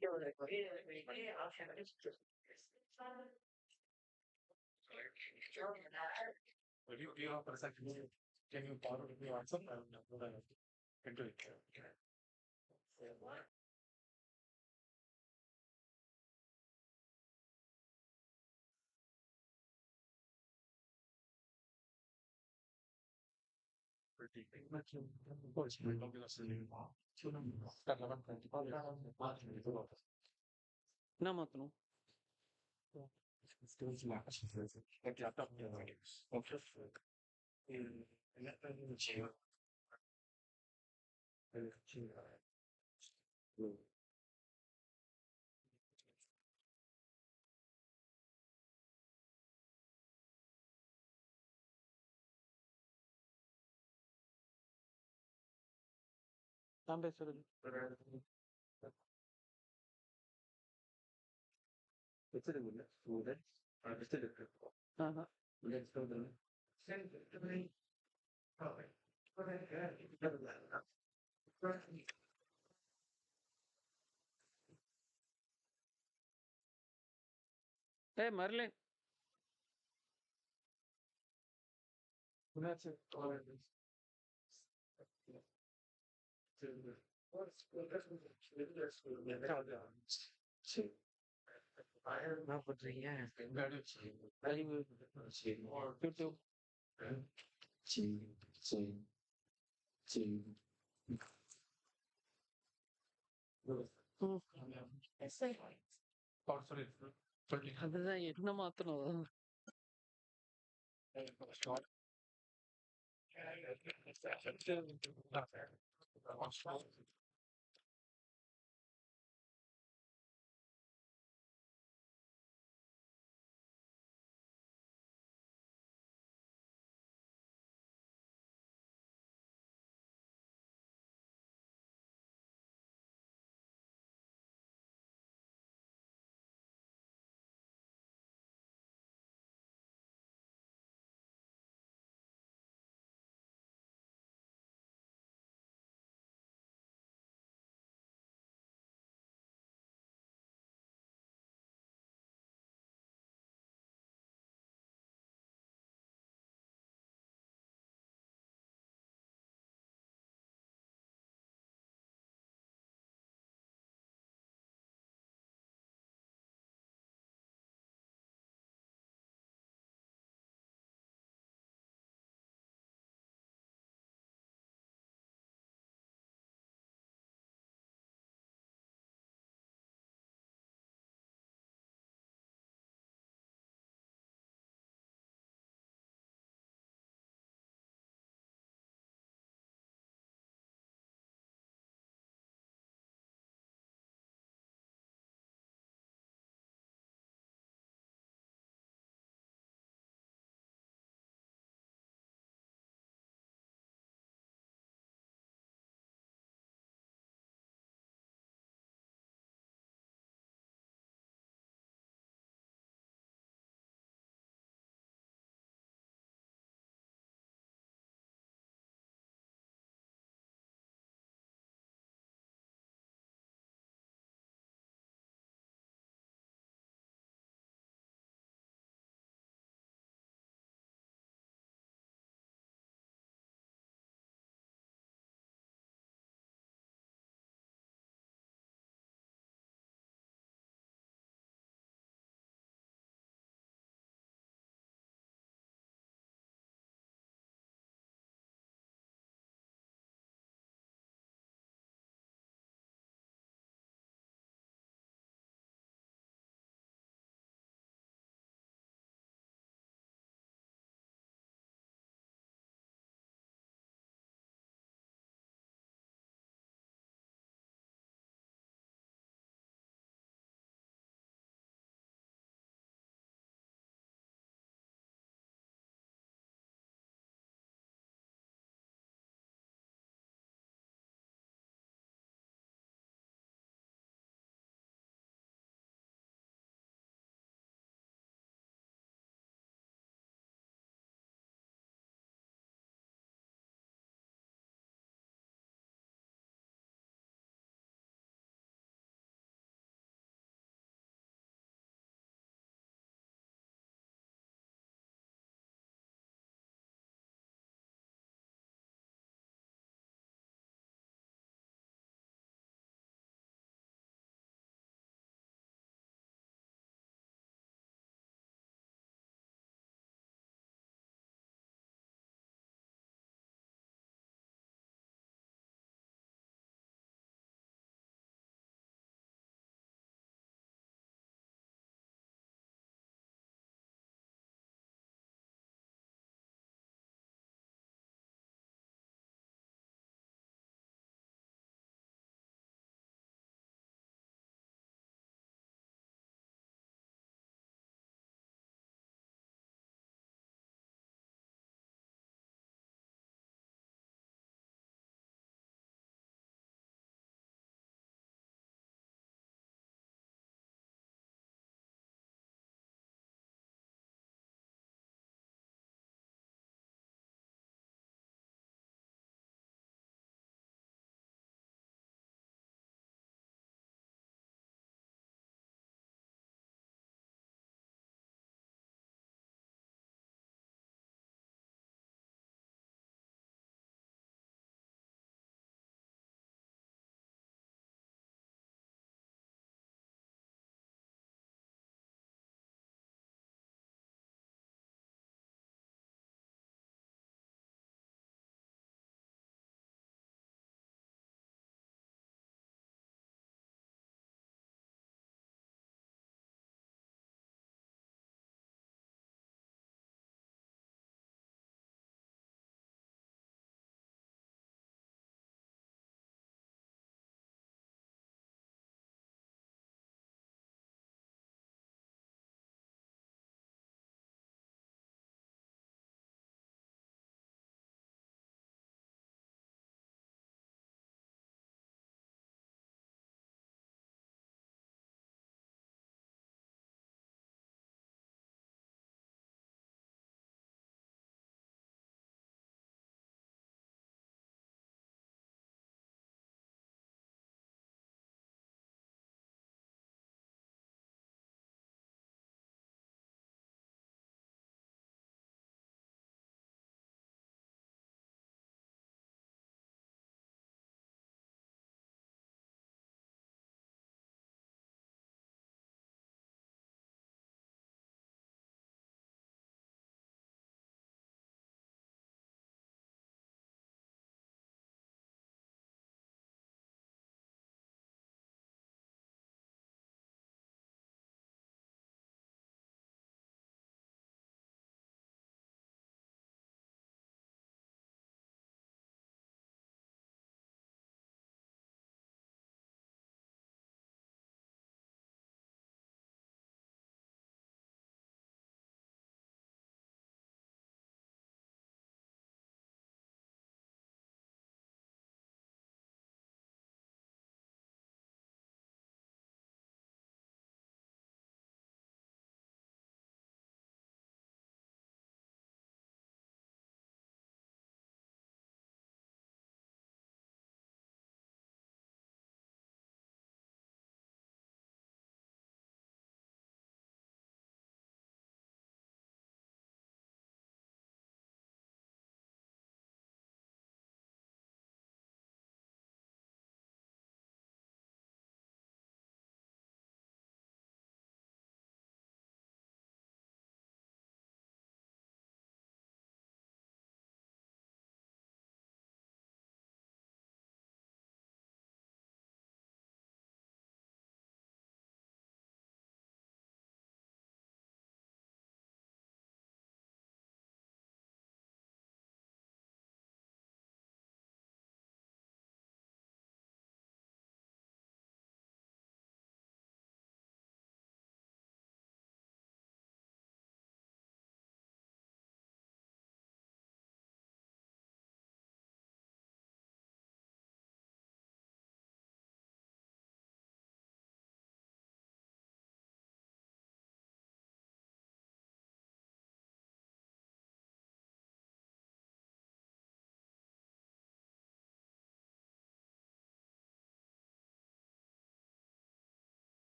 Do you have a second? Can you borrow me WhatsApp? I'm not into it. Pretty much. Of course, we're not going to see you. என்ன மாத்தணும்? Skills match. Like laptop videos. Okay. நான் பேசுறது. ஆஹா. ஏய் Marilyn. என்ன பண்றீங்க? YouTube. ம். அதுதான் என்ன மாத்தணும்?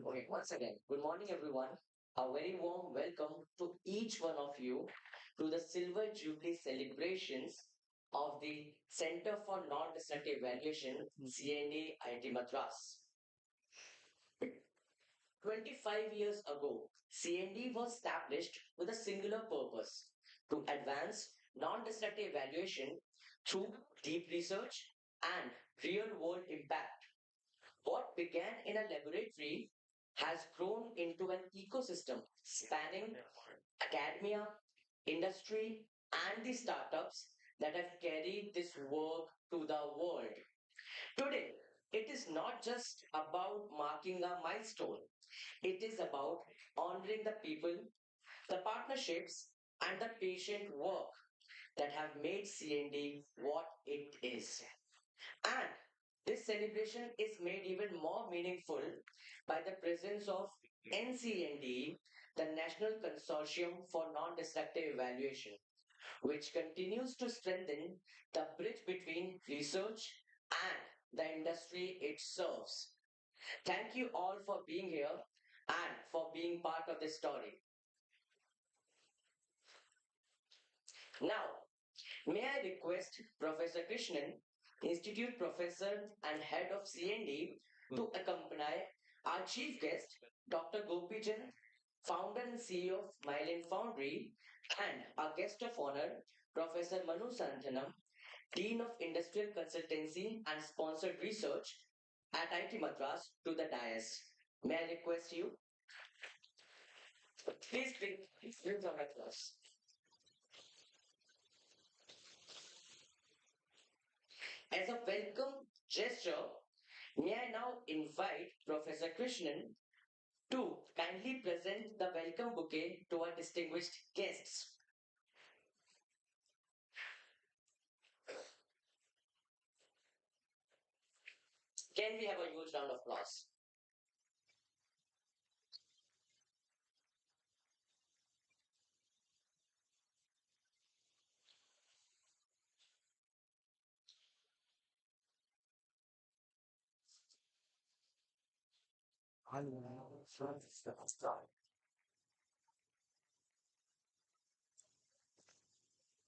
Okay, once again, good morning, everyone. A very warm welcome to each one of you to the Silver Jubilee celebrations of the Center for Non-Destructive Evaluation, CND IT Madras. 25 years ago, CND was established with a singular purpose to advance non-destructive evaluation through deep research and real-world impact. What began in a laboratory has grown into an ecosystem spanning academia, industry, and the startups that have carried this work to the world. Today, it is not just about marking a milestone, it is about honoring the people, the partnerships, and the patient work that have made CND what it is. And this celebration is made even more meaningful by the presence of NCND, the National Consortium for Non-Destructive Evaluation, which continues to strengthen the bridge between research and the industry it serves. Thank you all for being here and for being part of this story. Now, may I request Professor Krishnan, Institute Professor and Head of CND, to accompany our chief guest, Dr. Gopijan, Founder and CEO of Myelin Foundry, and our guest of honor, Professor Manu Santhanam, Dean of Industrial Consultancy and Sponsored Research at IT Madras, to the dais. May I request you? Please bring the applause. As a welcome gesture, may I now invite Professor Krishnan to kindly present the welcome bouquet to our distinguished guests. Can we have a huge round of applause?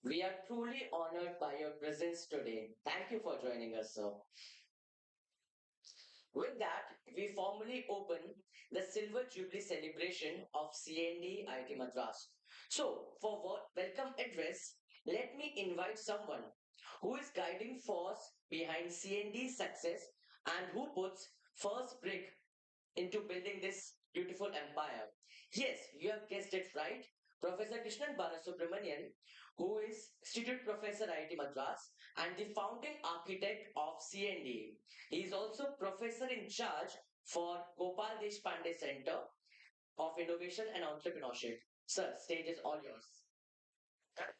We are truly honored by your presence today. Thank you for joining us, sir. With that, we formally open the Silver Jubilee celebration of CND IT Madras. So, for welcome address, let me invite someone who is guiding force behind CND's success and who puts first brick into building this beautiful empire. Yes, you have guessed it right. Professor Krishnan Balasubramanian, who is Institute Professor IIT Madras and the founding architect of CND. He is also professor in charge for Gopal Deshpande Center of Innovation and Entrepreneurship. Sir, stage is all yours.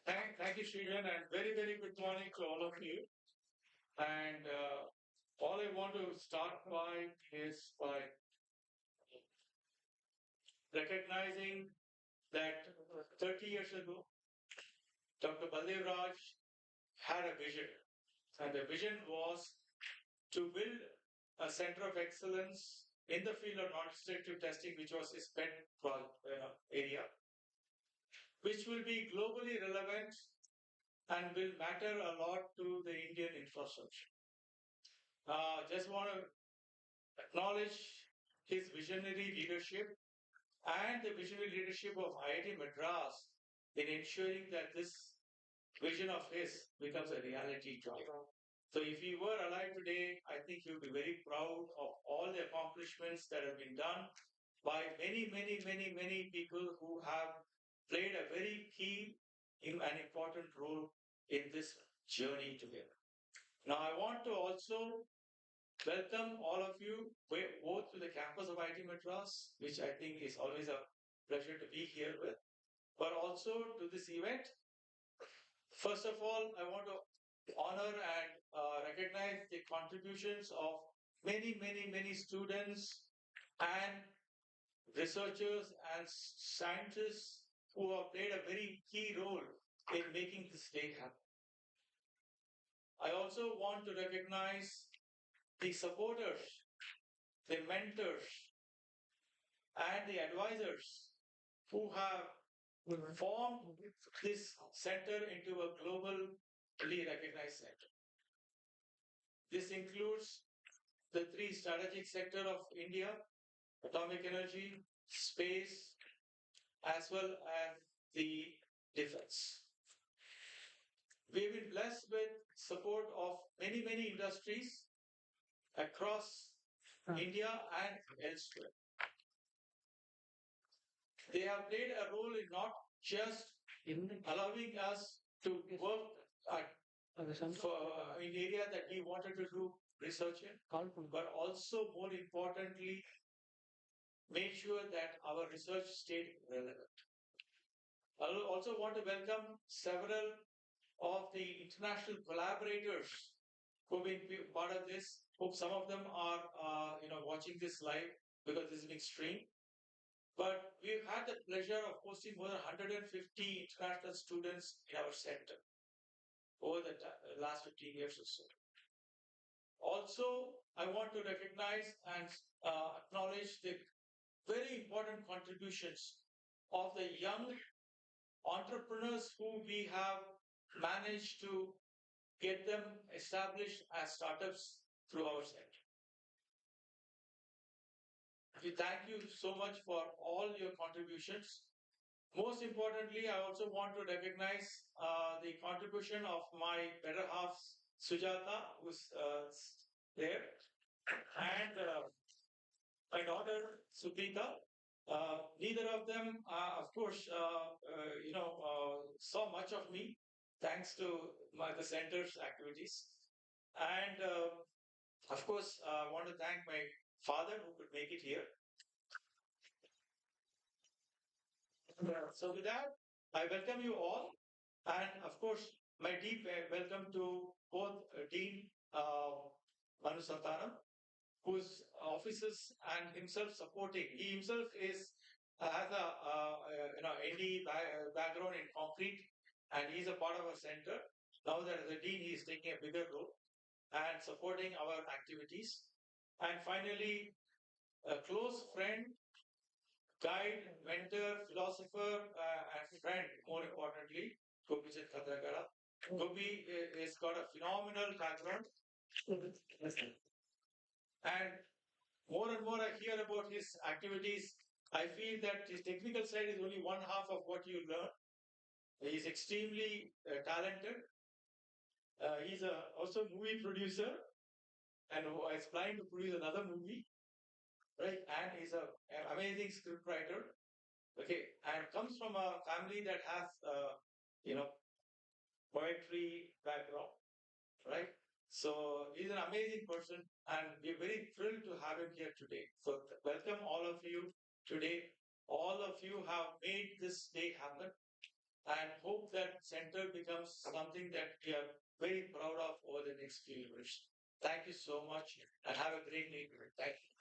Thank you, Srijan, and very, very good morning to all of you. And all I want to start by is by recognizing that 30 years ago, Dr. Baldev Raj had a vision, and the vision was to build a center of excellence in the field of non-destructive testing, which was his pet area, which will be globally relevant and will matter a lot to the Indian infrastructure. Just want to acknowledge his visionary leadership and the visionary leadership of IIT Madras in ensuring that this vision of his becomes a reality today. So if he were alive today, I think he would be very proud of all the accomplishments that have been done by many, many, many, many people who have played a very key and important role in this journey together. Now, I want to also welcome all of you both to the campus of IT Madras, which I think is always a pleasure to be here with, but also to this event. First of all, I want to honor and recognize the contributions of many students and researchers and scientists who have played a very key role in making this day happen. I also want to recognize the supporters, the mentors, and the advisors who have formed this center into a globally recognized center. This includes the three strategic sectors of India: atomic energy, space, as well as the defense. We've been blessed with support of many industries across India and elsewhere. They have played a role in not just allowing us to work at, in areas that we wanted to do research in, but also more importantly, made sure that our research stayed relevant. I also want to welcome several of the international collaborators who've been part of this. Hope some of them are, watching this live because this is being streamed. But we've had the pleasure of hosting more than 150 international students in our center over the last 15 years or so. Also, I want to recognize and acknowledge the very important contributions of the young entrepreneurs who we have managed to get them established as startups through our center. We thank you so much for all your contributions. Most importantly, I also want to recognize the contribution of my better half, Sujata, who's there, and my daughter, Suprita. Neither of them, of course, saw much of me thanks to the center's activities. And of course, I want to thank my father who could make it here. So with that, I welcome you all. And of course, my deep welcome to both Dean Manu Santana, whose offices and himself supporting. He himself is has a ND background in concrete, and he's a part of our center. Now that as a dean, he is taking a bigger role and supporting our activities. And finally, a close friend, guide, mentor, philosopher, and friend, more importantly, Gopi Khadragara. Gopi has got a phenomenal background. And more I hear about his activities, I feel that his technical side is only one half of what you learn. He is extremely talented. He's also a movie producer and who is planning to produce another movie, right? And he's an amazing scriptwriter. Okay, and comes from a family that has, poetry background, right? So he's an amazing person, and we're very thrilled to have him here today. So welcome all of you today. All of you have made this day happen, and hope that center becomes something that we are very proud of over the next few years. Thank you so much, and have a great day. Thank you.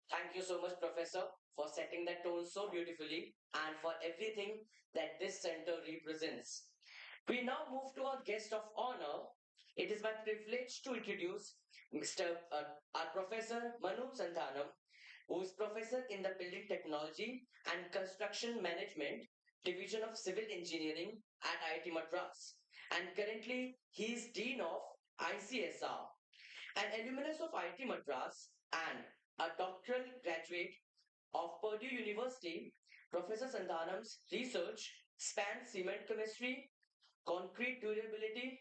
Thank you so much, Professor, for setting that tone so beautifully and for everything that this center represents. We now move to our guest of honor. It is my privilege to introduce our Professor Manu Santhanam, who is Professor in the Building Technology and Construction Management Division of Civil Engineering at IIT Madras. And currently, he is Dean of ICSR, an alumnus of IIT Madras and a doctoral graduate of Purdue University. Professor Santhanam's research span cement chemistry, concrete durability,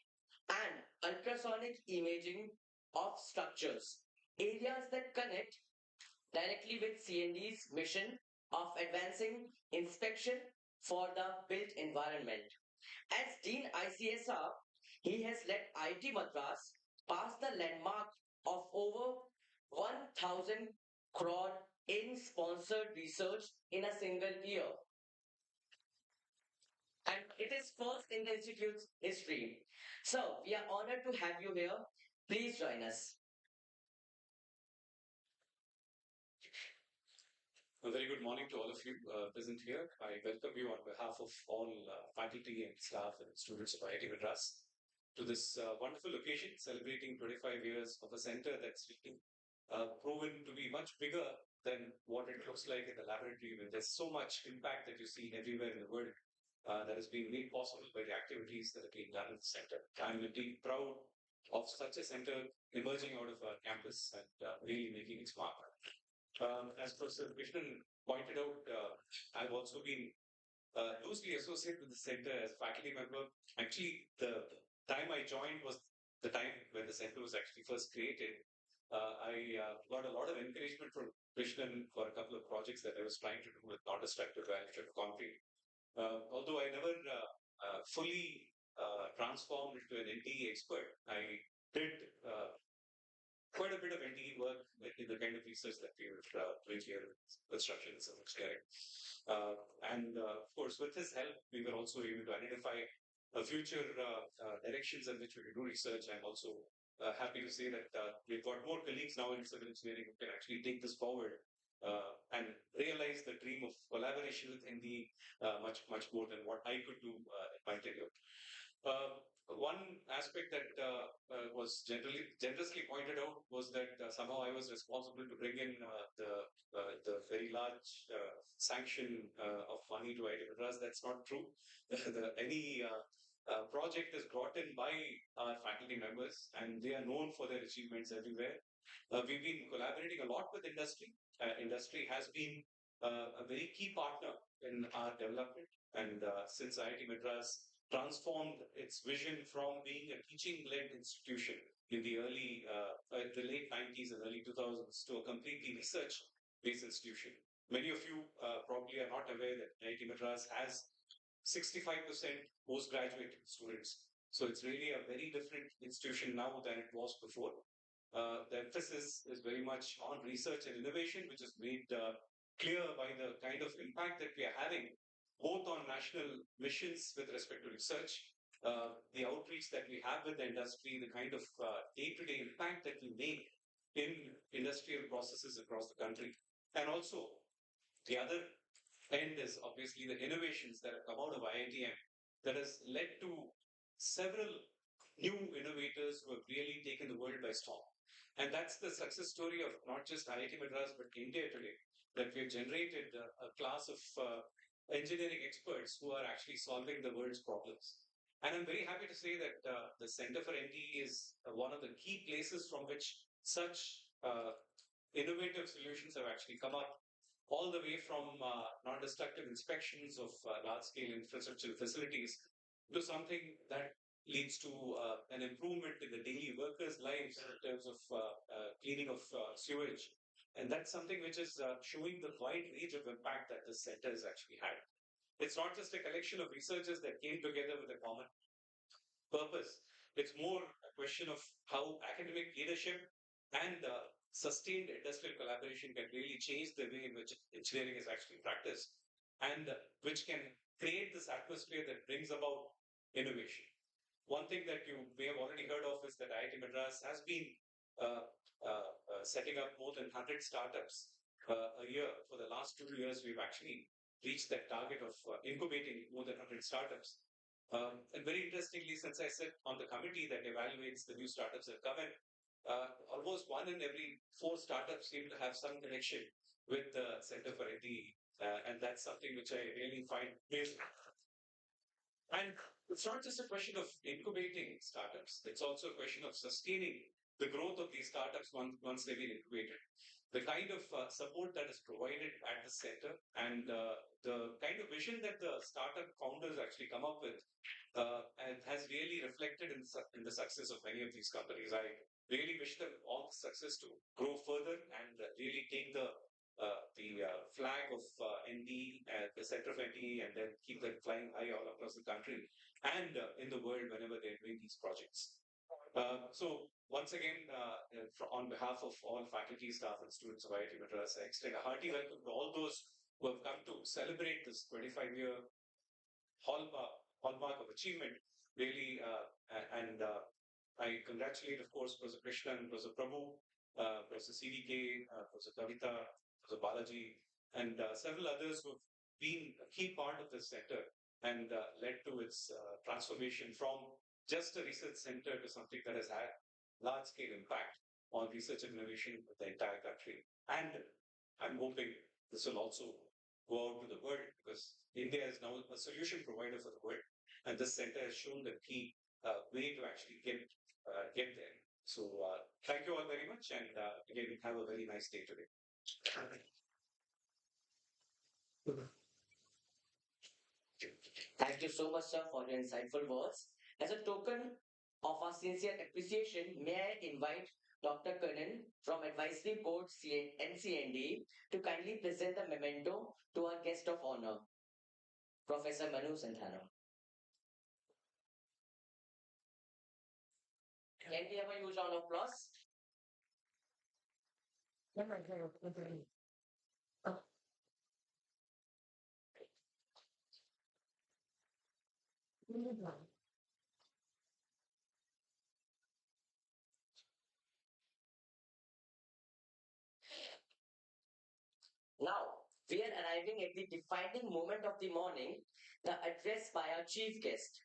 and ultrasonic imaging of structures. Areas that connect directly with CND's mission of advancing inspection for the built environment. As Dean ICSR, he has led IT Madras past the landmark of over 1,000 crore in sponsored research in a single year. And it is first in the Institute's history. So, we are honored to have you here. Please join us. A very good morning to all of you present here. I welcome you on behalf of all faculty and staff and students of IIT Madras to this wonderful occasion celebrating 25 years of a center that's really proven to be much bigger than what it looks like in the laboratory. When there's so much impact that you see everywhere in the world that is being made possible by the activities that are being done in the center. I'm indeed proud of such a center emerging out of our campus and really making its mark. As Professor Krishnan pointed out, I've also been loosely associated with the center as a faculty member. Actually, the time I joined was the time when the center was actually first created. I got a lot of encouragement from Krishnan for a couple of projects that I was trying to do with non-destructive value of concrete. Although I never fully transformed into an NDE expert, I did quite a bit of NDE work in the kind of research that we were doing here in construction and civil engineering. Of course, with his help, we were also able to identify future directions in which we could do research. I'm also happy to say that we've got more colleagues now in civil engineering who can actually take this forward and realize the dream of collaboration with NDE much more than what I could do in my tenure. One aspect that was generously pointed out was that somehow I was responsible to bring in the very large sanction of money to IIT Madras. That's not true. Any project is brought in by our faculty members, and they are known for their achievements everywhere. We've been collaborating a lot with industry. Industry has been a very key partner in our development, and since IIT Madras transformed its vision from being a teaching-led institution in the late 90s and early 2000s to a completely research-based institution. Many of you probably are not aware that IIT Madras has 65% postgraduate students. So it's really a very different institution now than it was before. The emphasis is very much on research and innovation, which is made clear by the kind of impact that we are having both on national missions with respect to research, the outreach that we have with the industry, the kind of day-to-day impact that we make in industrial processes across the country. And also, the other end is obviously the innovations that have come out of IITM that has led to several new innovators who have really taken the world by storm. And that's the success story of not just IIT Madras, but India today, that we have generated a class of engineering experts who are actually solving the world's problems. And I'm very happy to say that the Center for NDE is one of the key places from which such innovative solutions have actually come up, all the way from non-destructive inspections of large-scale infrastructure facilities to something that leads to an improvement in the daily workers' lives in terms of cleaning of sewage. And that's something which is showing the wide range of impact that this center has actually had. It's not just a collection of researchers that came together with a common purpose. It's more a question of how academic leadership and sustained industrial collaboration can really change the way in which engineering is actually practiced and which can create this atmosphere that brings about innovation. One thing that you may have already heard of is that IIT Madras has been setting up more than 100 startups a year. For the last 2 years, we've actually reached that target of incubating more than 100 startups. And very interestingly, since I sit on the committee that evaluates the new startups that come in, almost one in every 4 startups seem to have some connection with the Center for NDE. And that's something which I really find amazing. And it's not just a question of incubating startups, it's also a question of sustaining the growth of these startups once they've been incubated. the kind of support that is provided at the center, and the kind of vision that the startup founders actually come up with and has really reflected in the success of many of these companies. I really wish them all the success to grow further and really take the flag of ND at the center of ND, and then keep that flying high all across the country and in the world whenever they're doing these projects. So once again, on behalf of all faculty, staff, and students of IIT Madras, I extend a hearty welcome to all those who have come to celebrate this 25-year hallmark of achievement, really. And I congratulate, of course, Professor Krishnan, Professor Prabhu, Professor CVK, Professor Kavita, Professor Balaji, and several others who have been a key part of this center and led to its transformation from just a research center to something that has had large scale impact on research and innovation in the entire country. And I'm hoping this will also go out to the world, because India is now a solution provider for the world, and this center has shown the key way to actually get there. So thank you all very much, and again, have a very nice day today. Thank you so much, sir, for your insightful words. As a token of our sincere appreciation, may I invite Dr. Kanan from Advisory Board NCND to kindly present the memento to our guest of honor, Professor Manu Santana. Can we have a huge round of applause? Now, we are arriving at the defining moment of the morning, the address by our chief guest.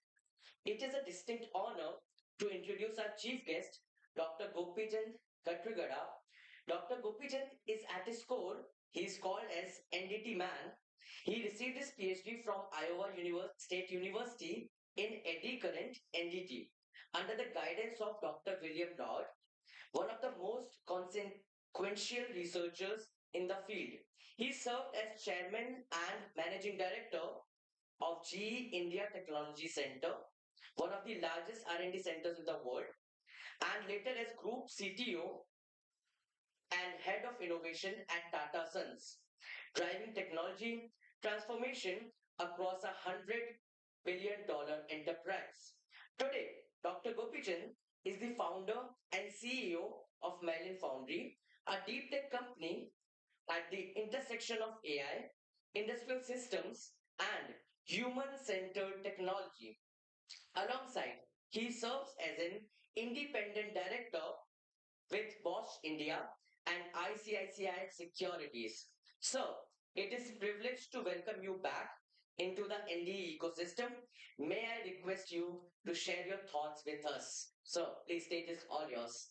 It is a distinct honor to introduce our chief guest, Dr. Gopijand Katrigada. Dr. Gopijand is at his core, he is called as NDT man. He received his PhD from Iowa State University in Eddy Current NDT under the guidance of Dr. William Dodd, one of the most consequential researchers in the field. He served as chairman and managing director of GE India Technology Center, one of the largest R&D centers in the world, and later as group CTO and head of innovation at Tata Sons, driving technology transformation across $100 billion enterprise. Today, Dr. Gopichand is the founder and CEO of Merlin Foundry, a deep tech company at the intersection of AI, industrial systems, and human centered technology. Alongside, he serves as an independent director with Bosch India and ICICI Securities. So, it is a privilege to welcome you back into the NDE ecosystem. May I request you to share your thoughts with us? So, please, stage is all yours.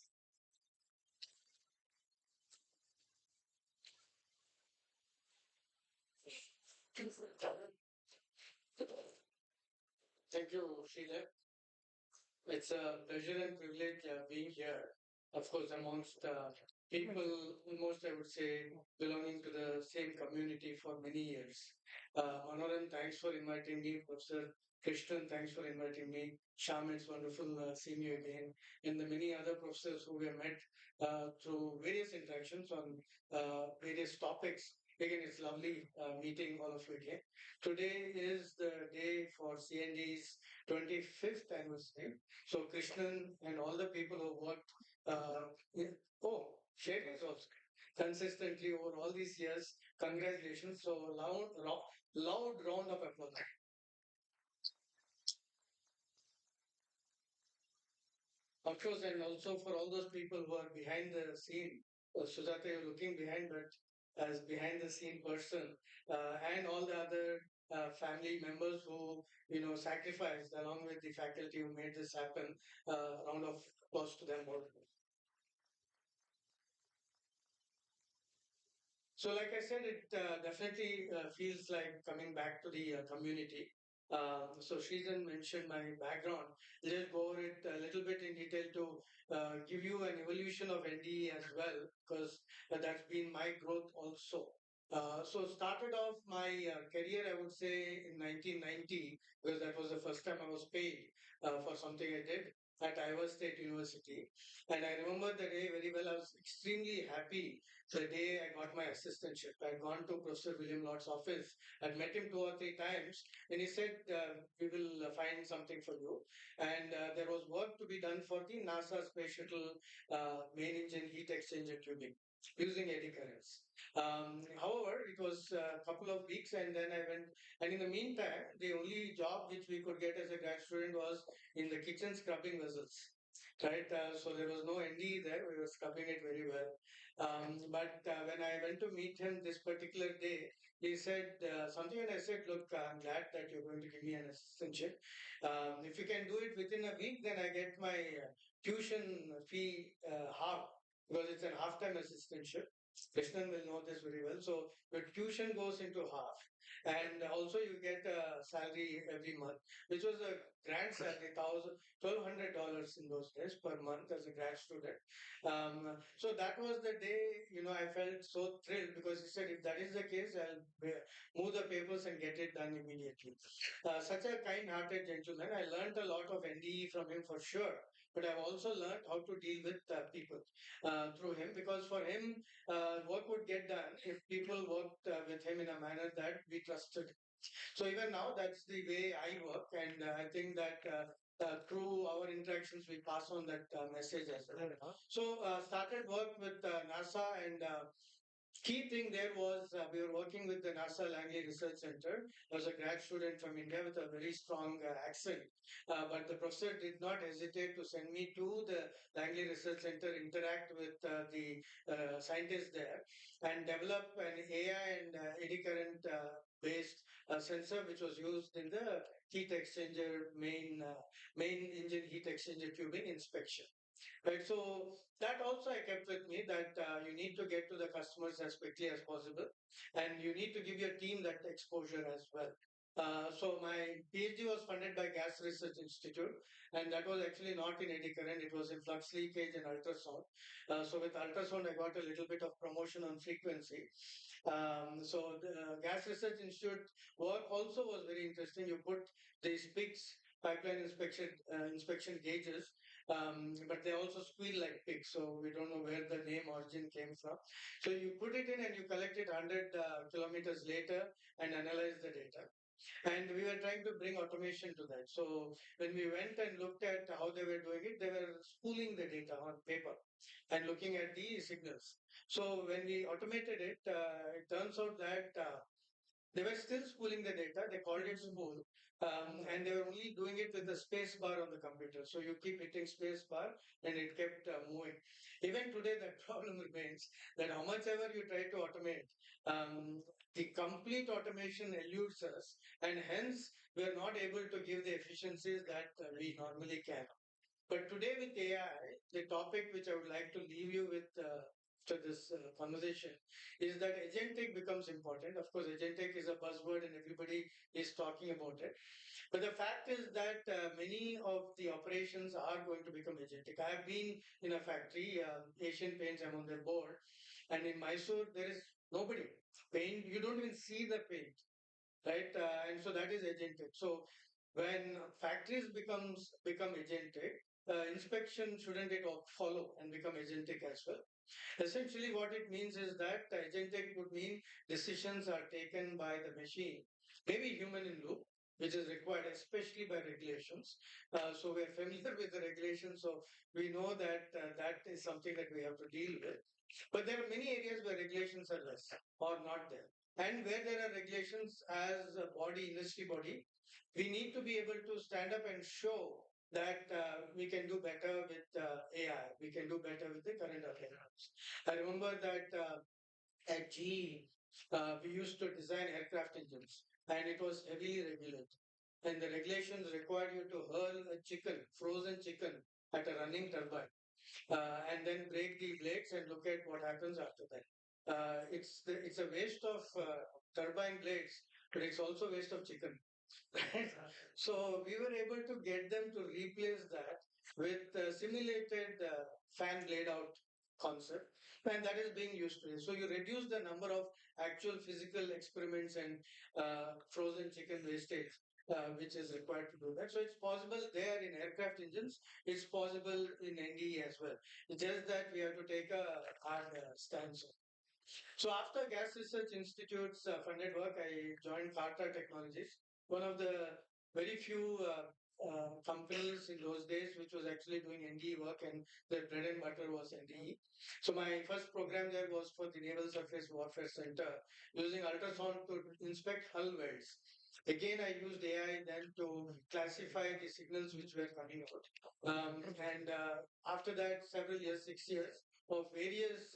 Thank you, Sheila. It's a pleasure and privilege being here. Of course, amongst people, almost I would say, belonging to the same community for many years. Manoran, thanks for inviting me. Professor Krishnan, thanks for inviting me. Sham, it's wonderful seeing you again. And the many other professors who we have met through various interactions on various topics. Again, it's lovely meeting all of you again. Today is the day for CND's 25th anniversary. So Krishnan and all the people who worked, Sherry is also consistently over all these years. Congratulations. So loud round of applause. Of course, and also for all those people who are behind the scene. Sujata, you're looking behind, but as behind the scene person, and all the other family members who sacrificed along with the faculty who made this happen. Round of applause to them all. So, like I said, it definitely feels like coming back to the community. So, Srijan mentioned my background. Let's go over it a little bit in detail to give you an evolution of NDE as well, because that's been my growth also. So started off my career, I would say, in 1990, because that was the first time I was paid for something I did at Iowa State University. And I remember the day very well. I was extremely happy the day I got my assistantship. I had gone to Professor William Lott's office. I'd met him 2 or 3 times, and he said, "We will find something for you." And there was work to be done for the NASA Space Shuttle main engine heat exchanger tubing using eddy currents. However, it was a couple of weeks, and then I went. And in the meantime, the only job which we could get as a grad student was in the kitchen scrubbing vessels. Right, so there was no NDE there. We were scrubbing it very well. But when I went to meet him this particular day, he said something, and I said, "Look, I'm glad that you're going to give me an assistantship. If you can do it within a week, then I get my tuition fee half, because it's an half-time assistantship. Krishnan will know this very well. So your tuition goes into half, and also you get a salary every month, which was a grand salary, $1,200 in those days per month as a grad student. So that was the day, I felt so thrilled, because he said, if that is the case, I'll move the papers and get it done immediately. Such a kind-hearted gentleman. I learned a lot of NDE from him for sure, but I've also learned how to deal with people through him, because for him, work would get done if people worked with him in a manner that we trusted. So even now, that's the way I work, and I think that through our interactions, we pass on that message as well. So started work with NASA, and key thing there was we were working with the NASA Langley Research Center. I was a grad student from India with a very strong accent, but the professor did not hesitate to send me to the Langley Research Center, interact with the scientists there, and develop an AI and eddy current based sensor, which was used in the heat exchanger main engine heat exchanger tubing inspection. Right. So that also I kept with me, that you need to get to the customers as quickly as possible, and you need to give your team that exposure as well. So my PhD was funded by Gas Research Institute, and that was actually not in eddy current; it was in flux leakage and ultrasound. So with ultrasound, I got a little bit of promotion on frequency. So the Gas Research Institute work also was very interesting. You put these pigs, pipeline inspection gauges, but they also squeal like pigs, so we don't know where the name origin came from. So you put it in and you collect it 100 kilometers later and analyze the data. And we were trying to bring automation to that. So when we went and looked at how they were doing it, they were spooling the data on paper and looking at the signals. So when we automated it, it turns out that they were still spooling the data. They called it spool. And they were only doing it with the space bar on the computer. So you keep hitting space bar and it kept moving. Even today, that problem remains, that how much ever you try to automate, the complete automation eludes us, and hence we are not able to give the efficiencies that we normally can. But today with AI, the topic which I would like to leave you with after this conversation is that agentic becomes important. Of course, agentic is a buzzword and everybody is talking about it. But the fact is that many of the operations are going to become agentic. I have been in a factory, Asian Paints, I'm on their board, and in Mysore, there is nobody. Paint, you don't even see the paint, right? And so that is agentic. So when factories become agentic, inspection shouldn't it follow and become agentic as well? Essentially, what it means is that agentic would mean decisions are taken by the machine, maybe human in loop, which is required, especially by regulations. So we're familiar with the regulations, so we know that that is something that we have to deal with. But there are many areas where regulations are less or not there. And where there are regulations as a body, industry body, we need to be able to stand up and show that we can do better with AI, we can do better with the current affairs. I remember that at GE, we used to design aircraft engines, and it was heavily regulated. And the regulations required you to hurl a chicken, frozen chicken, at a running turbine, and then break the blades and look at what happens after that. It's a waste of turbine blades, but it's also waste of chicken. So we were able to get them to replace that with simulated fan blade out concept, and that is being used today. So you reduce the number of actual physical experiments and frozen chicken wastage. Which is required to do that. So it's possible there in aircraft engines. It's possible in NDE as well. It's just that we have to take a hard stance. So after Gas Research Institute's funded work, I joined Carter Technologies, one of the very few companies in those days which was actually doing NDE work, and their bread and butter was NDE. So my first program there was for the Naval Surface Warfare Center, using ultrasound to inspect hull welds. Again, I used AI then to classify the signals which were coming out. And after that, several years, 6 years of various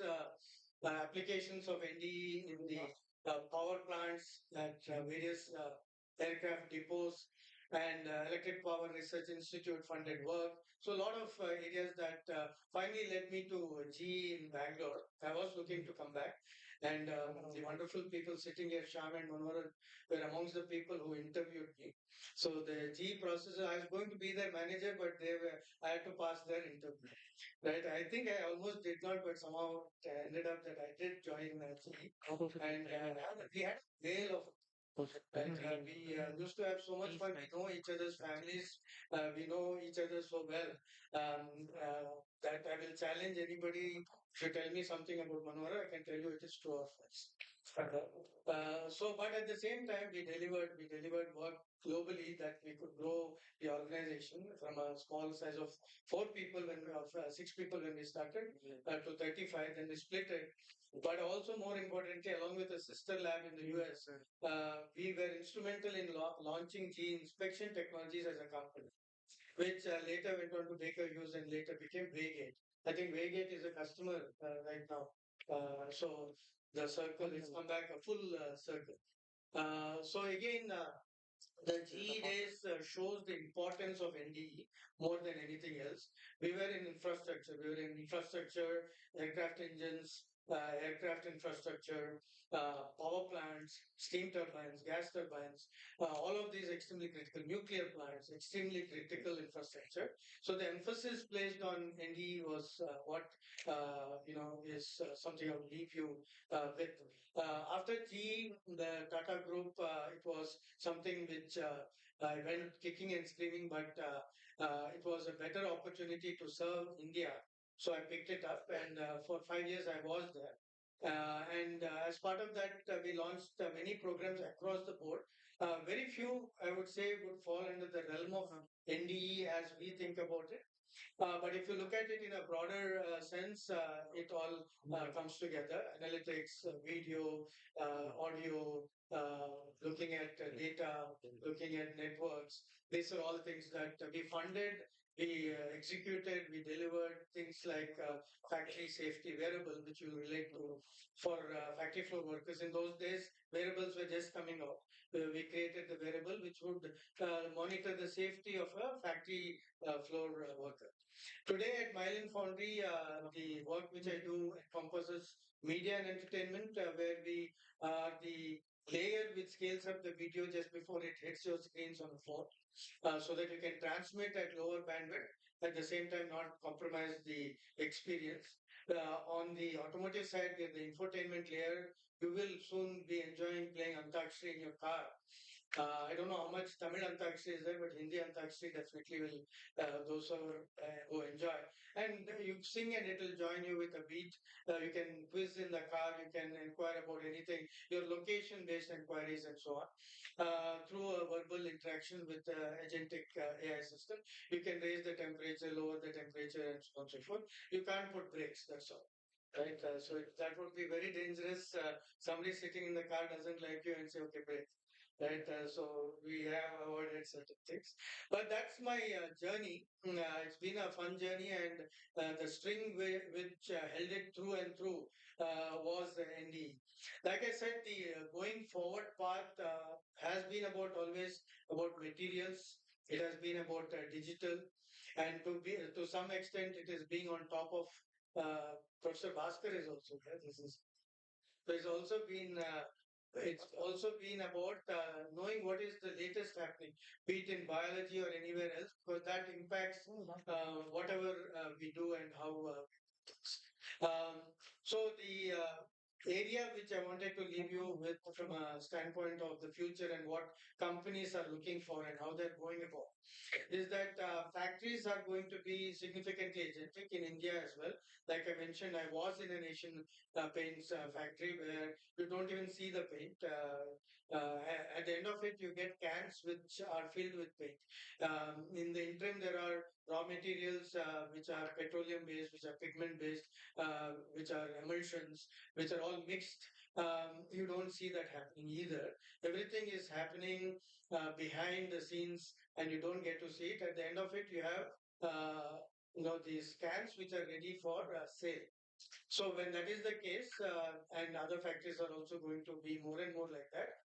applications of NDE in the power plants at various aircraft depots and Electric Power Research Institute funded work. So a lot of areas that finally led me to GE in Bangalore. I was looking to come back, and the wonderful people sitting here, Sham and Manohar, were amongst the people who interviewed me. So the GE process, I was going to be their manager, but I had to pass their interview. Right. I think I almost did not, but somehow it ended up that I did join GE. And we had a whale of right. We used to have so much fun. We know each other's families. We know each other so well that I will challenge anybody. If you tell me something about Manohara, I can tell you it is true or false. But at the same time, we delivered work globally that we could grow the organization from a small size of 4 people of 6 people when we started to 35. Then we split it. But also more importantly, along with a sister lab in the US, we were instrumental in launching gene inspection technologies as a company, which later went on to Baker Hughes and later became Waygate. I think Waygate is a customer right now. So the circle has come back a full circle. So again, the GE days shows the importance of NDE more than anything else. We were in infrastructure. We were in infrastructure, aircraft engines, aircraft infrastructure, power plants, steam turbines, gas turbines. All of these extremely critical. Nuclear plants, extremely critical infrastructure. So the emphasis placed on NDE was what is something I will leave you with. After GE, the Tata Group, it was something which I went kicking and screaming, but it was a better opportunity to serve India. So I picked it up, and for 5 years I was there. And as part of that, we launched many programs across the board. Very few, I would say, would fall under the realm of NDE as we think about it. But if you look at it in a broader sense, it all comes together. Analytics, video, audio, looking at data, looking at networks. These are all things that we funded, we executed, we delivered things like factory safety wearable, which will relate to for factory floor workers. In those days, wearables were just coming out. We created the wearable which would monitor the safety of a factory floor worker. Today at Mylan Foundry, the work which I do encompasses media and entertainment, where we are the layer which scales up the video just before it hits your screens on the phone, so that you can transmit at lower bandwidth, at the same time not compromise the experience. On the automotive side, we have the infotainment layer. You will soon be enjoying playing Antakshri in your car. I don't know how much Tamil Antakshri is there, but Hindi Antakshri definitely will, those who enjoy. And you sing and it will join you with a beat. You can quiz in the car, you can inquire about anything, your location based inquiries and so on. Through a verbal interaction with agentic AI system, you can raise the temperature, lower the temperature, and so on and so forth. You can't put brakes, that's all. Right, that would be very dangerous. Somebody sitting in the car doesn't like you and say, "Okay, brake." Right, so we have avoided certain things, but that's my journey. It's been a fun journey, and the string which held it through and through was the NDE. Like I said, the going forward path has been about always about materials. It has been about digital, and to some extent, it is being on top of. Professor Bhaskar is also there. This is so it's also been. it's also been about knowing what is the latest happening, be it in biology or anywhere else, because that impacts whatever we do and how. So the area which I wanted to leave you with from a standpoint of the future and what companies are looking for and how they're going about is that factories are going to be significantly agentic in India as well. Like I mentioned, I was in an Asian paints factory where you don't even see the paint. At the end of it, you get cans which are filled with paint. In the interim, there are raw materials which are petroleum based, which are pigment based, which are emulsions, which are all mixed. You don't see that happening either. Everything is happening behind the scenes and you don't get to see it. At the end of it, you have these cans which are ready for sale. So when that is the case, and other factories are also going to be more and more like that,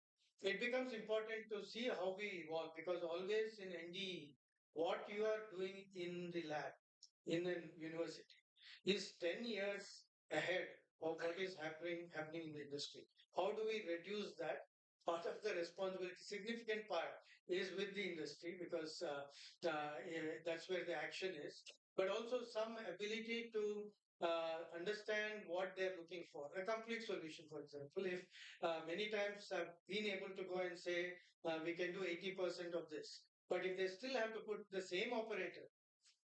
it becomes important to see how we evolve because always in NDE, what you are doing in the lab, in a university, is 10 years ahead of what is happening in the industry. How do we reduce that? Part of the responsibility, significant part, is with the industry because that's where the action is. But also some ability to understand what they're looking for. A complete solution, for example, if many times I've been able to go and say we can do 80% of this, but if they still have to put the same operator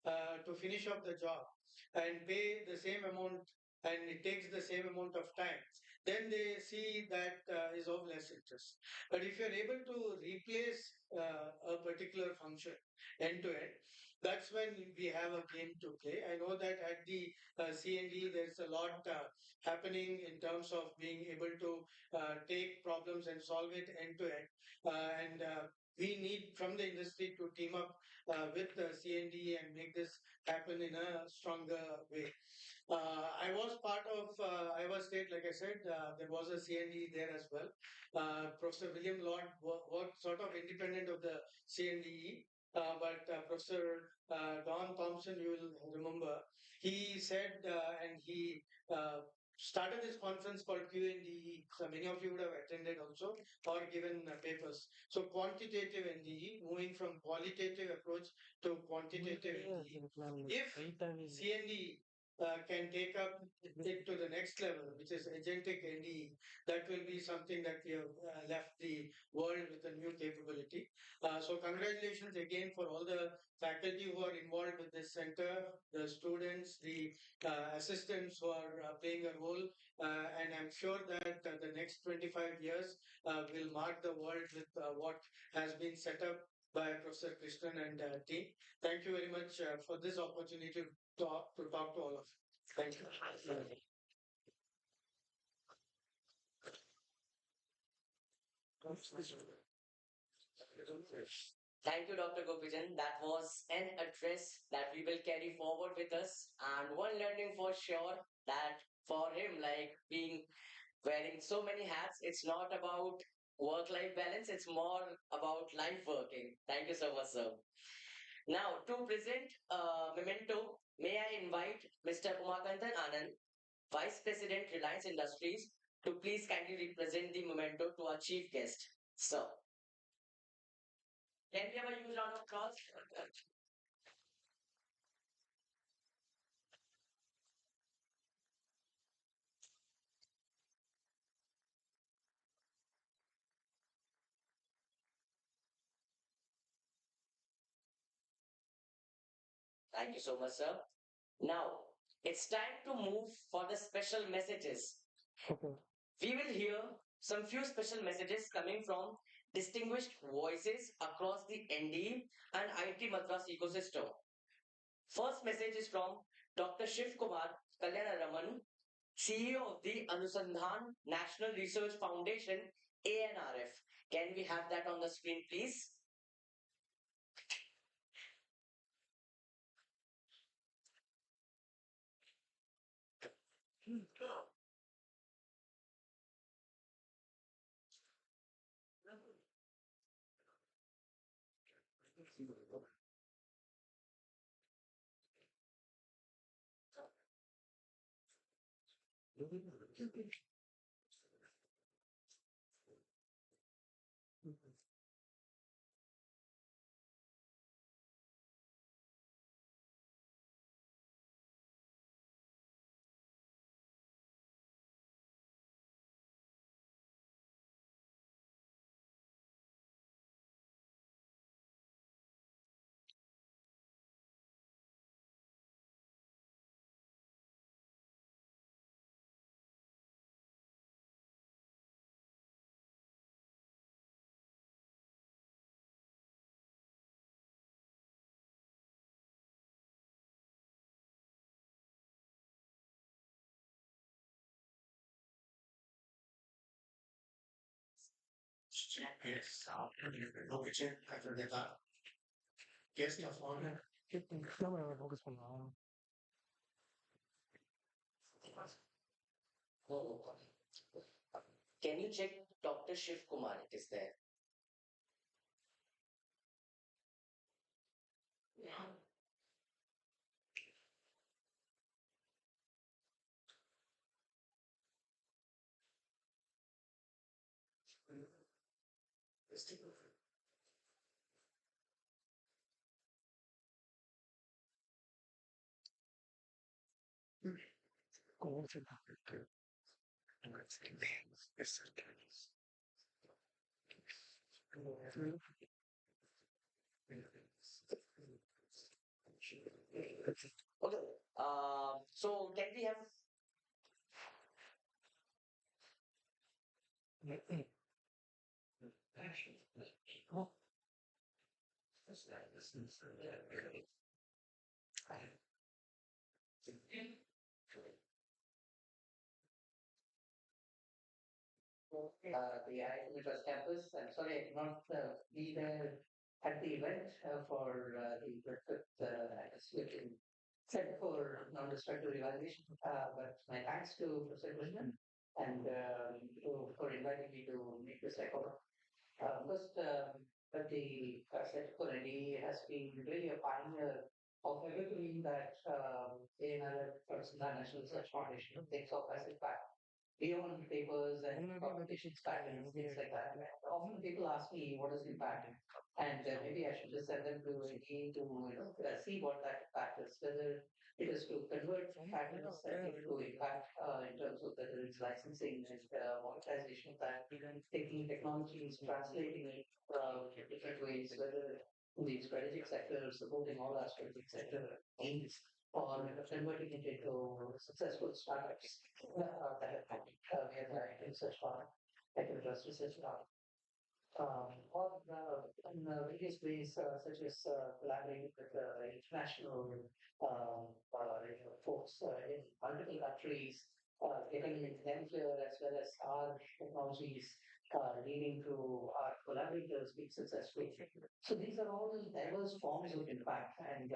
to finish up the job and pay the same amount and it takes the same amount of time, then they see that is of less interest. But if you're able to replace a particular function end to end, that's when we have a game to play. I know that at the CND, there's a lot happening in terms of being able to take problems and solve it end to end. And we need from the industry to team up with the CND and make this happen in a stronger way. I was part of Iowa State, like I said, there was a CND there as well. Professor William Lord worked sort of independent of the CNDE, but Professor Don Thompson, you will remember, he said and he started this conference called QNDE. So many of you would have attended also or given papers. So quantitative NDE, moving from qualitative approach to quantitative NDE. If CNDE can take up it to the next level, which is agentic NDE, that will be something that we have left the world with a new capability. So congratulations again for all the faculty who are involved with this center, the students, the assistants who are playing a role, and I'm sure that the next 25 years will mark the world with what has been set up by Professor Krishnan and team. Thank you very much for this opportunity to talk to all of you. Thank you. Thank you, Dr. Gopijan. That was an address that we will carry forward with us. And one learning for sure that for him, like being wearing so many hats, it's not about work-life balance, it's more about life working. Thank you so much, sir. Now, to present Memento, may I invite Mr. Umakantan Anand, Vice President, Reliance Industries, to please kindly represent the Memento to our chief guest. Sir, can we have a huge round of applause? Thank you so much, sir. Now, it's time to move for the special messages. We will hear some few special messages coming from distinguished voices across the NDE and IT Madras ecosystem. First message is from Dr. Shiv Kumar Kalyanaraman, CEO of the Anusandhan National Research Foundation, ANRF. Can we have that on the screen, please? Yes, location after that. Guest of honor. Focus பண்ணலாம். Oh, can you check Dr. Shiv Kumar? It is there. Okay. So can we have the University campus? I'm sorry, I cannot be there at the event for the breakfast speaking set for non-destructive evaluation. But my thanks to Professor Krishnan and for inviting me to make this record. First, but the Set for ND has been really a pioneer of everything that ANR, National Research Foundation, thinks of as impact beyond papers and publications, patents, things like that. Often people ask me, what is impact? And maybe I should just send them to again to see what that impact is, whether it is to convert patents into impact in terms of whether it's licensing and monetization of that, taking technologies, translating it in different ways, whether the strategic sector, supporting all our strategic sector needs, or converting it into successful startups that we have research on, like research on or in various ways, such as collaborating with international folks in multiple countries, getting them here as well as our technologies leading to our collaborators being successful. So these are all diverse forms of impact, and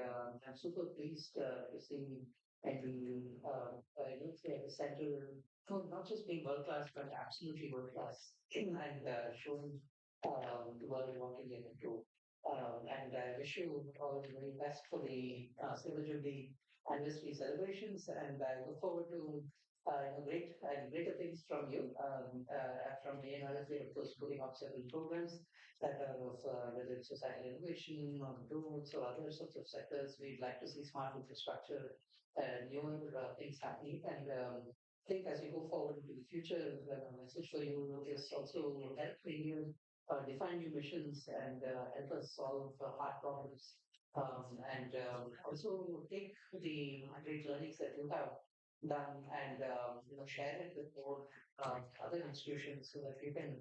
I'm super pleased to see and the center not just being world class, but absolutely world class, and showing world wanting it to. And I wish you all the very best for the Silver Jubilee anniversary celebrations, and I look forward to great and greater things from you, from the NRSA, of course, putting up several programs that are of whether it's societal innovation or roads or other sorts of sectors. We'd like to see smart infrastructure and newer things happening, and think as you go forward into the future, the message for you is also help you define new missions and help us solve hard problems. And also take the great learnings that you have done and share it with more other institutions so that you can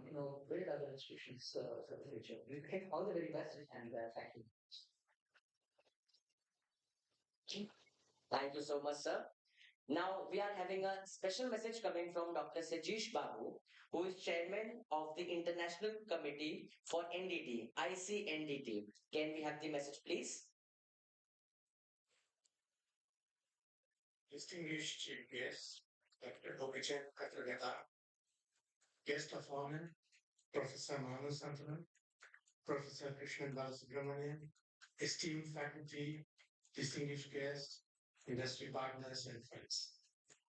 build other institutions for the future. We think all the very best and thank you. Thank you so much, sir. Now we are having a special message coming from Dr. Sajish Babu, who is chairman of the International Committee for NDT, ICNDT. Can we have the message, please? Distinguished chief guests, Dr. Bobicek Katragata, guest of honor, Professor Manu Santanan, Professor Krishnan Balasubramanian, esteemed faculty, distinguished guests, industry partners, and friends.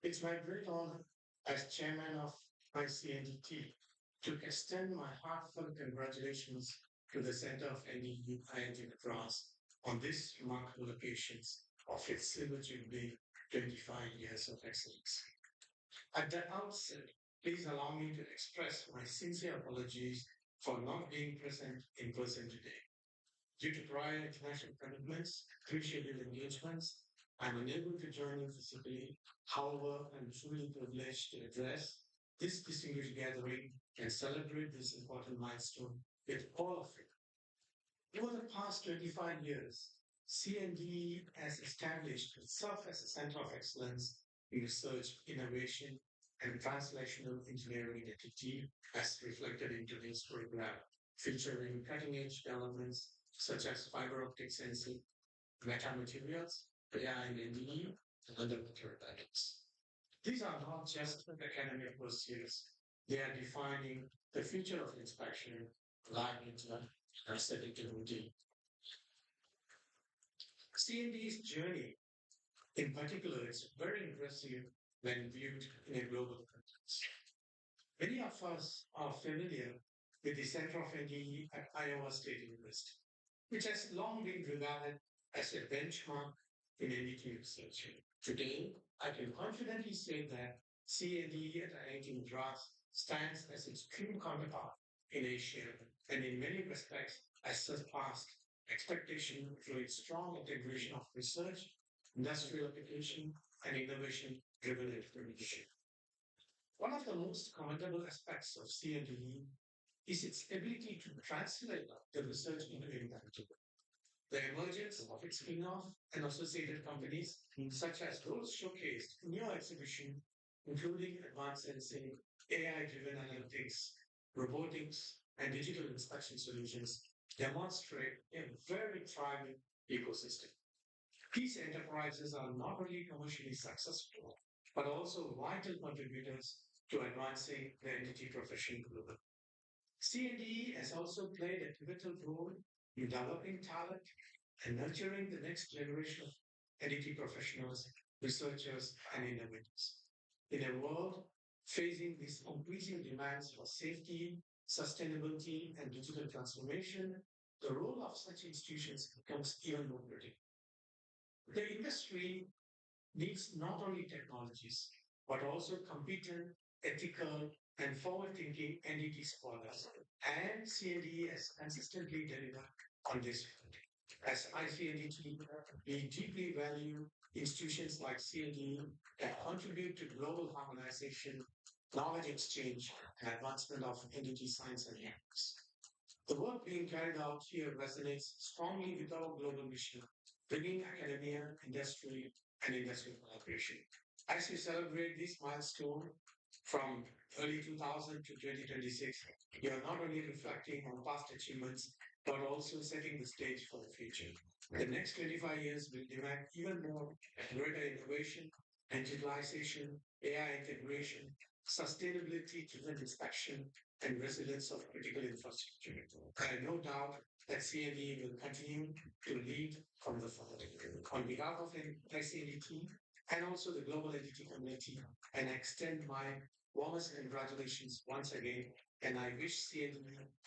It's my great honor as chairman of ICNDT to extend my heartfelt congratulations to the Center of NDU INT Madras on this remarkable occasions of its Silver Jubilee 25 years of excellence. At the outset, please allow me to express my sincere apologies for not being present in person today. Due to prior international commitments, crucial engagements, I'm unable to join you physically. However, I'm truly privileged to address this distinguished gathering and celebrate this important milestone with all of you. Over the past 25 years, CND has established itself as a center of excellence in research, innovation, and translational engineering identity as reflected in today's program, featuring cutting-edge developments such as fiber optic sensing, metamaterials, AI and NDE, and other material items. These are not just academic pursuits, they are defining the future of inspection, live and aesthetic routine. CND's journey, in particular, is very impressive when viewed in a global context. Many of us are familiar with the Center of NDE at Iowa State University, which has long been regarded as a benchmark in NDT research. Today, I can confidently say that CNDE at IIT Madras stands as its true counterpart in Asia and in many respects has surpassed expectation through its strong integration of research, industrial application, and innovation-driven implementation. One of the most commendable aspects of CNDE is its ability to translate the research into impact. The emergence of its spin-off and associated companies, such as those showcased in your exhibition, including advanced sensing, AI-driven analytics, robotics, and digital inspection solutions, demonstrate a very thriving ecosystem. These enterprises are not only commercially successful, but also vital contributors to advancing the entity profession globally. CNDE has also played a pivotal role in developing talent and nurturing the next generation of entity professionals, researchers, and innovators. In a world facing these increasing demands for safety, sustainability, and digital transformation, the role of such institutions becomes even more critical. The industry needs not only technologies, but also competent, ethical, and forward-thinking NDT scholars. And CNDE has consistently delivered on this front. As ICNDT, we deeply value institutions like CNDE that contribute to global harmonization, knowledge exchange, and advancement of NDT science and ethics. The work being carried out here resonates strongly with our global mission, bringing academia, industry, and industrial collaboration. As we celebrate this milestone from early 2000 to 2026, we are not only reflecting on past achievements, but also setting the stage for the future. The next 25 years will demand even more greater innovation, digitalization, AI integration, sustainability-driven inspection, and resilience of critical infrastructure. I have no doubt that CND will continue to lead from the front. On behalf of the ICNDT and also the global entity community, and I extend my warmest congratulations once again, and I wish CND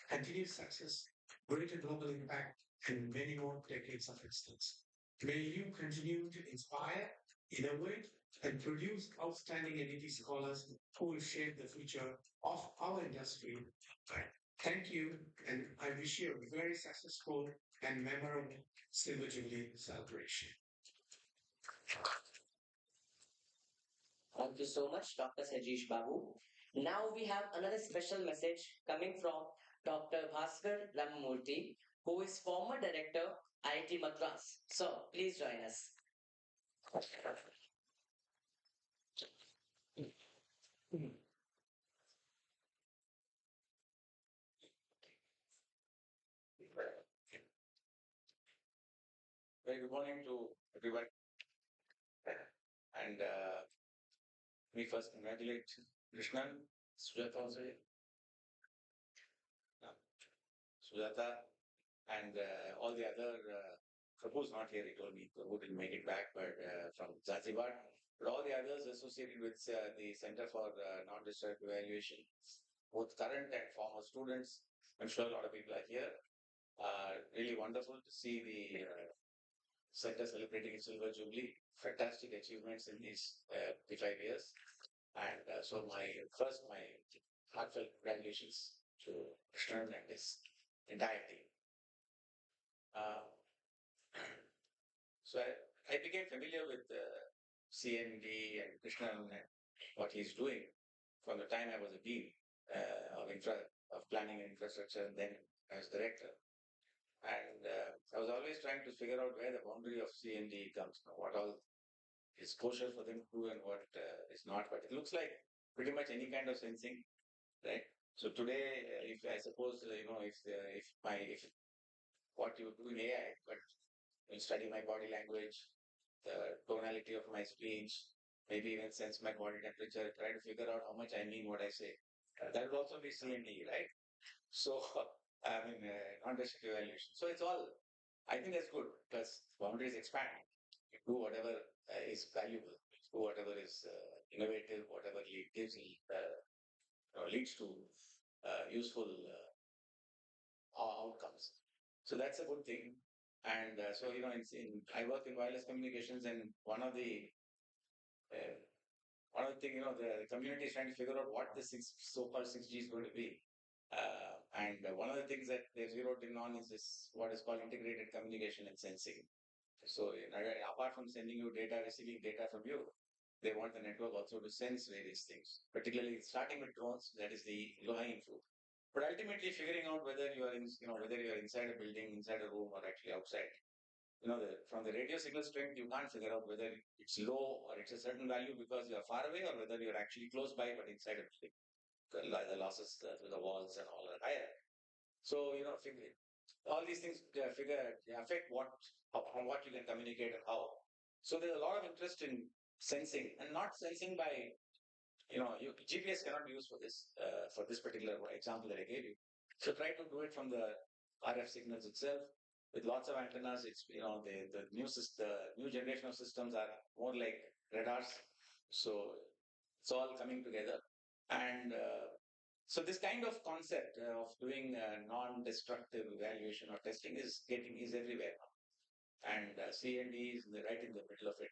continued success, greater global impact, and many more decades of excellence. May you continue to inspire, innovate, and produce outstanding entity scholars who will shape the future of our industry. Thank you, and I wish you a very successful and memorable Silver Jubilee celebration. Thank you so much, Dr. Sajesh Babu. Now we have another special message coming from Dr. Bhaskar Ramamurthy, who is former director, IIT Madras. So please join us. Very good morning to everyone. And we first congratulate Krishnan, Sujata also here. Sujata, and all the other, Prabhu's not here, he told me, Prabhu didn't make it back, but from Zanzibar, but all the others associated with the Center for Non-Destructive Evaluation, both current and former students. I'm sure a lot of people are here. Really wonderful to see the center celebrating its Silver Jubilee. Fantastic achievements in these 55 years. And so my heartfelt congratulations to Krishnan and his entire team. So I became familiar with CND and Krishnan and what he's doing from the time I was a dean of planning and infrastructure, and then as director. And I was always trying to figure out where the boundary of CND comes from, what all is kosher for them to do and what is not. But it looks like pretty much any kind of sensing, right? So today, if I suppose, if what you do in AI, but you study my body language, the tonality of my speech, maybe even sense my body temperature, try to figure out how much I mean what I say. That will also be C&D, right? So, I mean, non-destructive evaluation. So it's all, I think that's good because boundaries expand. You do whatever is valuable, do whatever is innovative, whatever leads to useful outcomes. So that's a good thing. And so, I work in wireless communications, and uh, one of the thing, the community is trying to figure out what the so-called 6G is going to be. And one of the things that they've zeroed in on is this, what is called integrated communication and sensing. So, apart from sending you data, receiving data from you, they want the network also to sense various things, particularly starting with drones. That is the low-hanging fruit. But ultimately, figuring out whether you are whether you are inside a building, inside a room, or actually outside. From the radio signal strength, you can't figure out whether it's low or it's a certain value because you are far away, or whether you're actually close by but inside a building. The losses through the walls and all are higher. So, all these things affect what you can communicate and how. So there's a lot of interest in sensing, and not sensing by, GPS cannot be used for this particular example that I gave you. So try to do it from the RF signals itself with lots of antennas. It's, the new generation of systems are more like radars. So it's all coming together. And so this kind of concept of doing non-destructive evaluation or testing is everywhere now, and C&D is right in the middle of it.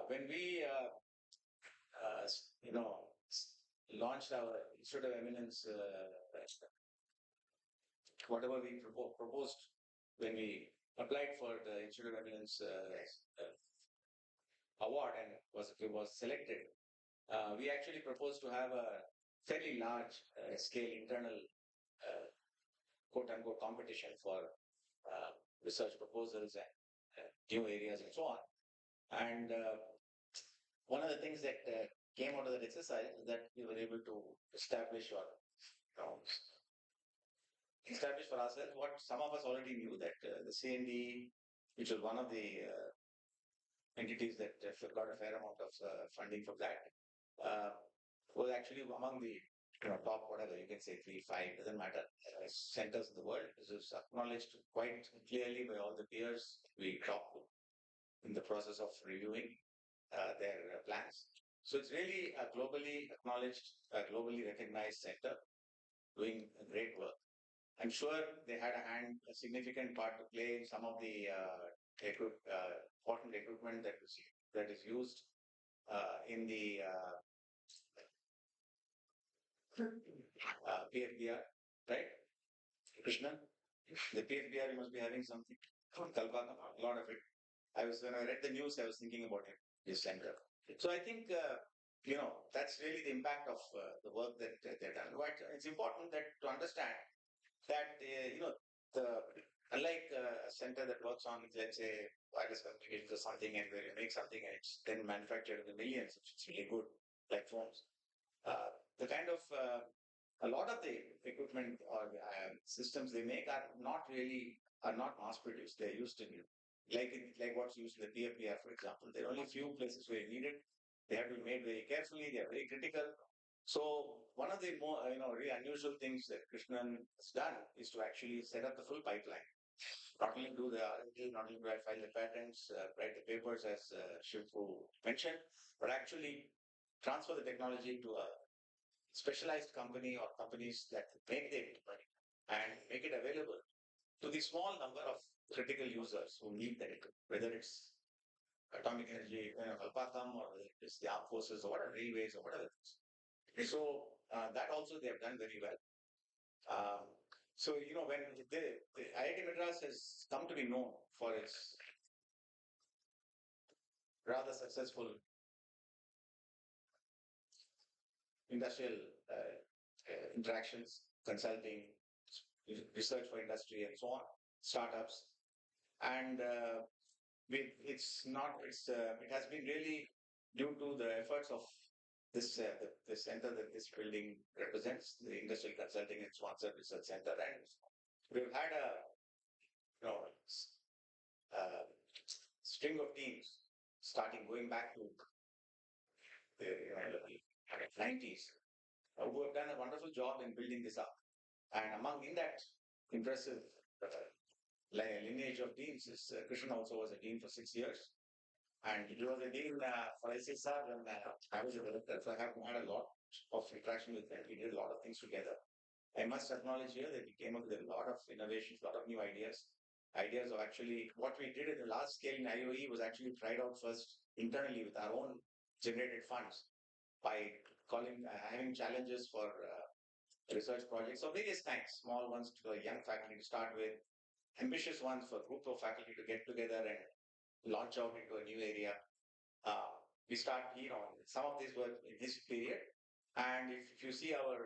When we launched our Institute of Eminence, whatever we proposed when we applied for the Institute of Eminence award and was selected, we actually proposed to have a fairly large scale internal quote unquote competition for research proposals and new areas and so on. And one of the things that came out of that exercise is that we were able to establish for ourselves what some of us already knew, that the C&D, which was one of the entities that got a fair amount of funding from that, was actually among the top, whatever you can say, 3, 5, doesn't matter, centers in the world. This is acknowledged quite clearly by all the peers we talked to in the process of reviewing their plans. So it's really a globally acknowledged, globally recognized center doing great work. I'm sure they had a significant part to play in some of the important equipment that is used in the PFBR, right? Krishna, the PFBR, you must be having something. Kalpana, a lot of it. When I read the news, I was thinking about it this center. So I think, that's really the impact of the work that they've done. But it's important that to understand that, unlike a center that works on, let's say, wireless communications or something, and where you make something and it's then manufactured in the millions, which is really good, like phones. The kind of a lot of the equipment or systems they make are not mass produced. They're used in like what's used in the PFPR, for example. There are only few places where you need it. They have to be made very carefully. They are very critical. So one of the more really unusual things that Krishnan has done is to actually set up the full pipeline. Not only do the R&D, not only do I file the patents, write the papers as Shivu mentioned, but actually transfer the technology to a specialized company or companies that make the equipment and make it available to the small number of critical users who need that equipment, whether it's atomic energy, Alpacam, or whether it is the armed forces or whatever, railways or whatever it is. So that also they have done very well. So, when the IIT Madras has come to be known for its rather successful industrial interactions, consulting, research for industry, and so on, startups, and it has been really due to the efforts of the center that this building represents, the Industrial Consulting and Sponsored Research Center, and we've had a you know uh, string of teams starting going back to the 90s who have done a wonderful job in building this up. And among in that impressive lineage of teams is Krishnan also was a dean for 6 years. And he was a dean for ICSR when I was a director. So I have had a lot of interaction with them. We did a lot of things together. I must acknowledge here that we came up with a lot of innovations, a lot of new ideas. Ideas of actually what we did at the large scale in IOE was actually tried out first internally with our own generated funds by having challenges for research projects of various kinds, small ones to a young faculty to start with, ambitious ones for a group of faculty to get together and launch out into a new area. We start, some of these were in this period, and if you see what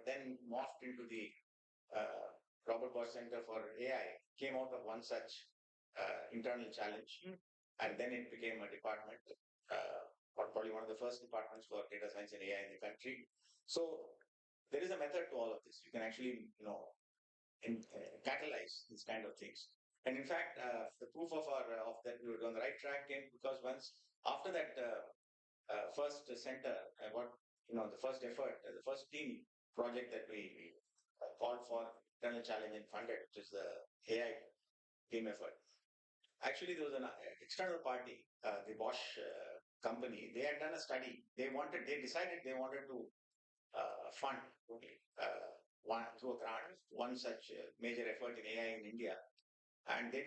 then morphed into the uh, Robert Bosch Center for AI came out of one such internal challenge, and then it became a department, or probably one of the first departments for data science and AI in the country. So there is a method to all of this. You can actually, catalyze these kind of things. And in fact, the proof of that we were on the right track came because once after that first center, the first effort, the first team project that we called for internal challenge and funded, which is the AI team effort. Actually, there was an external party, the Bosch company. They had done a study. They decided they wanted to fund through a grant one such major effort in AI in India. And they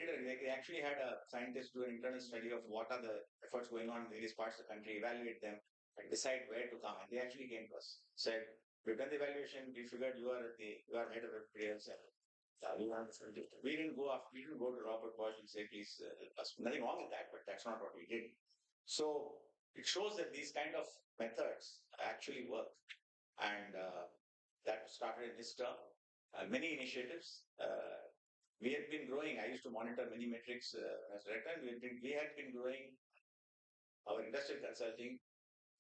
actually had a scientist do an internal study of what are the efforts going on in various parts of the country, evaluate them, and decide where to come. And they actually came to us, said, "We've done the evaluation. We figured you are head of everybody else." And we didn't go to Robert Bosch and say, "Please help us." Nothing wrong with that, but that's not what we did. So it shows that these kind of methods actually work, and that started in this term. Many initiatives. We had been growing. I used to monitor many metrics as director. We had been growing our industrial consulting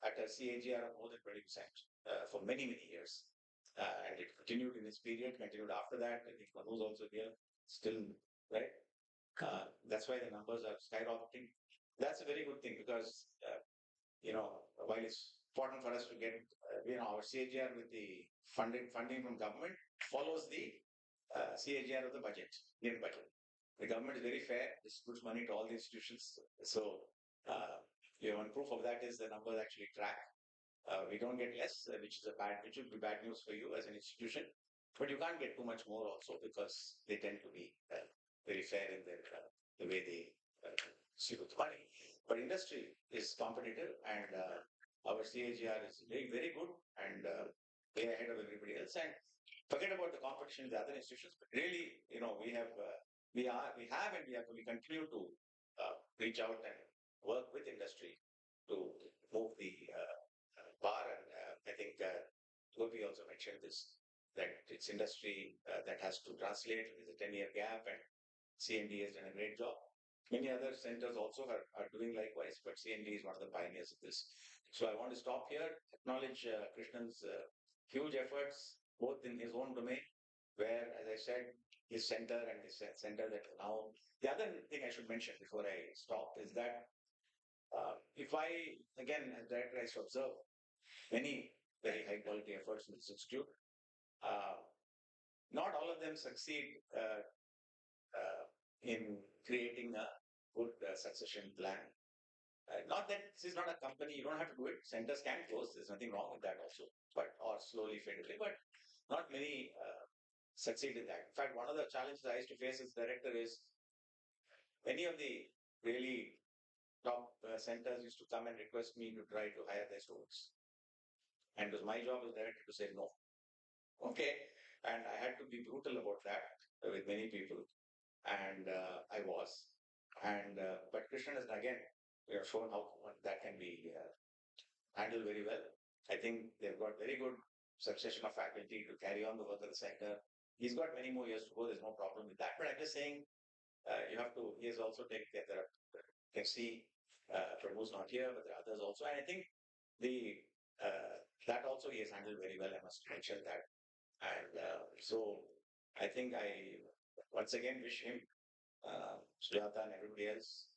at a CAGR of more than 20% for many, many years. And it continued in this period, continued after that. I think Manu's also here, still, right? That's why the numbers are skyrocketing. That's a very good thing because, while it's important for us to get, our CAGR with the funding from government follows the CAGR of the budget, Indian budget. The government is very fair, distributes money to all the institutions. So, one proof of that is the numbers actually track. We don't get less, which would be bad news for you as an institution. But you can't get too much more also because they tend to be very fair in the way they distribute money. But industry is competitive, and our CAGR is very, very good and way ahead of everybody else. And forget about the competition with the other institutions, but really, we continue to reach out and work with industry to move the bar. And I think Gopi also mentioned this, that it's industry that has to translate. There's a 10-year gap, and CND has done a great job. Many other centers also are doing likewise, but CND is one of the pioneers of this. So I want to stop here, acknowledge Krishnan's huge efforts, both in his own domain, where, as I said, his center and his center that now. The other thing I should mention before I stop is that if I, again, as director, I observe many very high quality efforts in this institute. Not all of them succeed in creating a good succession plan. Not that this is not a company, you don't have to do it. Centers can close, there's nothing wrong with that also, or slowly fade away, but not many succeed in that. In fact, one of the challenges I used to face as director is many of the really top centers used to come and request me to try to hire their students. And it was my job as director to say no. Okay. And I had to be brutal about that with many people. And I was. And but Krishnan has again shown how that can be handled very well. I think they've got very good succession of faculty to carry on the work of the center. He's got many more years to go. There's no problem with that. But I'm just saying, he has also taken care. You can see Prabhu's not here, but there are others also. And I think the that also he has handled very well. I must mention that. And so I think I once again wish him, Sujata, and everybody else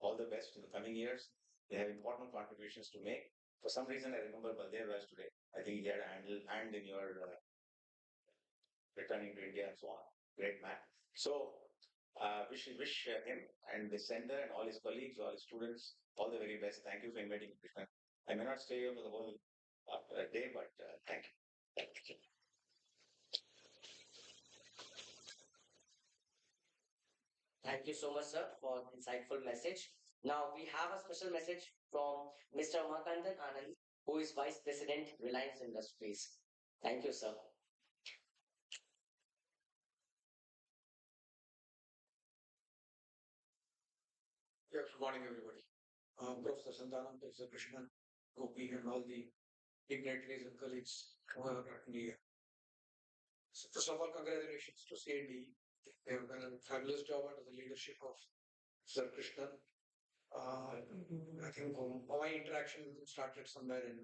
all the best in the coming years. They have important contributions to make. For some reason, I remember Baldev Raj today. I think he had a hand in your returning to India and so on. Great man. So, wish him and the center and all his colleagues, all his students, all the very best. Thank you for inviting me, Krishna. I may not stay here for the whole day, but thank you. Thank you. Thank you so much, sir, for insightful message. Now we have a special message from Mr. Makandan Anand, who is Vice President, Reliance Industries. Thank you, sir. Yeah, good morning, everybody. Professor Santanam, Professor Krishnan, Gopi, and all the dignitaries and colleagues who are attending here. So first of all, congratulations to CND. They have done a fabulous job under the leadership of Sir Krishnan. I think my interaction with him started somewhere in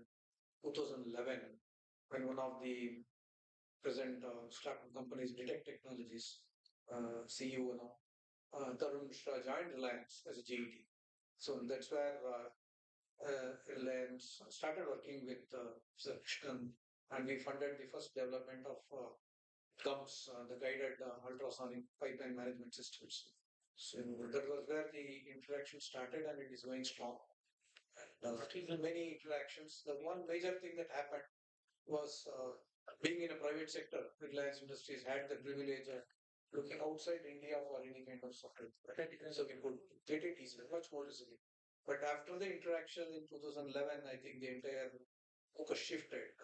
2011 when one of the present startup companies, Detect Technologies, CEO now, Tarun Mishra joined Reliance as a GET. So that's where Reliance started working with Sir Krishnan, and we funded the first development of GUMS, the guided ultrasonic pipeline management systems. So that was where the interaction started, and it is going strong. Many interactions. The one major thing that happened was being in a private sector, Reliance Industries had the privilege of looking outside India for any kind of software. So we could get it easily, much more easily. But after the interaction in 2011, I think the entire focus shifted.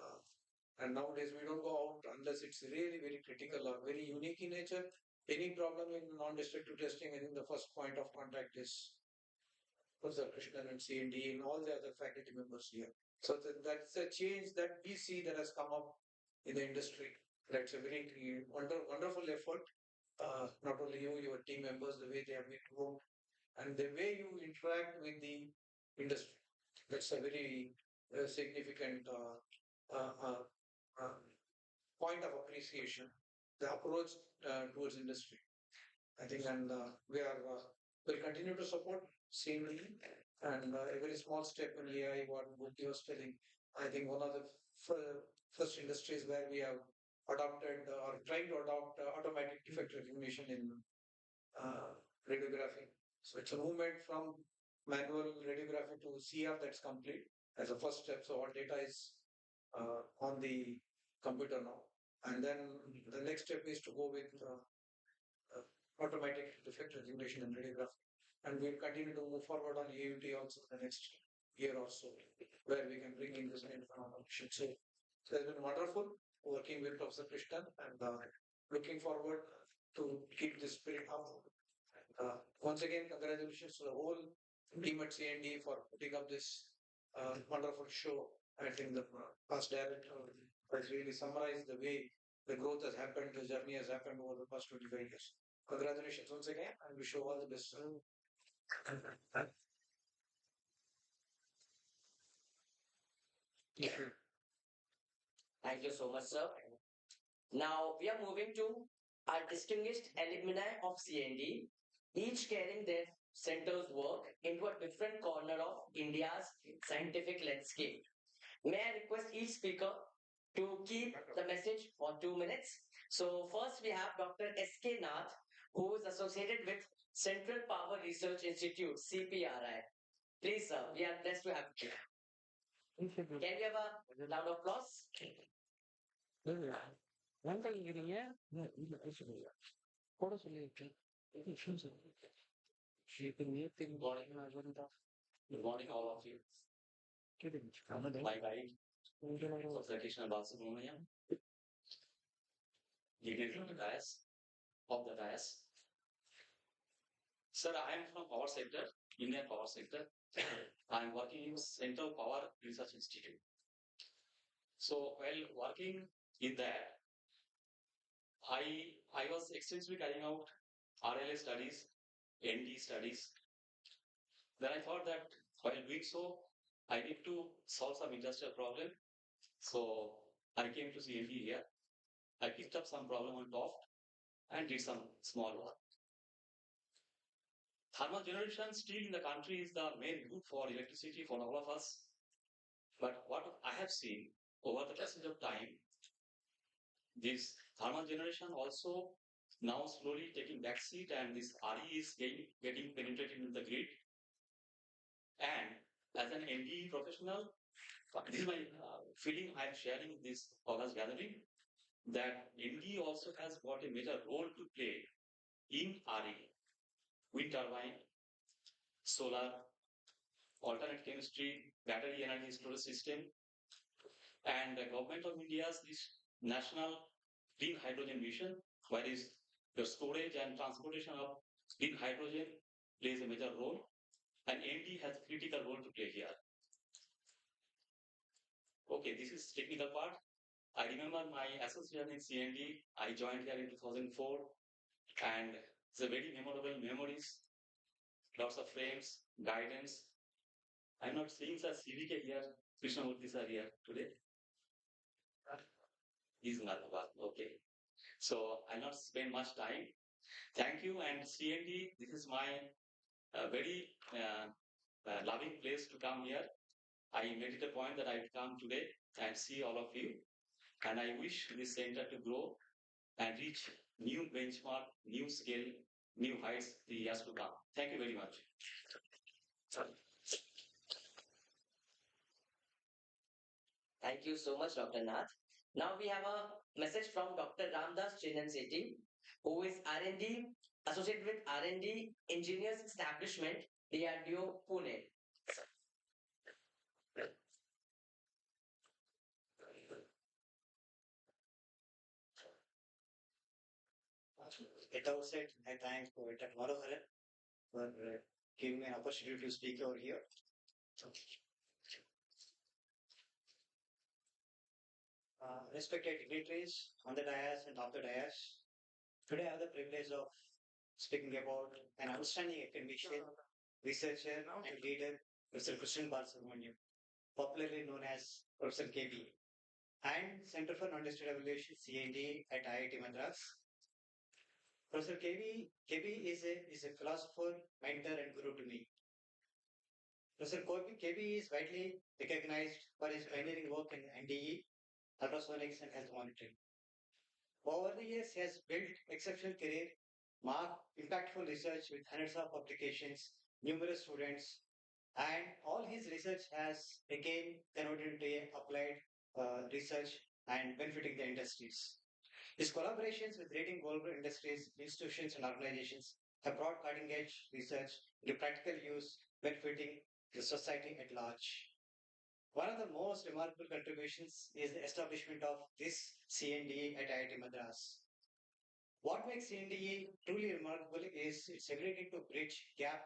And nowadays we don't go out unless it's really very critical or very unique in nature. Any problem in non-destructive testing, I think the first point of contact is Professor Krishnan and CND and all the other faculty members here. So that's a change that we see that has come up in the industry. That's a very wonderful effort. Not only you, your team members, the way they have been worked, and the way you interact with the industry. That's a very significant point of appreciation. The approach towards industry. I think, and we are will continue to support CMD and a very small step in AI. What Bhupti was telling, I think one of the first industries where we have adopted or trying to adopt automatic defect recognition in radiography. So it's a movement from manual radiography to CR that's complete as a first step. So all data is on the computer now, and then the next step is to go with automatic defect recognition and radiography. And we'll continue to move forward on AUT also the next year or so, where we can bring in this kind of automation. So it has been wonderful working with Professor Krishnan, and looking forward to keep this spirit up. Once again, congratulations to the whole team at CND for putting up this wonderful show. I think the past director has really summarized the way the growth has happened, the journey has happened over the past 25 years. Congratulations once again, and wish you all the best. Thank you so much, sir. Now we are moving to our distinguished alumni of CND, each carrying their center's work into a different corner of India's scientific landscape. May I request each speaker to keep the message for 2 minutes? So first we have Dr. S.K. Nath, who is associated with Central Power Research Institute, CPRI. Please, sir, we are blessed to have you. Can we have a round of applause? வெங்காயிக்கிறீங்க போட சொல்லியிருக்கேன் Good morning, all of you. My guide, Professor Krishna Balasubramaniam, leader from the dais, of the dais. Sir, I am from power sector, Indian power sector. I am working in Central Power Research Institute. So while working in that, I was extensively carrying out RLA studies, ND studies, Then I thought that while doing so, I need to solve some industrial problem. So I came to CND here. I picked up some problem on top and did some small work. Thermal generation still in the country is the main route for electricity for all of us. But what I have seen over the passage of time, this thermal generation also now slowly taking backseat and this RE is getting penetrated into the grid. And as an NDE professional, this is my feeling I am sharing in this August gathering that NDE also has got a major role to play in RE, wind turbine, solar, alternate chemistry, battery energy storage system, and the government of India's this national clean hydrogen mission, where is the storage and transportation of clean hydrogen plays a major role, and ND has a critical role to play here. Okay, this is technical part. I remember my association in CND. I joined here in 2004, and it's a very memorable memories. Lots of frames, guidance. I'm not seeing Sir CVK here. Krishnamurti sir here today. He's not about. Okay. So I'll not spend much time. Thank you. And CND, this is my very loving place to come here. I made it a point that I would come today and see all of you. And I wish this center to grow and reach new benchmark, new scale, new heights the years to come. Thank you very much. Thank you so much, Dr. Nath. Now we have a message from Dr. Ramdas Chinnan Sethi, who is R&D associated with R&D Engineers Establishment, DRDO, Pune. At the outset, I thank Dr. Manoharan for giving me an opportunity to speak over here. Respected dignitaries on the dais and off the dais, today I have the privilege of speaking about an outstanding academician, researcher, and leader, Professor Krishnan Balasubramaniam, popularly known as Professor KB, and Center for Non-Distant Evaluation (CND) at IIT Madras. Professor KB is a philosopher, mentor, and guru to me. Professor KB is widely recognized for his pioneering work in NDE, ultrasonics, and health monitoring. Over the years, he has built exceptional career, marked impactful research with hundreds of publications, numerous students, and all his research has again converted into a applied research and benefiting the industries. His collaborations with leading global industries, institutions, and organizations have brought cutting edge research into practical use, benefiting the society at large. One of the most remarkable contributions is the establishment of this CNDA at IIT Madras. What makes CNDA truly remarkable is its ability to bridge gap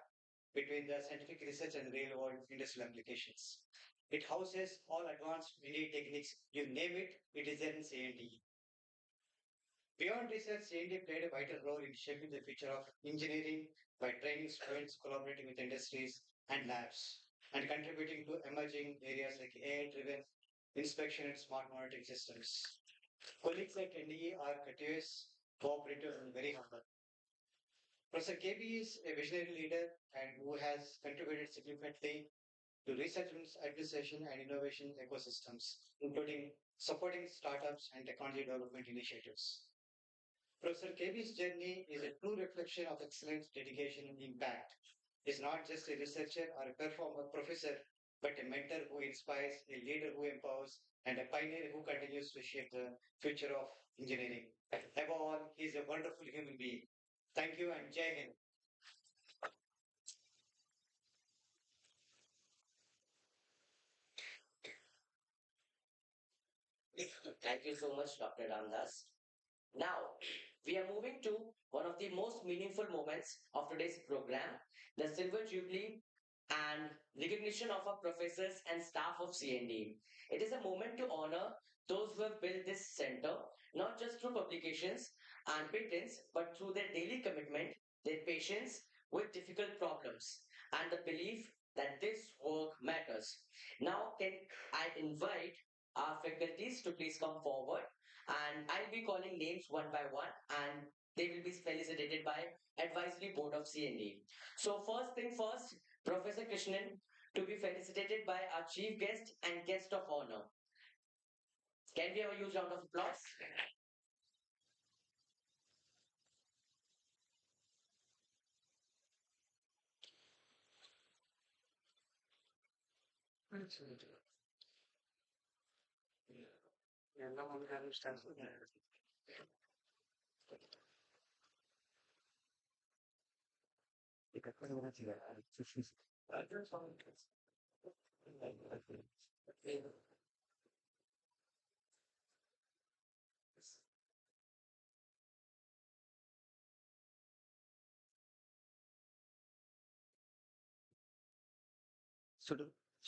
between the scientific research and real world industrial applications. It houses all advanced NDE techniques, you name it, it is there in CNDE. Beyond research, CND played a vital role in shaping the future of engineering by training students, collaborating with industries and labs, and contributing to emerging areas like AI-driven inspection and smart monitoring systems. Colleagues at NDE are courteous, cooperative, and very humble. Professor KB is a visionary leader and who has contributed significantly to research administration and innovation ecosystems, including supporting startups and technology development initiatives. Professor KB's journey is a true reflection of excellence, dedication, and impact. He's not just a researcher or a performer professor, but a mentor who inspires, a leader who empowers, and a pioneer who continues to shape the future of engineering. Above all, he is a wonderful human being. Thank you and Jai Hind. Thank you so much, Dr. Ramdas. Now, we are moving to one of the most meaningful moments of today's program, the Silver Jubilee and recognition of our professors and staff of CND. It is a moment to honor those who have built this center, not just through publications and patents, but through their daily commitment, their patience with difficult problems, and and the belief that this work matters. Now, can I invite our faculties to please come forward, and I'll be calling names one by one, and they will be felicitated by Advisory Board of CND. So first thing first, Professor Krishnan to be felicitated by our chief guest and guest of honor. Can we have a huge round of applause? Yeah, no one understands that.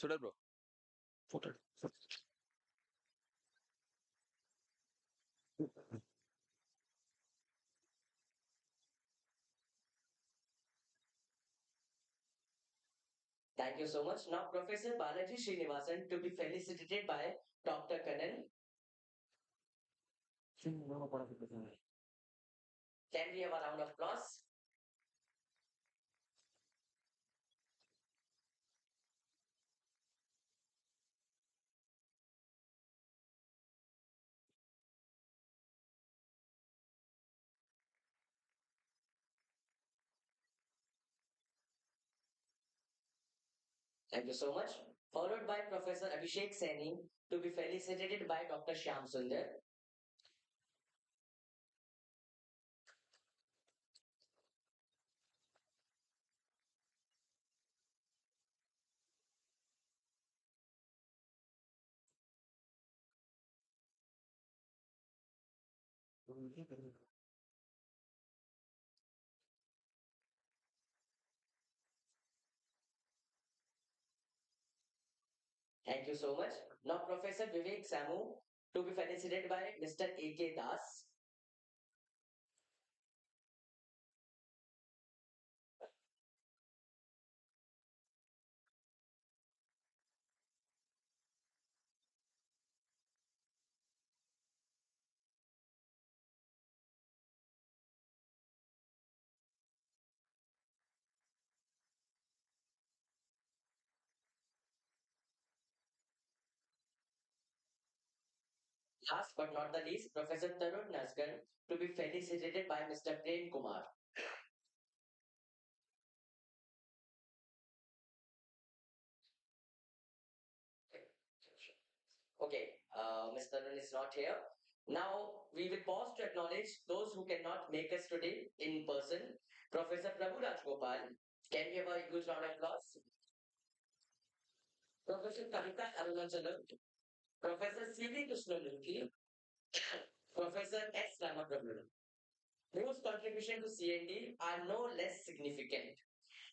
Should bro? Photo. Thank you so much. Now, Professor Balaji Srinivasan to be felicitated by Dr. Kanan. Can we have a round of applause? Thank you so much. Followed by Professor Abhishek Saini to be felicitated by Dr. Shyam Sundar. Thank you so much. Now, Professor Vivek Samu to be felicitated by Mr. A.K. Das. Last but not the least, Professor Tarun Nasgan to be felicitated by Mr. Prem Kumar. Okay, Mr. Tarun is not here. Now, we will pause to acknowledge those who cannot make us today in person. Professor Prabhu Raj Gopal, can we have a huge round of applause? Professor Kavita Arunachalam, Professor C.V. Krishnamurthy, Professor S. Ramaprabhu, whose contribution to CND are no less significant.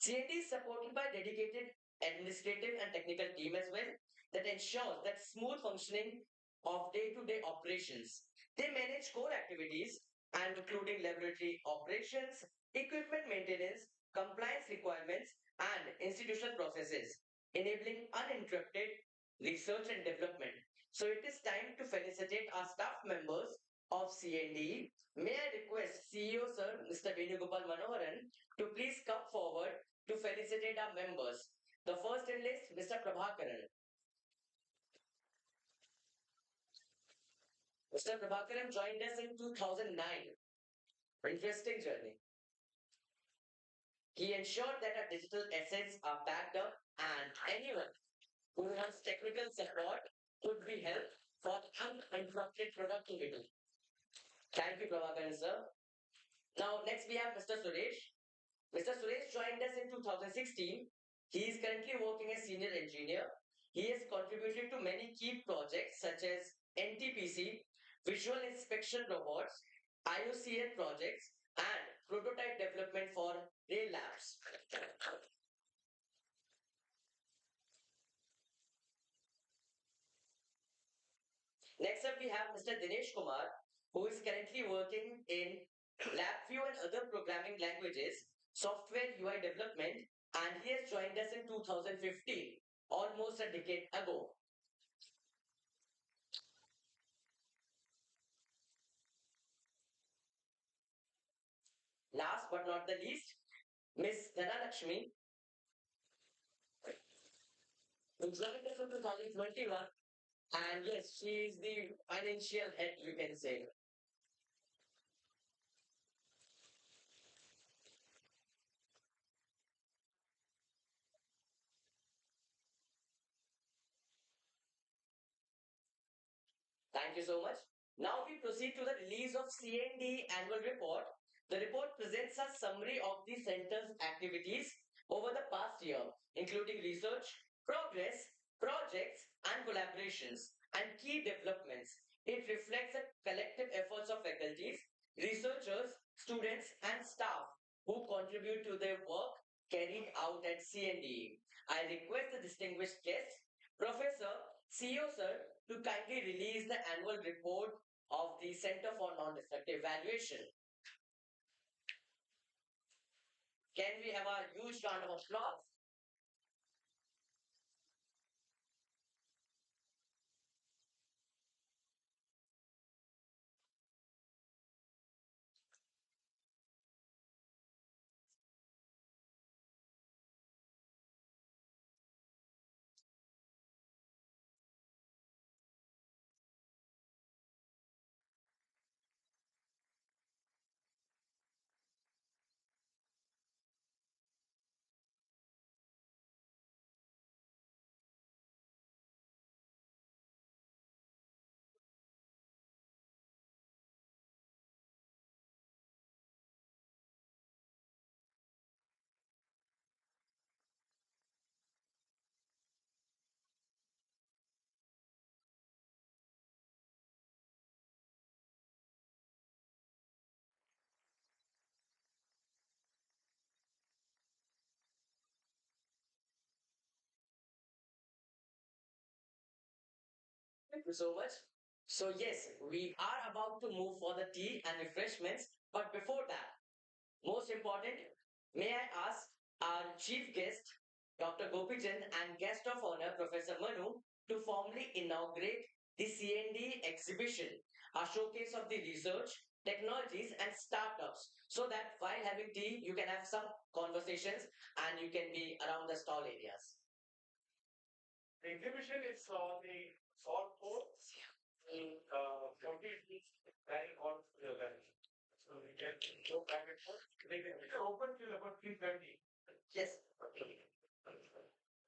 CND is supported by dedicated administrative and technical team as well that ensures that smooth functioning of day-to-day operations. They manage core activities and including laboratory operations, equipment maintenance, compliance requirements, and institutional processes, enabling uninterrupted research and development. So it is time to felicitate our staff members of CND. May I request CEO Sir Mr. Venugopal Manoharan to please come forward to felicitate our members. The first in list, Mr. Prabhakaran. Mr. Prabhakaran joined us in 2009. Interesting journey. He ensured that our digital assets are backed up and anyone who wants technical support could be helped for uninterrupted productivity. Thank you, Prabhakaran sir. Now, next we have Mr. Suresh. Mr. Suresh joined us in 2016. He is currently working as senior engineer. He has contributed to many key projects such as NTPC, visual inspection robots, IOCL projects, and prototype development for rail labs. Next up, we have Mr. Dinesh Kumar, who is currently working in LabVIEW and other programming languages, software UI development, and he has joined us in 2015, almost a decade ago. Last but not the least, Miss Dhanalakshmi, who joined us in 2021, and yes, she is the financial head, you can say. Thank you so much. Now we proceed to the release of CND annual report. The report presents a summary of the center's activities over the past year, including research, progress, projects, and collaborations, and key developments. It reflects the collective efforts of faculties, researchers, students, and staff who contribute to their work carried out at CNDE. I request the distinguished guest, Professor CEO Sir, to kindly release the annual report of the Center for Non-Destructive Evaluation. Can we have a huge round of applause? Thank you so much. So yes, we are about to move for the tea and refreshments, but before that, most important, may I ask our chief guest, Dr. Gopichand, and guest of honor, Professor Manu, to formally inaugurate the CND exhibition, a showcase of the research, technologies, and startups, so that while having tea, you can have some conversations and you can be around the stall areas. The exhibition is on the South Pole, completely carrying on to the left. So we can go back and forth. They can open till about 3:30. Yes.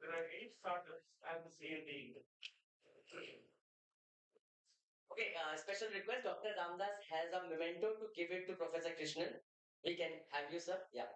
There are 8 startups and the CND. Okay, special request. Dr. Ramdas has a memento to give it to Professor Krishnan. We can have you, sir. Yeah.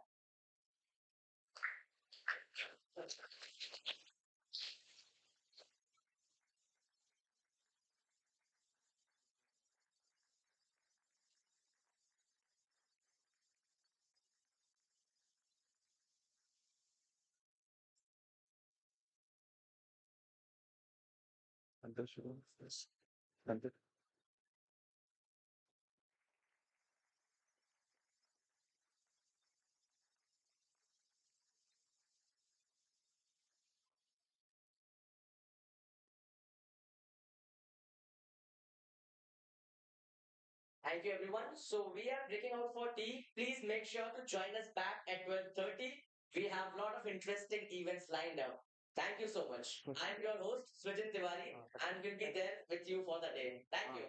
Thank you, everyone. So we are breaking out for tea. Please make sure to join us back at 12:30. We have a lot of interesting events lined up. Thank you so much. I'm your host, Srijit Tiwari, and we'll be there with you for the day. Thank you.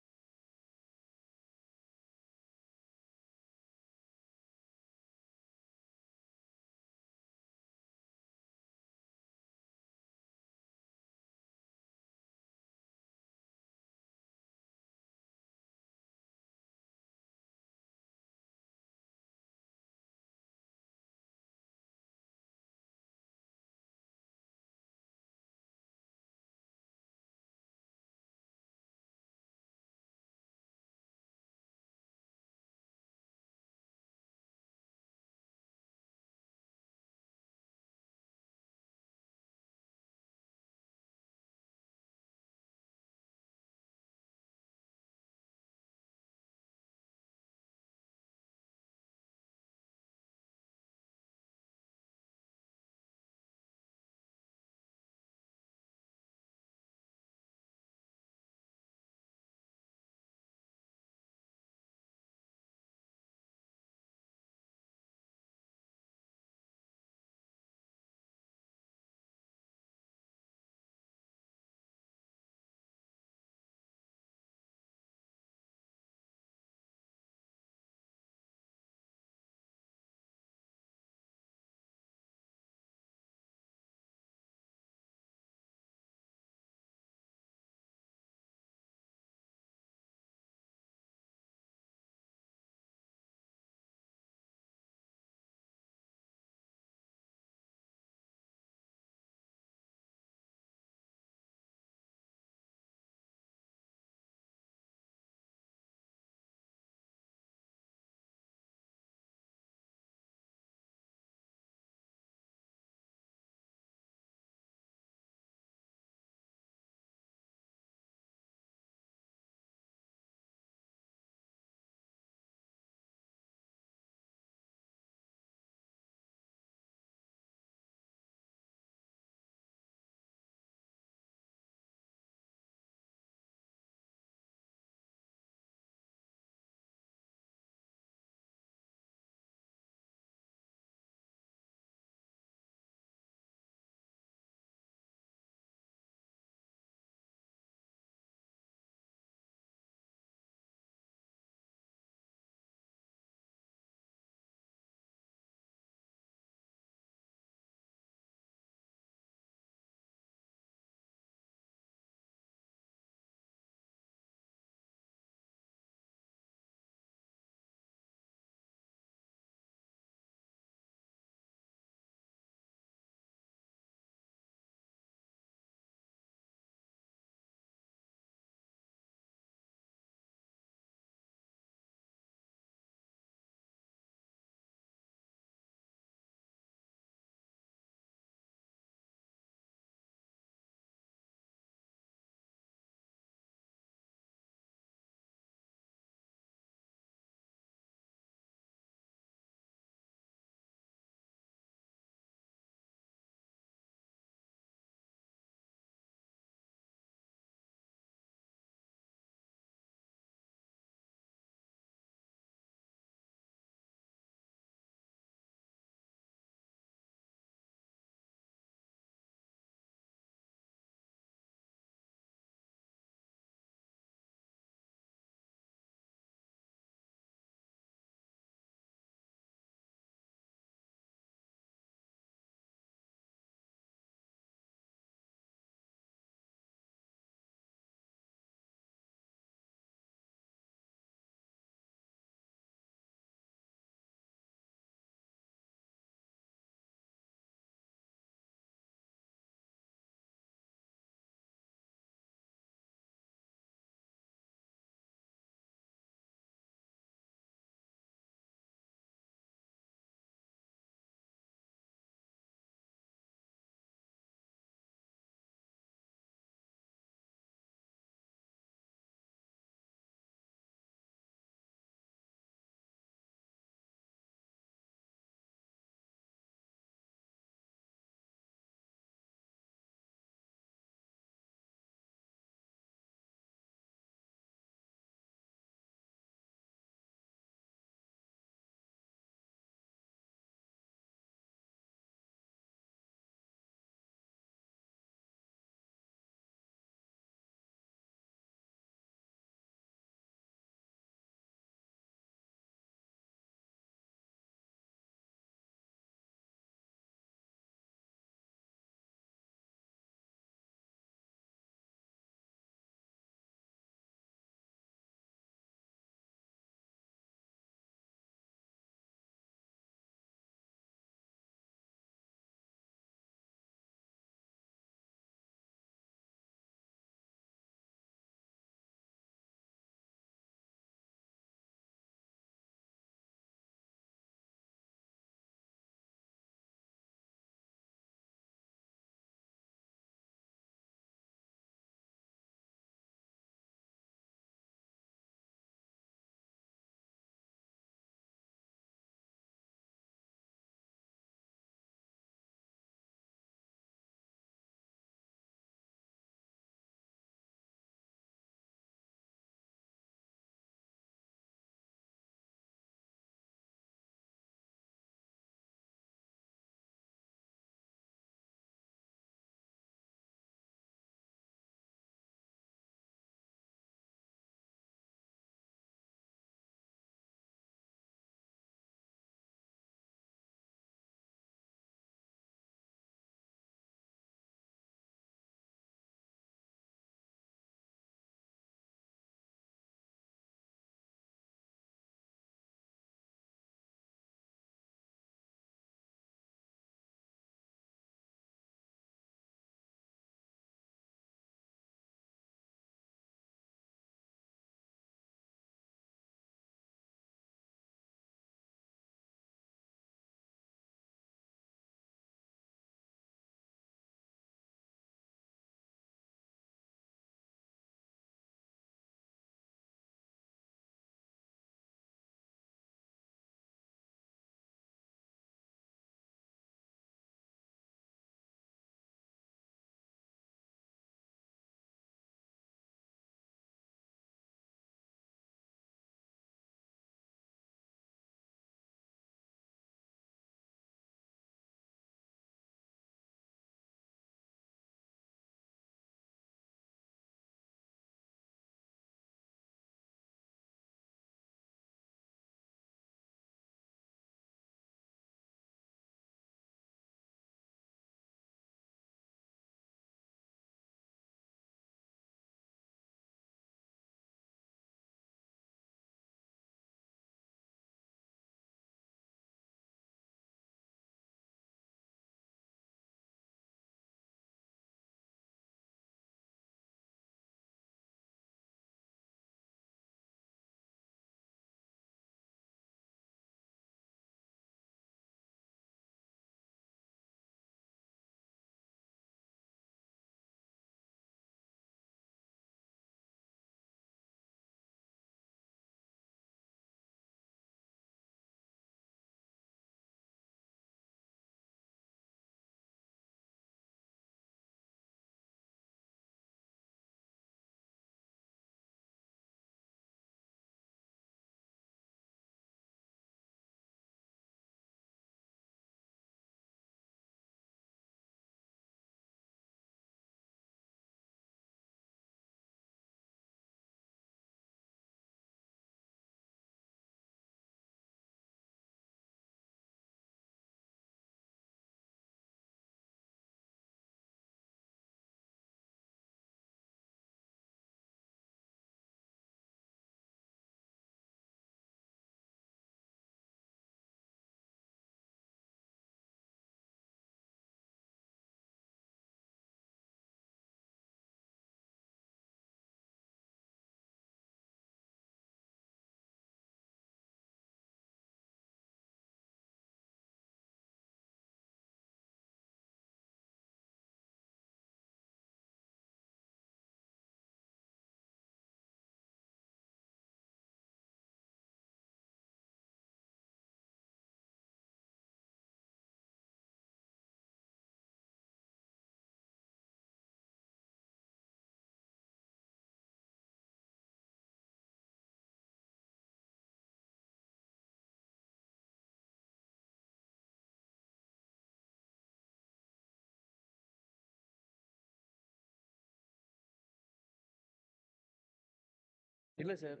இல்ல sir.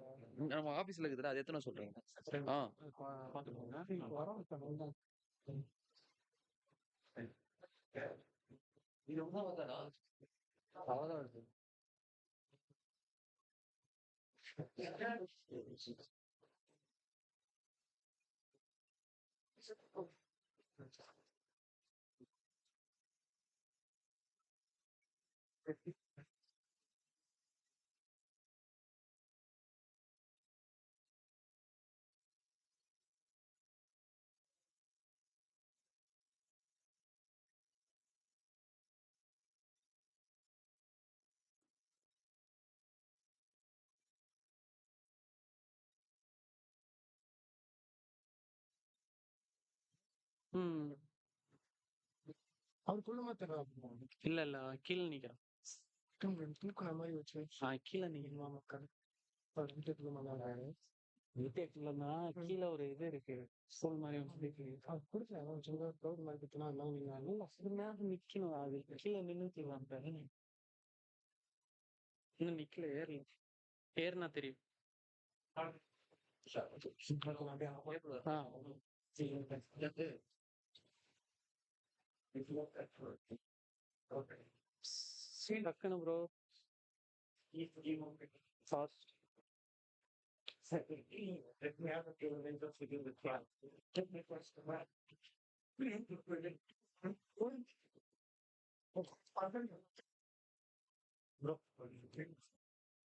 நம்ம ஆபீஸ்ல இருக்குதுல அது எத்தனை சொல்றேன். இது ஒண்ணா வந்தாடா. அவ்வளவுதான் வருது. ம். அவர் குள்ளமா தர இல்ல இல்ல கீழே நிக்கிறேன். தூக்குன மாதிரி வச்சு கீழே நிக்கிறேன். மக்கள் வீட்டுக்கு இல்லைன்னா கீழே ஒரு இது இருக்கு. ஸ்கூல் மாதிரி ஒண்ணு இருக்கு. கொடுக்கல சின்ன ரோடு மாதிரி இருக்குன்னா நீங்க இல்ல சில நேரம் நிக்கணும். அது கீழே நின்னுக்கலாம். இன்னும் நிக்கல ஏறல. ஏறினா தெரியும். டக்குனு ப்ரோ ஃபாஸ்ட்.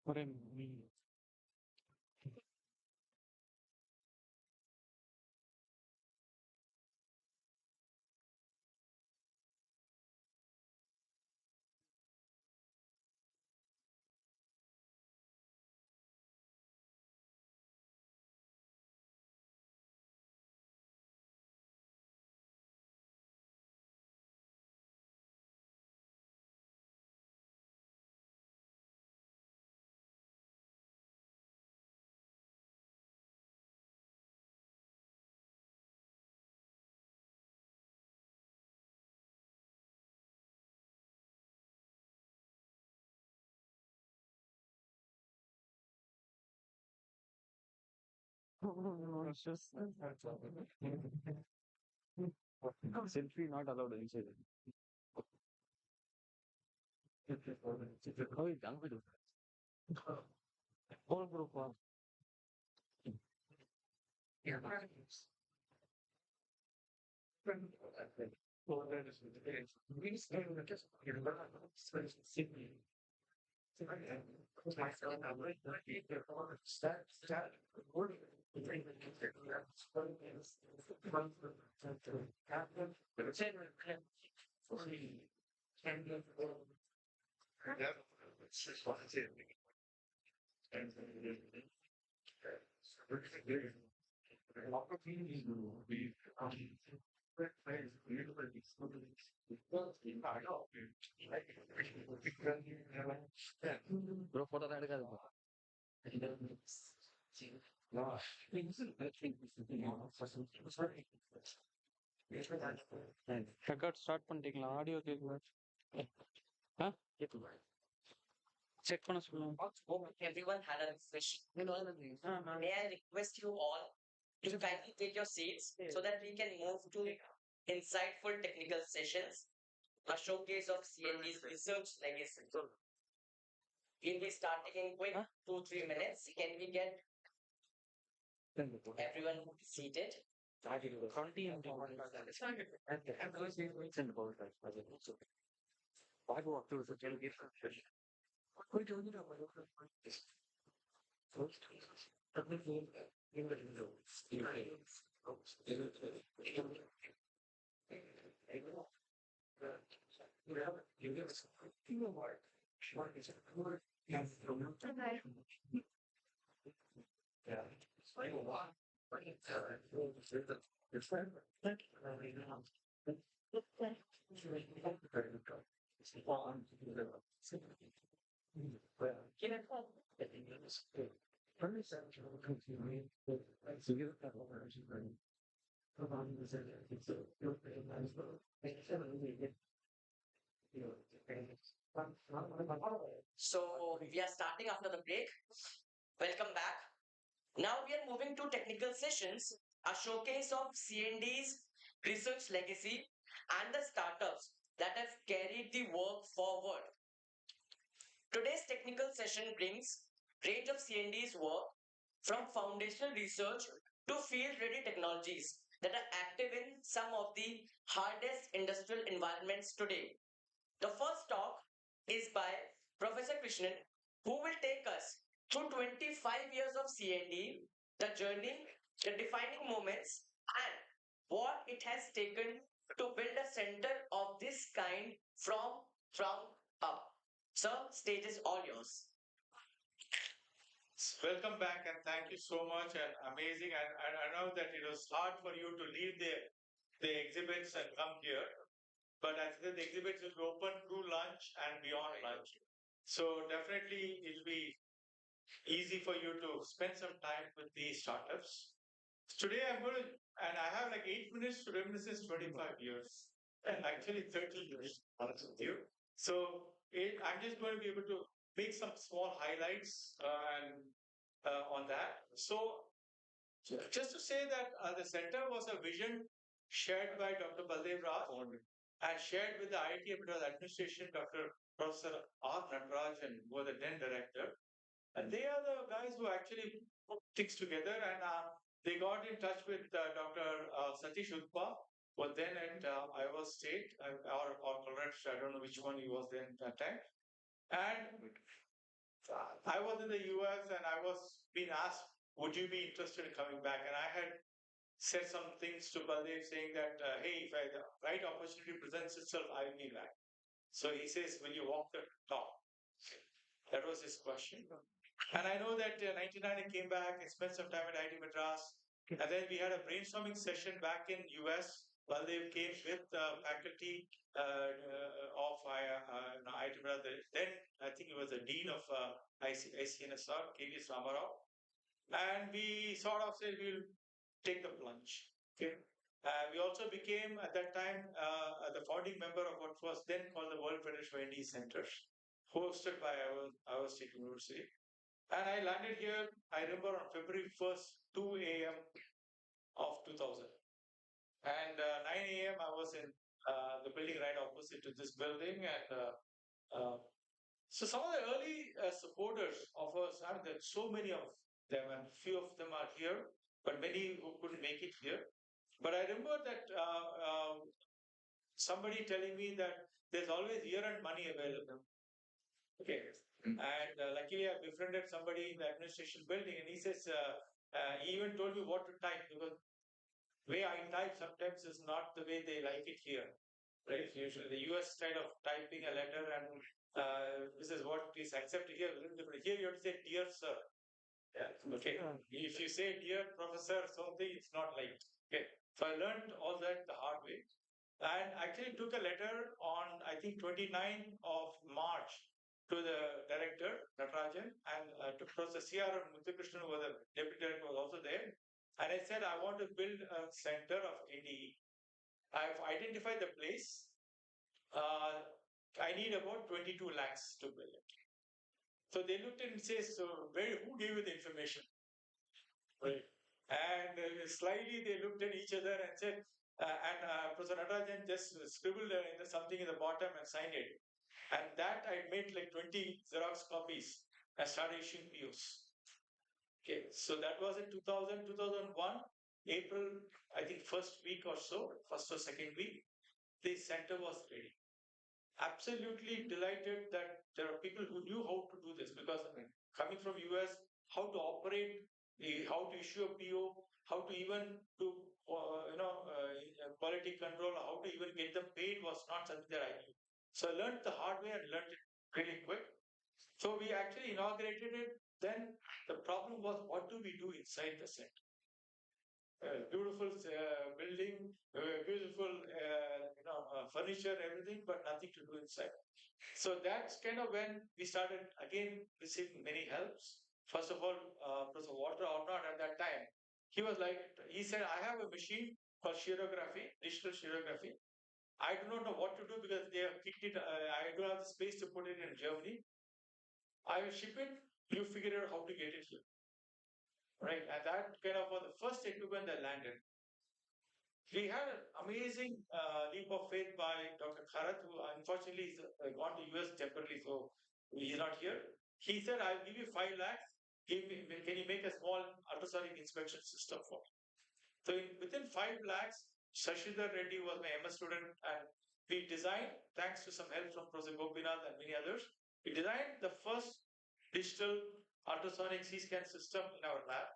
ஒரே selfie not allowed inside. Oh, young people. Whole group of. Yeah. Bro, photo தான் எடுக்காது bro. ரெக்கார்ட் ஸ்டார்ட் பண்ணிட்டீங்களா? ஆடியோ கேட்கல. செக் பண்ண சொல்லுங்க. Hope everyone had a refreshing. May I request you all to kindly take your seats so that we can move to insightful technical sessions, a showcase of CND's research legacy. We'll be starting in quick 2-3 minutes. Can we get everyone seated? 20 MB. So we are starting after the break. Welcome back. Now we are moving to technical sessions, a showcase of CND's research legacy and the startups that have carried the work forward. Today's technical session brings range of CND's work from foundational research to field-ready technologies that are active in some of the hardest industrial environments today. The first talk is by Professor Krishnan, who will take us through 25 years of CND, the journey, the defining moments, and what it has taken to build a center of this kind from ground up. Sir, stage is all yours. Welcome back and thank you so much and amazing. And I know that it was hard for you to leave the exhibits and come here, but I think the exhibits will be open through lunch and beyond lunch. So definitely it'll be easy for you to spend some time with these startups. Today I'm going to, and I have like 8 minutes to reminisce 25 years and actually 30 years honest with you. So I'm just going to be able to make some small highlights on that. So just to say that the center was a vision shared by Dr. Baldev Raj and shared with the IIT Madras administration, Dr. Professor R. Natarajan, who was the then director. And they are the guys who actually put things together and they got in touch with Dr. Satish Udpa, who was then at Iowa State or Colorado, I don't know which one he was then at that time. And I was in the US and I was being asked, would you be interested in coming back? And I had said some things to Baldev saying that, hey, if the right opportunity presents itself, I'll be back. So he says, will you walk the talk? That was his question. And I know that 99 I came back, I spent some time at IIT Madras. And then we had a brainstorming session back in US. Baldev came with faculty of IIT Madras. Then I think it was the dean of ICNSR, KVS Ramarao. And we sort of said we'll take the plunge. Okay. We also became at that time the founding member of what was then called the World Federation of ND Centers, hosted by our State University. And I landed here, I remember on February 1st, 2 a.m. of 2000. And 9 a.m. I was in the building right opposite to this building. And so some of the early supporters of us, I mean, there's so many of them, and few of them are here, but many who couldn't make it here. But I remember that somebody telling me that there's always year-end money available. Okay. And luckily, I befriended somebody in the administration building, and he says, he even told me what to type because the way I type sometimes is not the way they like it here. Right? Usually, the US style of typing a letter, and this is what is accepted here. Here, you have to say, dear sir. Yeah. Okay. If you say dear professor something, it's not liked. Okay. So I learned all that the hard way. And actually took a letter on, I think, 29th of March to the director, Natarajan, and to Professor C.R. Muthukrishnan, who was the deputy director, was also there. And I said, I want to build a center of NDE. I've identified the place. I need about 22 lakhs to build it. So they looked and said, so who gave you the information? Right. And slyly they looked at each other and said, Professor Natarajan just scribbled something in the bottom and signed it. And that I made like 20 Xerox copies and started issuing POs. Okay, so that was in 2000, 2001, April, I think first week or so, first or second week, the center was ready. Absolutely delighted that there are people who knew how to do this because I mean, coming from US, how to operate, how to issue a PO, how to even do quality control, how to even get them paid was not something that I knew. So I learned the hard way and learned it really quick. So we actually inaugurated it. Then the problem was, what do we do inside the center? Beautiful building, beautiful furniture, everything, but nothing to do inside. So that's kind of when we started again receiving many helps. First of all, Professor Walter Ornott at that time, he said, I have a machine called xerography, digital xerography. I do not know what to do because they have kicked it. I don't have the space to put it in Germany. I will ship it. You figure out how to get it here. right? And that kind of was the first equipment that landed. We had an amazing leap of faith by Dr. Kharat, who unfortunately is gone to US temporarily, so he's not here. He said, "I'll give you 5 lakhs. Can you make a small ultrasonic inspection system for me?" So within 5 lakhs, Shashidhar Reddy was my MS student, and we designed, thanks to some help from Professor Gopinath and many others, we designed the first digital ultrasonic C-scan system in our lab,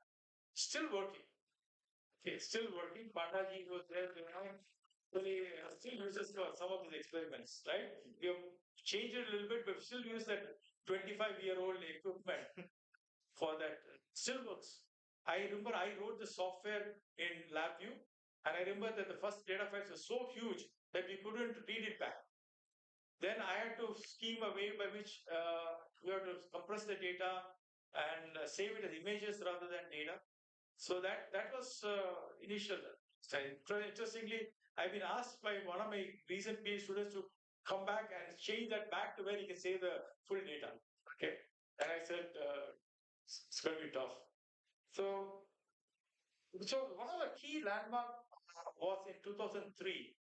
still working. Okay, still working. Pandaji was there, so he still uses for some of his experiments, right? We have changed it a little bit, but still use that 25-year-old equipment for that. Still works. I remember I wrote the software in LabVIEW, and I remember that the first data files were so huge that we couldn't read it back. Then I had to scheme a way by which we have to compress the data and save it as images rather than data. So that was initial. Interestingly, I've been asked by one of my recent PhD students to come back and change that back to where you can save the full data. Okay, and I said it's going to be tough. So one of the key landmark was in 2003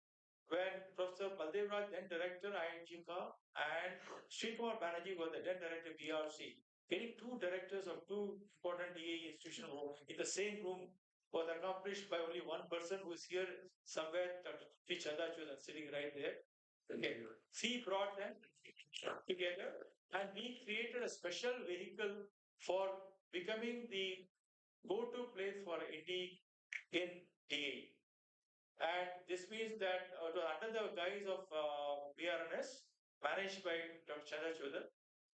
when Professor Baldev Raj, then director INGCA, and Srikumar Banerjee was the then director BRC. Getting two directors of two important DAE institutions in the same room was accomplished by only one person who is here somewhere, Dr. P. Chandrachudan, sitting right there. Okay. He brought them together and we created a special vehicle for becoming the go-to place for ND in DA. And this means that it was under the guise of BRNS, managed by Dr. Chandrachudan.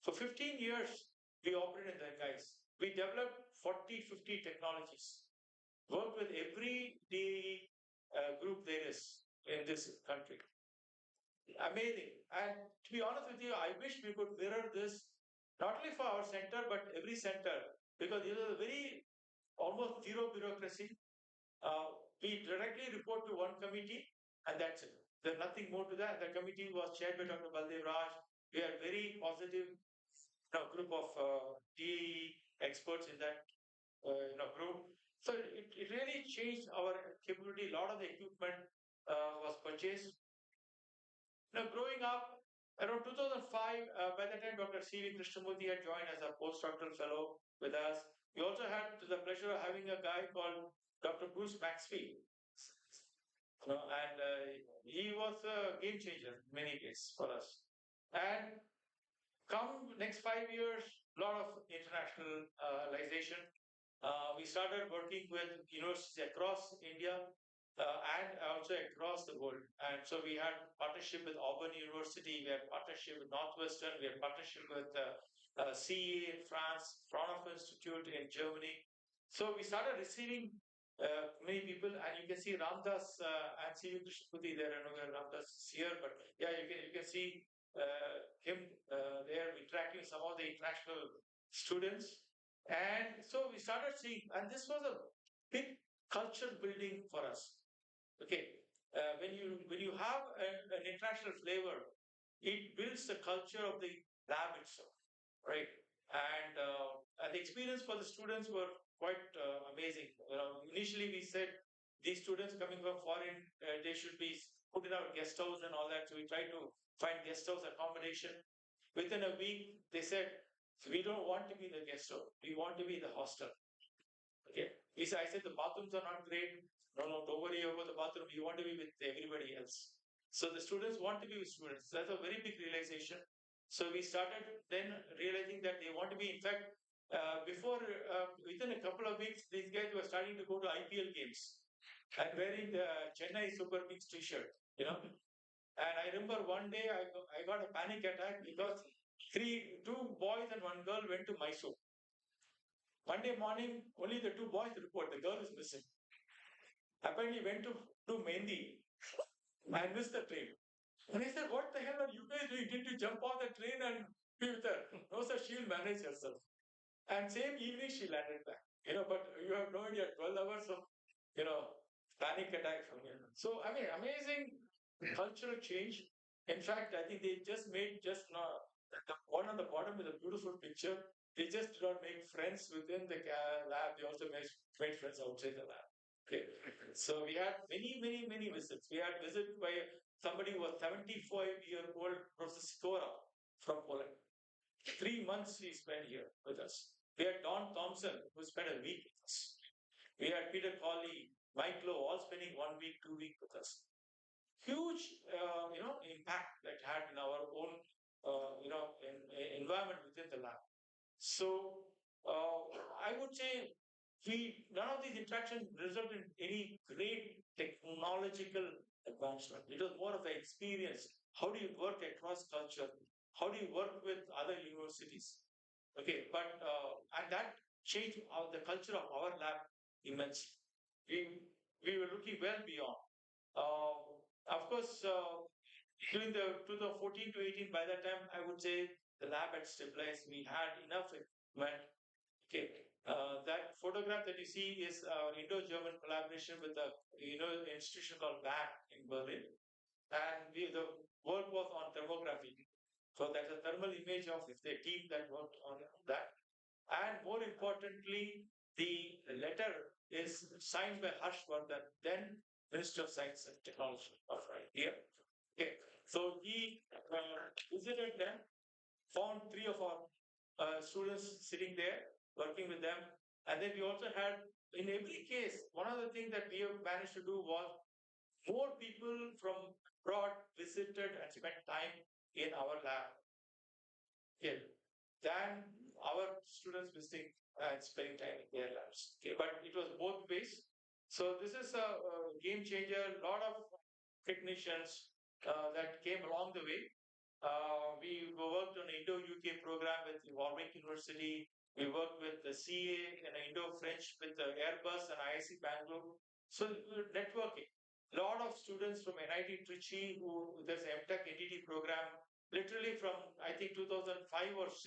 For 15 years, we operated in that guise. We developed 40, 50 technologies, worked with every DAE group there is in this country. Amazing. And to be honest with you, I wish we could mirror this not only for our center, but every center, because this is a very almost zero bureaucracy. We directly report to one committee, and that's it. There's nothing more to that. The committee was chaired by Dr. Baldev Raj. We are very positive group of DE experts in that group. So it really changed our capability. A lot of the equipment was purchased. Growing up around 2005, by the time Dr. C.V. Krishnamurthy had joined as a postdoctoral fellow with us, we also had the pleasure of having a guy called Dr. Bruce Maxfield. And he was a game changer in many ways for us. And come next 5 years, a lot of internationalization. We started working with universities across India and also across the world. And so we had partnership with Auburn University, we had partnership with Northwestern, we had partnership with CE in France, Fraunhofer Institute in Germany. So we started receiving many people, and you can see Ramdas and C.V. Krishnamurthy there. I know where Ramdas is here, but yeah, you can see him there interacting with some of the international students. And so we started seeing, and this was a big culture building for us. Okay, when you have an international flavor, it builds the culture of the lab itself, right? And the experience for the students were quite amazing. Initially we said these students coming from foreign, they should be put in our guest house and all that. So we tried to find guest house accommodation. Within a week, they said, we don't want to be the guest house. We want to be the hostel. Okay. I said the bathrooms are not great. No, don't worry about the bathroom. You want to be with everybody else. So the students want to be with students. That's a very big realization. So we started then realizing that they want to be, in fact, within a couple of weeks, these guys were starting to go to IPL games and wearing the Chennai Super Kings t-shirt, And I remember one day I got a panic attack because two boys and one girl went to Mysore. Monday morning, only the two boys report the girl is missing. Apparently went to Mendi and missed the train. And I said, what the hell are you guys doing? Did you jump off the train and be with her? No, sir, she'll manage herself. And same evening she landed back. But you have no idea, 12 hours of, panic attack from here. So, I mean, amazing cultural change. In fact, I think they just made just now, the one on the bottom is a beautiful picture. They just did not make friends within the lab, they also made friends outside the lab. Okay. So we had many visits. We had visit by somebody who was 75-year-old Professor Skora from Poland. 3 months he spent here with us. We had Don Thompson, who spent a week with us. We had Peter Colley, Mike Lowe, all spending 1 week, 2 weeks with us. Huge, impact that had in our own, environment within the lab. So I would say none of these interactions resulted in any great technological advancement. It was more of an experience. How do you work across culture? How do you work with other universities? Okay, but and that changed the culture of our lab immensely. We were looking well beyond. Of course, during the 2014 to 18, by that time, I would say the lab had stabilized. We had enough equipment. Okay. That photograph that you see is our Indo-German collaboration with the institution called BAM in Berlin, and the work was on thermography. So that's a thermal image of the team that worked on that. And more importantly, the letter is signed by Harshvardhan, then Minister of Science and Technology of India. Okay. So he visited them, found three of our students sitting there, working with them. And then we also had, in every case, one of the things that we have managed to do was more people from abroad visited and spent time in our lab here than our students visiting and spending time in their labs. Okay, but it was both ways. So this is a game changer. A lot of technicians that came along the way. We worked on Indo-UK program with Warwick University. We worked with the CA and Indo-French with the Airbus and IIC Bangalore. So networking. A lot of students from NIT Trichy, who there's an MTech NTT program, literally from I think 2005 or 6.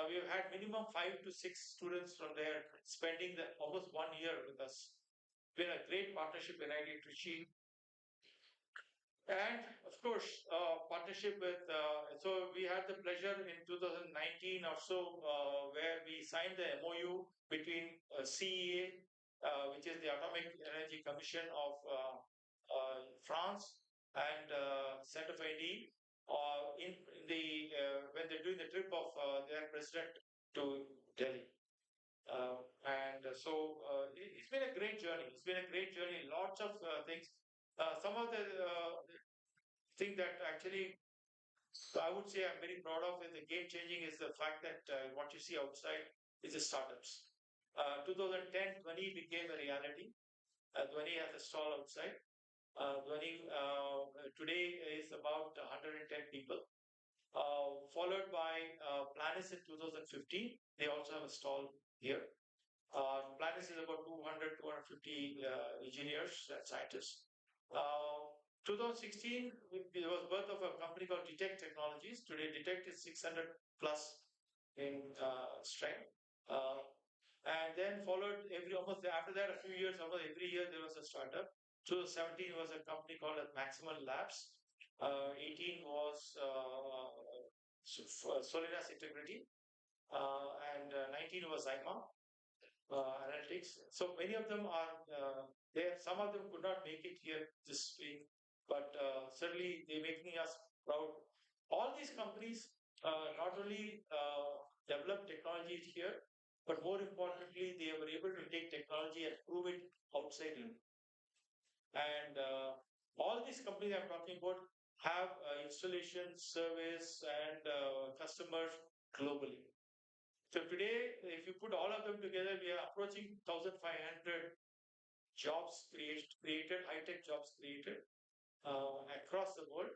We've had minimum 5 to 6 students from there spending almost 1 year with us. Been a great partnership with NIT Trichy. And of course, partnership with, so we had the pleasure in 2019 or so, where we signed the MOU between CEA, which is the Atomic Energy Commission of France, and Center for ND, in the when they're doing the trip of their president to Delhi. It's been a great journey. It's been a great journey. Lots of things. Some of the thing that actually I would say I'm very proud of is the game changing is the fact that what you see outside is the startups. 2010, Dhwani became a reality. Dhwani has a stall outside. Dhwani today is about 110 people, followed by Planis in 2015. They also have a stall here. Planis is about 200, 250 engineers and scientists. 2016, there was birth of a company called Detect Technologies. Today, Detect is 600 plus in strength. And then followed almost after that, a few years, almost every year there was a startup. 2017 was a company called Maximal Labs. 18 was Solidas Integrity. And 19 was Zyma Analytics. So many of them are there. Some of them could not make it here this week, but certainly they're making us proud. All these companies not only develop technologies here, but more importantly, they were able to take technology and prove it outside India. And all these companies I'm talking about have installation, service, and customers globally. So today, if you put all of them together, we are approaching 1,500 jobs created, high-tech jobs created across the world,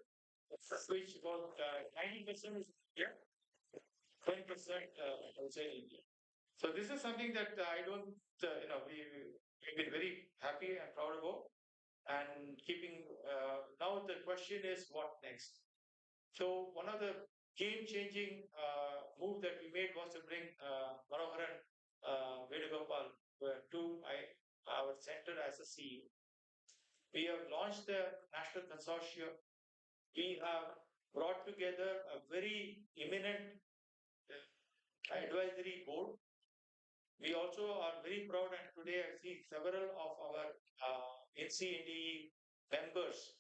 which about 90% is India, 10% outside India. So this is something that I don't, we've been very happy and proud about. And keeping, now the question is what next? So one of the game-changing move that we made was to bring Manoharan Vedugopal to our center as a CEO. We have launched the National Consortium. We have brought together a very eminent advisory board. We also are very proud, and today I see several of our NCND members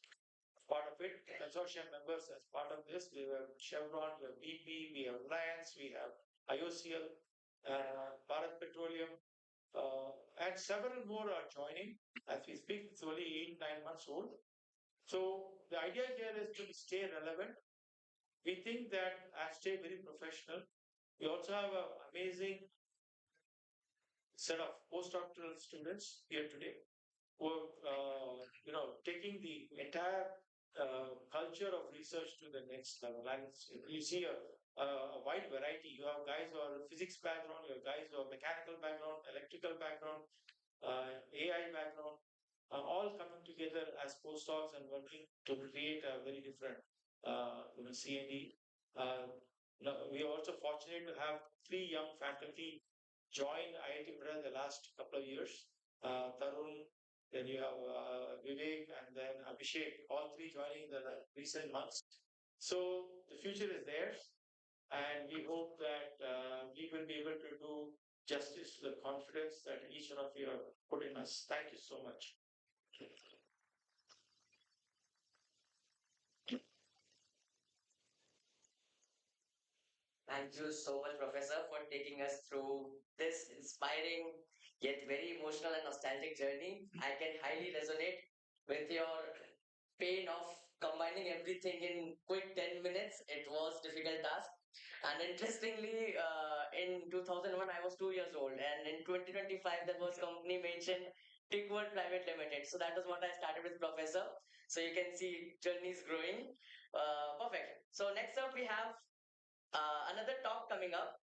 part of it, consortium members as part of this. We have Chevron, we have BP, we have Reliance, we have IOCL, Bharat Petroleum, and several more are joining as we speak. It's only 8, 9 months old. So the idea here is to stay relevant. We think that I stay very professional. We also have an amazing set of postdoctoral students here today who are, taking the entire culture of research to the next level. And you see a wide variety. You have guys who are physics background, you have guys who have mechanical background, electrical background, AI background, all coming together as postdocs and working to create a very different, CND. We are also fortunate to have 3 young faculty join IIT Madras the last couple of years. Tarun, then you have Vivek, and then Abhishek, all three joining the recent months. So the future is theirs, and we hope that we will be able to do justice to the confidence that each one of you have put in us. Thank you so much. Thank you so much, Professor, for taking us through this inspiring yet very emotional and nostalgic journey. I can highly resonate with your pain of combining everything in quick 10 minutes. It was difficult task. And interestingly, in 2001, I was 2 years old, and in 2025, there was company mentioned Tickworld Private Limited. So that was what I started with, Professor. So you can see journeys growing. Perfect. So next up, we have another talk coming up.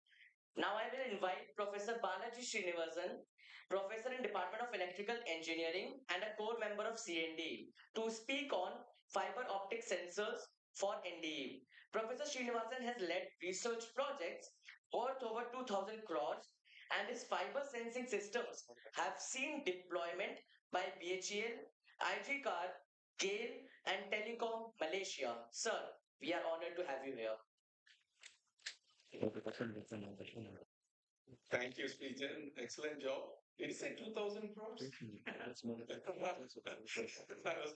Now I will invite Professor Balaji Srinivasan, Professor in Department of Electrical Engineering and a core member of CND, to speak on fiber optic sensors for NDE. Professor Srinivasan has led research projects worth over 2000 crores, and his fiber sensing systems have seen deployment by BHEL, IG Car, GAIL, and Telecom Malaysia. Sir, we are honored to have you here. Thank you, Srijan. Excellent job. Did you say 2,000 crores? I was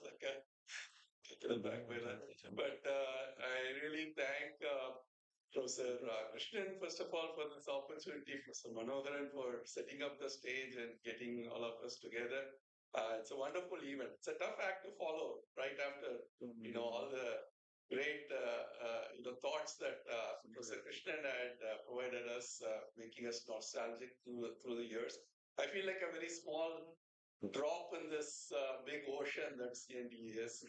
like, taken aback by that. But I really thank Professor Krishnan, first of all, for this opportunity, Professor Manoharan for setting up the stage and getting all of us together. It's a wonderful event. It's a tough act to follow right after, all the great, thoughts that Professor Krishnan had provided us, making us nostalgic through the years. I feel like a very small drop in this big ocean that CND is.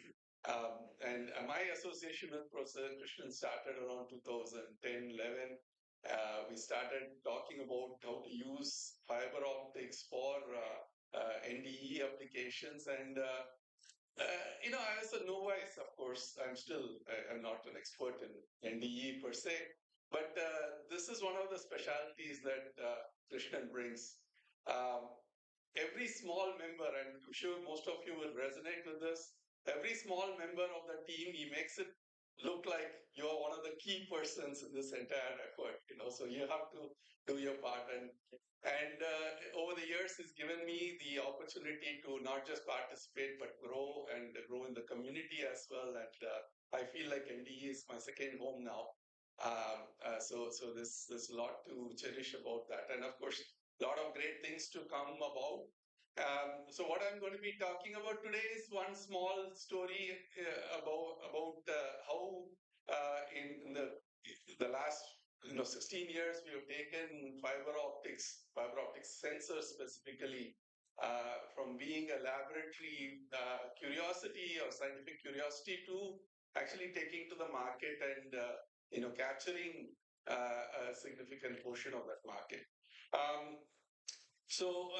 And my association with Professor Krishnan started around 2010, 11. We started talking about how to use fiber optics for NDE applications. And, I was a novice, of course. I'm not an expert in NDE per se. But this is one of the specialties that Krishnan brings. Every small member, and I'm sure most of you will resonate with this, every small member of the team, he makes it look like you're one of the key persons in this entire effort, so you have to do your part. And over the years, it's given me the opportunity to not just participate, but grow in the community as well. And I feel like NDE is my second home now. So there's a lot to cherish about that. And of course, a lot of great things to come about. So what I'm going to be talking about today is one small story about how in the last 16 years we have taken fiber optics sensors specifically from being a laboratory curiosity or scientific curiosity to actually taking to the market and capturing a significant portion of that market. So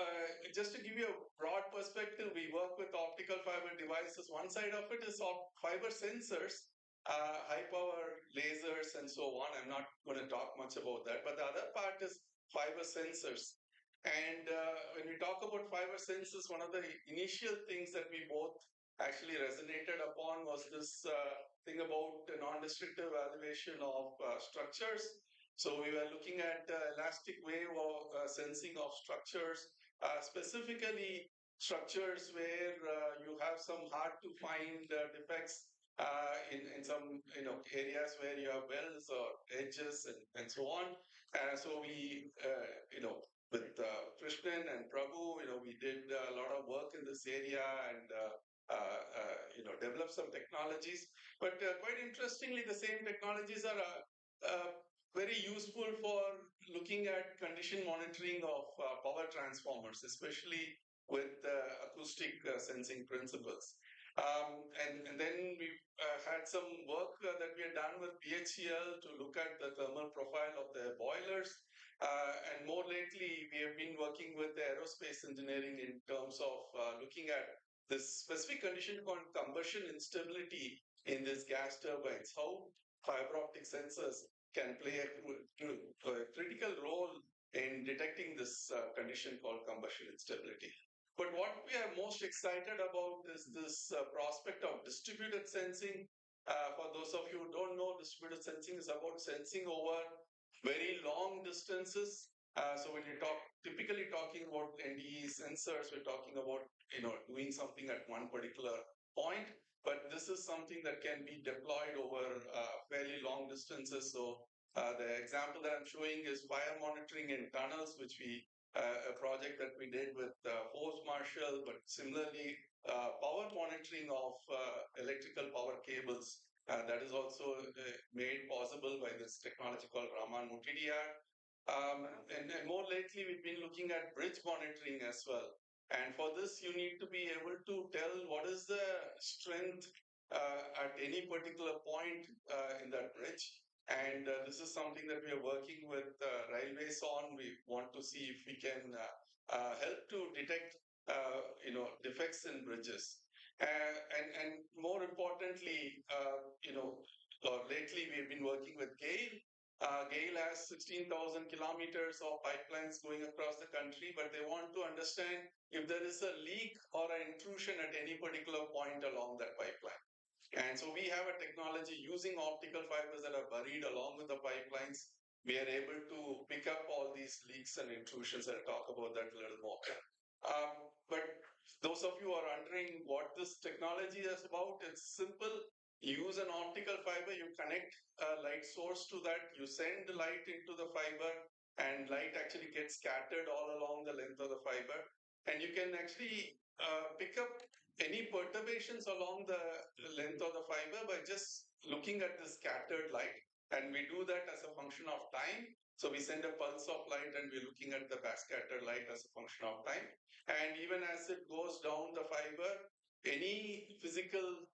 just to give you a broad perspective, we work with optical fiber devices. One side of it is fiber sensors, high power lasers and so on. I'm not going to talk much about that, but the other part is fiber sensors. And when we talk about fiber sensors, one of the initial things that we both actually resonated upon was this thing about non-destructive evaluation of structures. So we were looking at elastic wave of sensing of structures, specifically structures where you have some hard to find defects in some areas where you have wells or edges and so on. So we with Krishnan and Prabhu, we did a lot of work in this area and developed some technologies. But quite interestingly, the same technologies are very useful for looking at condition monitoring of power transformers, especially with acoustic sensing principles. And then we had some work that we had done with BHCL to look at the thermal profile of the boilers. And more lately, we have been working with the aerospace engineering in terms of looking at this specific condition called combustion instability in these gas turbines, how fiber optic sensors can play a critical role in detecting this condition called combustion instability. But what we are most excited about is this prospect of distributed sensing. For those of you who don't know, distributed sensing is about sensing over very long distances. So when you typically talking about NDE sensors, we're talking about doing something at one particular point. But this is something that can be deployed over fairly long distances. So the example that I'm showing is fire monitoring in tunnels, which a project that we did with Force Marshal, but similarly power monitoring of electrical power cables. That is also made possible by this technology called Raman multi-DR. And more lately, we've been looking at bridge monitoring as well. And for this, you need to be able to tell what is the strength at any particular point in that bridge. And this is something that we are working with railways on. We want to see if we can help to detect, defects in bridges. And more importantly, lately we've been working with GAIL. GAIL has 16,000 kilometers of pipelines going across the country, but they want to understand if there is a leak or an intrusion at any particular point along that pipeline. And so we have a technology using optical fibers that are buried along with the pipelines. We are able to pick up all these leaks and intrusions. I'll talk about that a little more. But those of you who are wondering what this technology is about, it's simple. You use an optical fiber, you connect a light source to that, you send the light into the fiber, and light actually gets scattered all along the length of the fiber. And you can actually pick up any perturbations along the length of the fiber by just looking at the scattered light. And we do that as a function of time. So we send a pulse of light and we're looking at the backscattered light as a function of time. And even as it goes down the fiber, any physical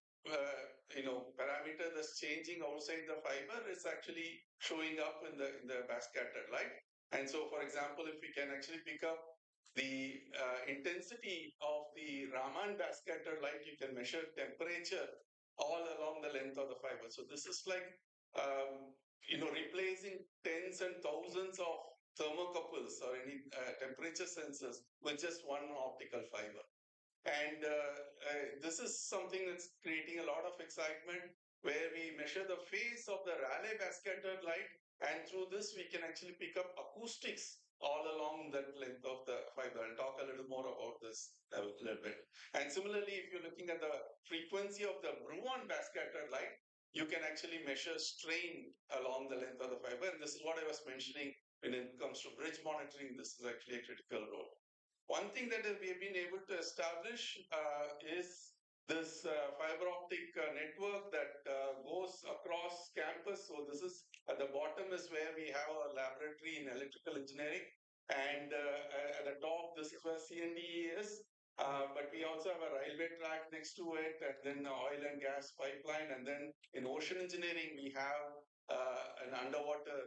parameter that's changing outside the fiber is actually showing up in the backscattered light. And so, for example, if we can actually pick up the intensity of the Raman backscatter light, you can measure temperature all along the length of the fiber. So this is like, replacing tens and thousands of thermocouples or any temperature sensors with just one optical fiber. And this is something that's creating a lot of excitement where we measure the phase of the Rayleigh backscattered light, and through this we can actually pick up acoustics all along that length of the fiber. I'll talk a little more about this a little bit. And similarly, if you're looking at the frequency of the Bruon backscattered light, you can actually measure strain along the length of the fiber. And this is what I was mentioning when it comes to bridge monitoring. This is actually a critical role. One thing that we have been able to establish is this fiber optic network that goes across campus. So this is at the bottom is where we have our laboratory in electrical engineering, and at the top this is where CNDE is. But we also have a railway track next to it, and then oil and gas pipeline, and then in ocean engineering we have an underwater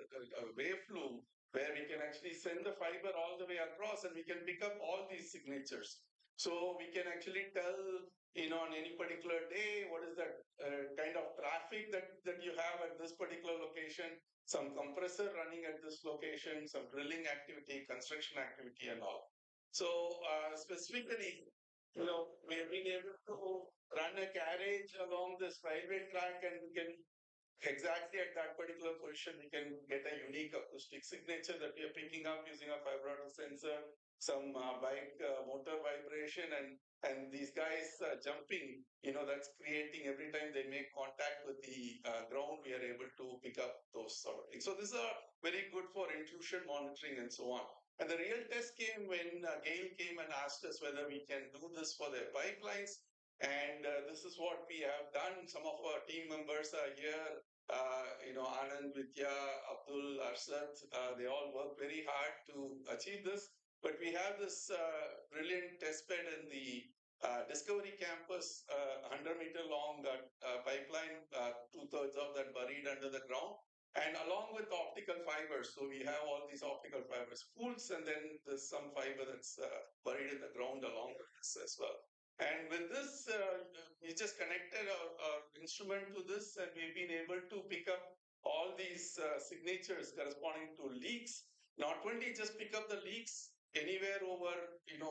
wave flume where we can actually send the fiber all the way across and we can pick up all these signatures. So we can actually tell, on any particular day, what is that kind of traffic that you have at this particular location, some compressor running at this location, some drilling activity, construction activity and all. So specifically, we have been able to run a carriage along this railway track and we can exactly at that particular position, we can get a unique acoustic signature that we are picking up using a fiber optic sensor, some bike motor vibration, and these guys jumping. That's creating every time they make contact with the ground, we are able to pick up those sort of things. So these are very good for intrusion monitoring and so on. And the real test came when Gail came and asked us whether we can do this for their pipelines. And this is what we have done. Some of our team members are here. Anand, Vidya, Abdul, Arshad, they all work very hard to achieve this. But we have this brilliant test bed in the Discovery Campus, 100-meter long pipeline, two-thirds of that buried under the ground, and along with optical fibers. So we have all these optical fibers, spools, and then there's some fiber that's buried in the ground along with this as well. And with this, we just connected our instrument to this, and we've been able to pick up all these signatures corresponding to leaks. Not only just pick up the leaks anywhere over 50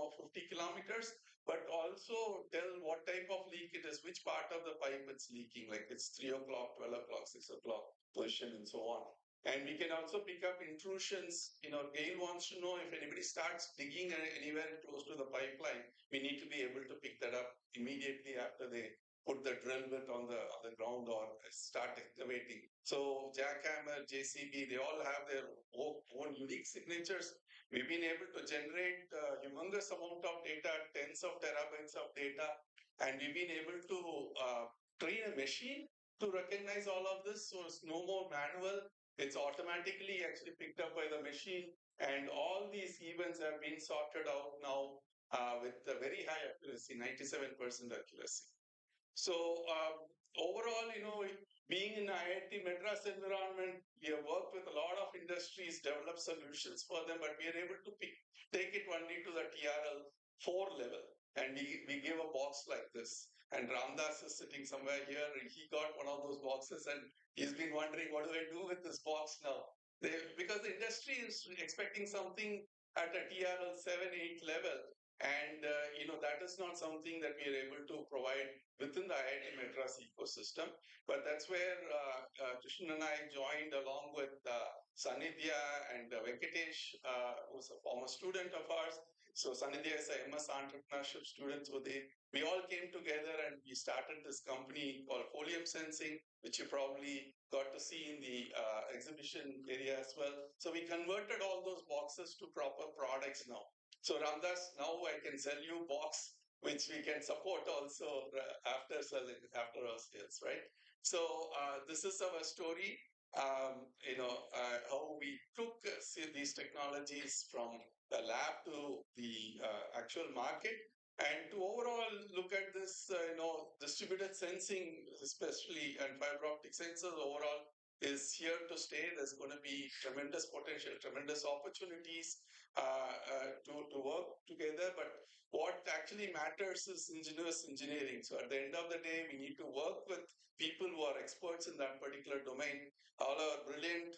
kilometers, but also tell what type of leak it is, which part of the pipe it's leaking, like it's 3 o'clock, 12 o'clock, 6 o'clock position, and so on. And we can also pick up intrusions. Gail wants to know if anybody starts digging anywhere close to the pipeline, we need to be able to pick that up immediately after they put the drill bit on the ground or start excavating. So jackhammer, JCB, they all have their own unique signatures. We've been able to generate a humongous amount of data, tens of terabytes of data, and we've been able to train a machine to recognize all of this. So it's no more manual. It's automatically actually picked up by the machine, and all these events have been sorted out now with a very high accuracy, 97% accuracy. So overall, being in IIT Madras environment, we have worked with a lot of industries, developed solutions for them, but we are able to take it only to the TRL 4 level. And we give a box like this. And Ramdas is sitting somewhere here. He got one of those boxes and he's been wondering, what do I do with this box now? Because the industry is expecting something at a TRL 7, 8 level. And, that is not something that we are able to provide within the IIT Madras ecosystem. But that's where Krishnan and I joined along with Sanidhya and Venkatesh, who's a former student of ours. So Sanidhya is a MS entrepreneurship student. So we all came together and we started this company called Folium Sensing, which you probably got to see in the exhibition area as well. So we converted all those boxes to proper products now. So Ramdas, now I can sell you box which we can support also after selling, after our sales, right? So this is our story. How we took these technologies from the lab to the actual market, and to overall look at this, distributed sensing, especially, and fiber optic sensors overall is here to stay. There's going to be tremendous potential, tremendous opportunities to work together. But what actually matters is ingenious engineering. So at the end of the day, we need to work with people who are experts in that particular domain. All our brilliant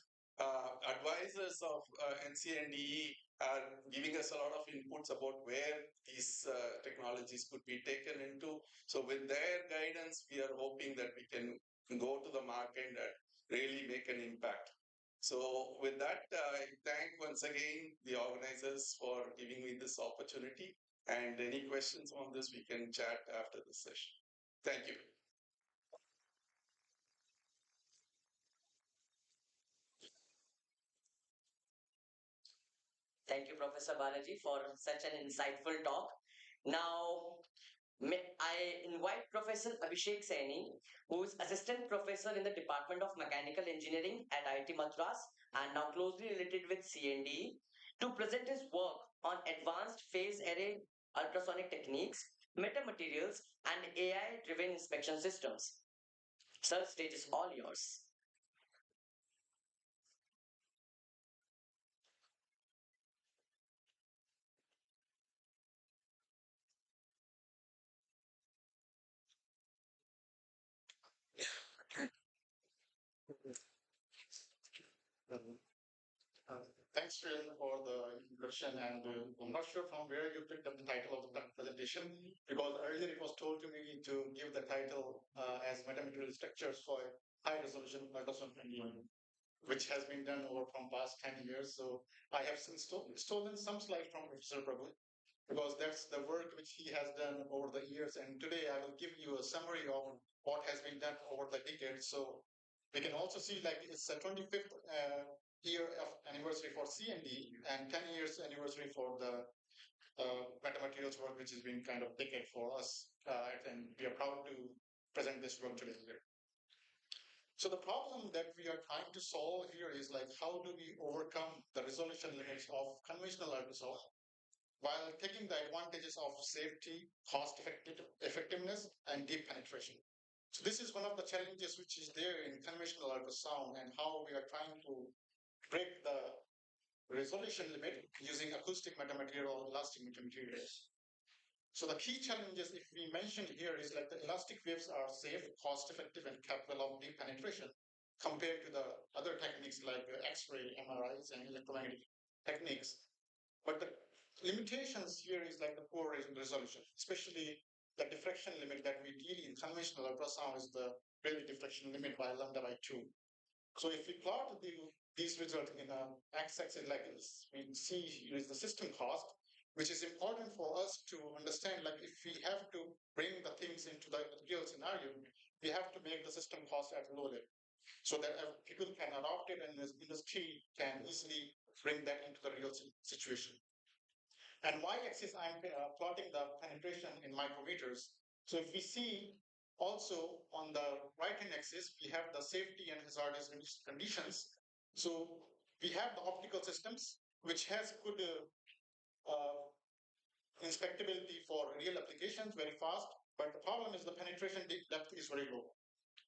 advisors of NCNDE are giving us a lot of inputs about where these technologies could be taken into. So with their guidance, we are hoping that we can go to the market and really make an impact. So with that, I thank once again the organizers for giving me this opportunity. And any questions on this, we can chat after the session. Thank you. Thank you, Professor Balaji, for such an insightful talk. Now, I invite Professor Abhishek Saini, who is Assistant Professor in the Department of Mechanical Engineering at IIT Madras and now closely related with CNDE, to present his work on advanced phase array ultrasonic techniques, metamaterials, and AI-driven inspection systems. Sir, stage is all yours. Thanks, Phil, for the introduction. And I'm not sure from where you picked up the title of the presentation, because earlier it was told to me to give the title as metamaterial structures for high resolution ultrasound imaging, which has been done over from past 10 years. So I have since stolen some slides from Professor Prabhu because that's the work which he has done over the years. And today I will give you a summary of what has been done over the decades. So we can also see like it's the 25th year of anniversary for CND and 10 years anniversary for the metamaterials work, which has been kind of decade for us. And we are proud to present this work today here. So the problem that we are trying to solve here is like how do we overcome the resolution limits of conventional ultrasound while taking the advantages of safety, effectiveness, and deep penetration. So this is one of the challenges which is there in conventional ultrasound and how we are trying to break the resolution limit using acoustic metamaterial or elastic metamaterials. So the key challenges, if we mention here, is like the elastic waves are safe, cost-effective, and capable of deep penetration compared to the other techniques like X-ray, MRIs, and electromagnetic techniques. But the limitations here is like the poor resolution, especially the diffraction limit that we deal in conventional ultrasound is the Rayleigh diffraction limit by lambda by 2. So if we plot these results in an x-axis like this, we see here is the system cost, which is important for us to understand, like if we have to bring the things into the real scenario, we have to make the system cost at low level so that people can adopt it and the industry can easily bring that into the real situation. And y-axis, I'm plotting the penetration in micrometers. So if we see also on the right-hand axis, we have the safety and hazardous conditions. So we have the optical systems, which has good inspectability for real applications very fast, but the problem is the penetration depth is very low.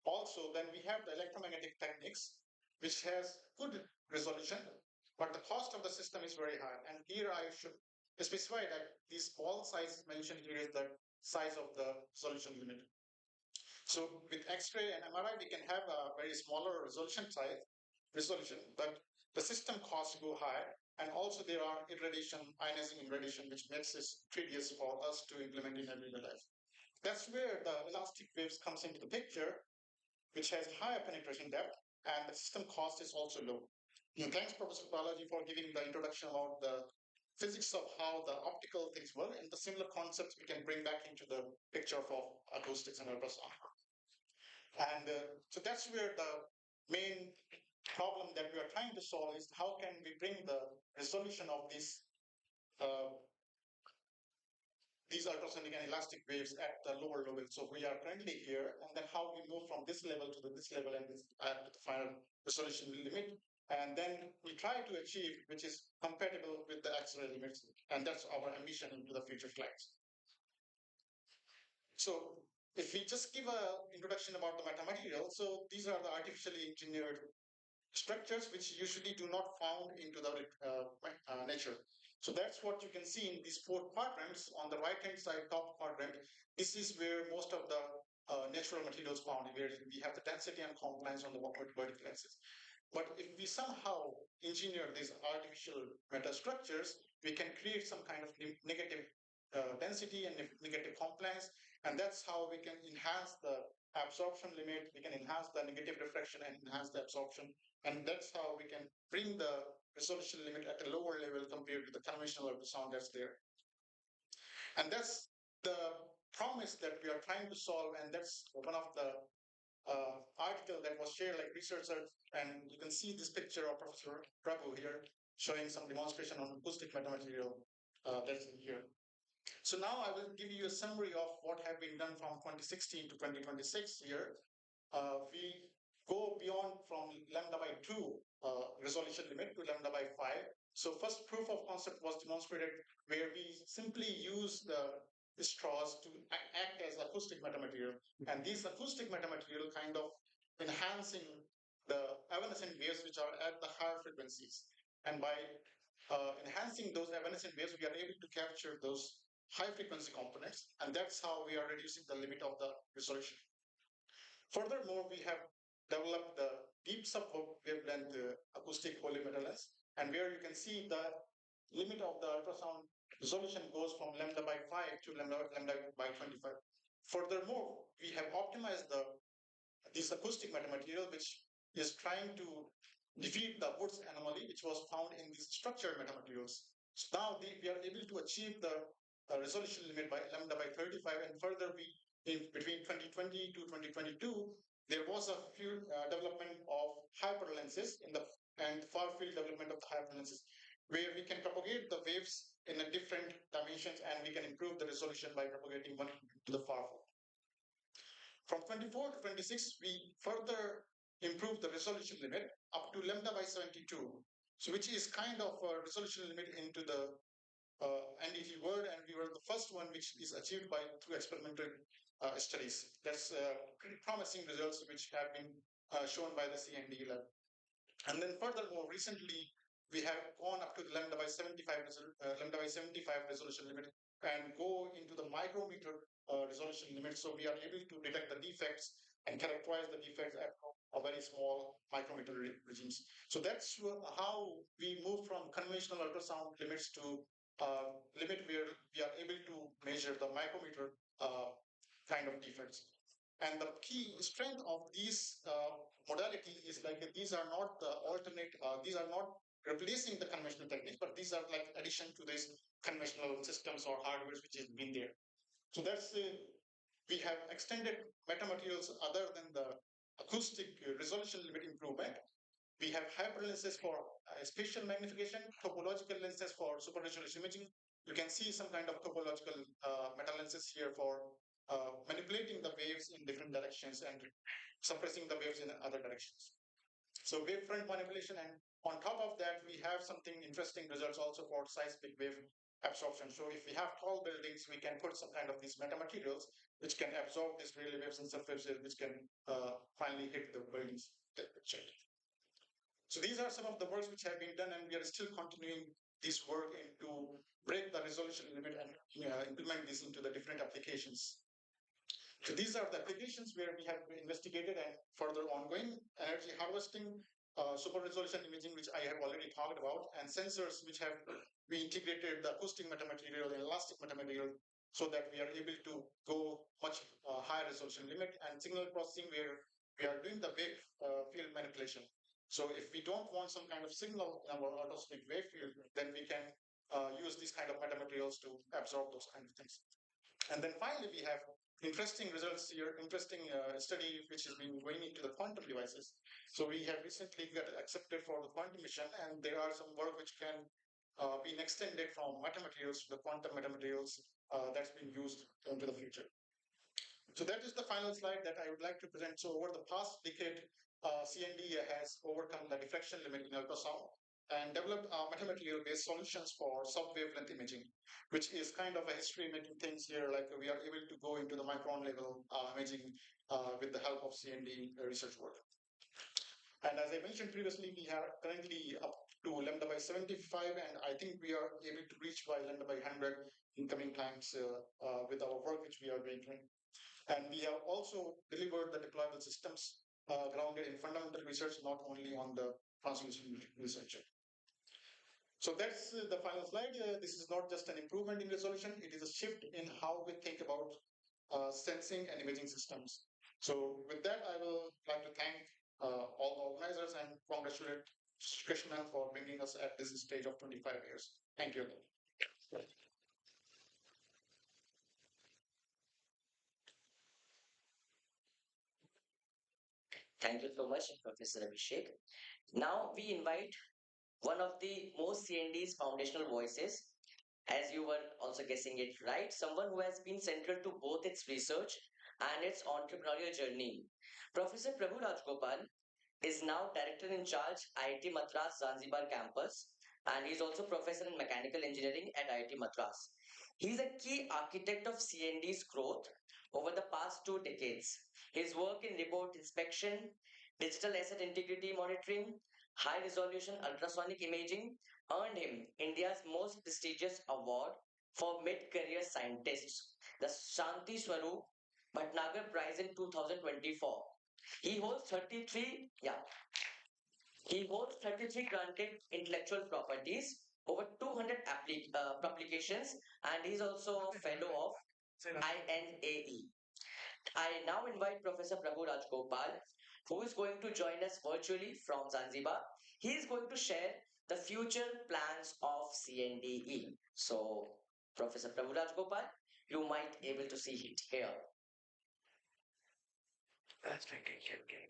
Also, then we have the electromagnetic techniques, which has good resolution, but the cost of the system is very high. And here I should specify that this small size mentioned here is the size of the resolution limit. So with X-ray and MRI, we can have a very smaller resolution, but the system costs go high. And also there are ionizing irradiation, which makes it tedious for us to implement in everyday life. That's where the elastic waves comes into the picture, which has higher penetration depth, and the system cost is also low. And thanks, Professor Balaji, for giving the introduction about the physics of how the optical things work, and the similar concepts we can bring back into the picture of acoustics and ultrasound. And so that's where the main problem that we are trying to solve is how can we bring the resolution of these ultrasonic and elastic waves at the lower level. So we are currently here, and then how we move from this level to this level and to the final resolution limit. And then we try to achieve, which is compatible with the X-ray limits. And that's our ambition into the future slides. So if we just give an introduction about the metamaterial, so these are the artificially engineered structures which usually do not found into the nature. So that's what you can see in these four quadrants. On the right-hand side, top quadrant, this is where most of the natural materials found, where we have the density and compliance on the vertical axis. But if we somehow engineer these artificial metastructures, we can create some kind of negative density and negative compliance, and that's how we can enhance the absorption limit, we can enhance the negative refraction and enhance the absorption, and that's how we can bring the resolution limit at a lower level compared to the conventional ultrasound that's there. And that's the promise that we are trying to solve, and that's one of the article that was shared like researchers, and you can see this picture of Professor Prabhu here showing some demonstration on acoustic metamaterial that's in here. So now I will give you a summary of what have been done from 2016 to 2026 here. We go beyond from lambda by 2 resolution limit to lambda by 5. So first proof of concept was demonstrated where we simply use the straws to act as acoustic metamaterial. And these acoustic metamaterial kind of enhancing the evanescent waves which are at the higher frequencies. And by enhancing those evanescent waves, we are able to capture those high frequency components, and that's how we are reducing the limit of the resolution. Furthermore, we have developed the deep sub-wavelength acoustic polymetal lens, and where you can see the limit of the ultrasound resolution goes from lambda by 5 to lambda by 25. Furthermore, we have optimized the is acoustic metamaterial, which is trying to defeat the Woods anomaly, which was found in these structured metamaterials. So now we are able to achieve the resolution limit by lambda by 35, and further we in between 2020 to 2022 there was a few development of hyperlenses in the and far field development of the hyperlenses, where we can propagate the waves in a different dimensions and we can improve the resolution by propagating one to the far field. From 24 to 26, we further improve the resolution limit up to lambda by 72, so which is kind of a resolution limit into the NDT world, and we were the first one which is achieved by through experimental studies. That's pretty promising results which have been shown by the CND lab. And then furthermore, recently we have gone up to the lambda by 75 lambda by 75 resolution limit and go into the micrometer resolution limit. So we are able to detect the defects and characterize the defects at a very small micrometer regimes. So that's how we move from conventional ultrasound limits to limit where we are able to measure the micrometer kind of defects. And the key strength of these modality is like these are not the alternate, these are not replacing the conventional techniques, but these are like addition to these conventional systems or hardware which has been there. So that's we have extended metamaterials other than the acoustic resolution limit improvement. We have hyperlenses for spatial magnification, topological lenses for super resolution imaging. You can see some kind of topological meta lenses here for manipulating the waves in different directions and suppressing the waves in other directions. So wavefront manipulation, and on top of that, we have something interesting results also for seismic wave absorption. So if we have tall buildings, we can put some kind of these metamaterials which can absorb these really waves and surfaces which can finally hit the buildings. So these are some of the works which have been done, and we are still continuing this work to break the resolution limit and implement this into the different applications. So these are the applications where we have investigated and further ongoing: energy harvesting, super resolution imaging, which I have already talked about, and sensors which have we integrated the acoustic metamaterial and elastic metamaterial so that we are able to go much higher resolution limit, and signal processing where we are doing the wave field manipulation. So if we don't want some kind of signal in our autosonic wave field, then we can use these kind of metamaterials to absorb those kind of things. And then finally, we have interesting results here, interesting study which has been going into the quantum devices. So we have recently got accepted for the quantum mission, and there are some work which can be extended from metamaterials to the quantum metamaterials that's being used into the future. So that is the final slide that I would like to present. So over the past decade, CND has overcome the diffraction limit in ultrasound and developed metamaterial-based solutions for sub-wavelength imaging, which is kind of a history-making things here. Like we are able to go into the micron level imaging with the help of CND research work. And as I mentioned previously, we are currently up to lambda by 75, and I think we are able to reach by lambda by 100 in coming times with our work which we are doing. And we have also delivered the deployable systems grounded in fundamental research, not only on the transmission research. So that's the final slide. This is not just an improvement in resolution, it is a shift in how we think about sensing and imaging systems. So with that, I will like to thank all the organizers and congratulate Krishna for bringing us at this stage of 25 years. Thank you. Thank you so much, Professor Abhishek. Now we invite one of the most CND's foundational voices, as you were also guessing it right, someone who has been central to both its research and its entrepreneurial journey. Professor Prabhu Rajgopal is now Director in Charge, IIT Madras Zanzibar campus, and he is also Professor in Mechanical Engineering at IIT Madras. He is a key architect of CND's growth over the past 2 decades. His work in remote inspection, digital asset integrity monitoring, high resolution ultrasonic imaging earned him India's most prestigious award for mid career scientists, the Shanti Swaroop Bhatnagar Prize in 2024. He holds 33, yeah, he holds 33 granted intellectual properties, over 200 publications, and he's also a fellow of INAE. I now invite Professor Prabhu Rajgopal, who is going to join us virtually from Zanzibar. He is going to share the future plans of CNDE. So, Professor Prabhu Rajgopal, you might able to see it here. That's right. Okay.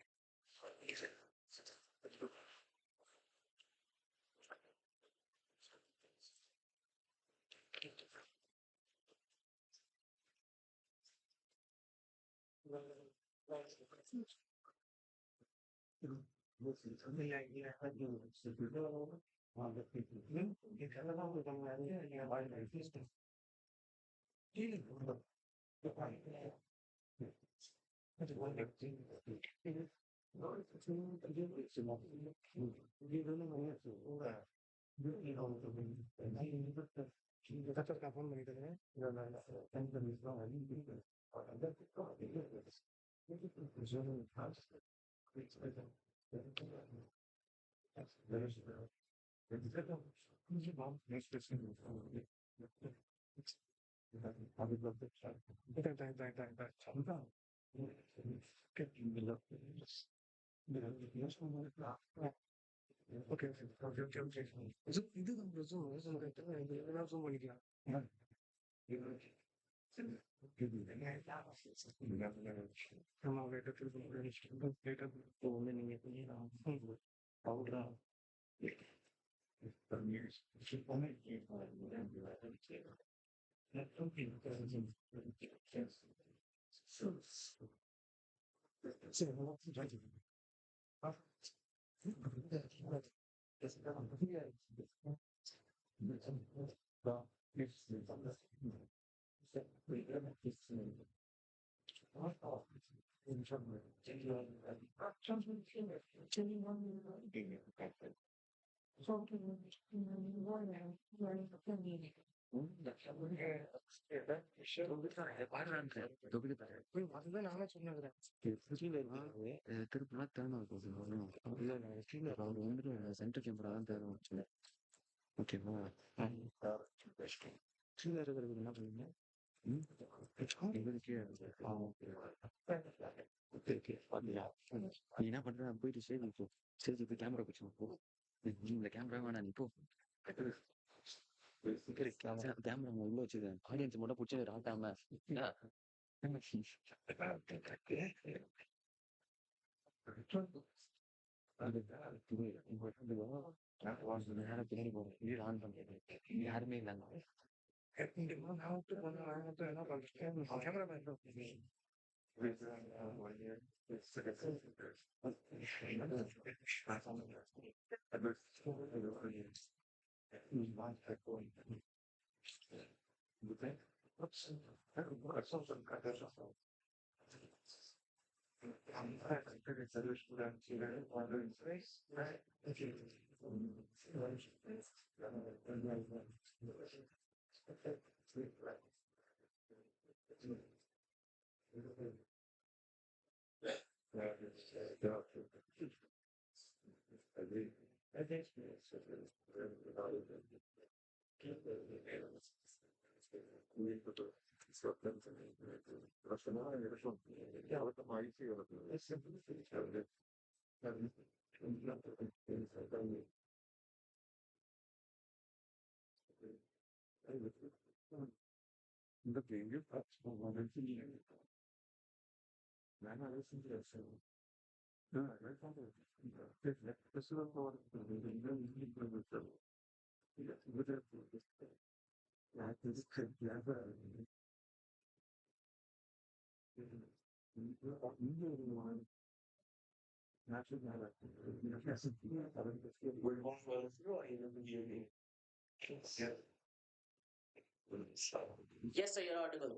Yes, sir, you're audible.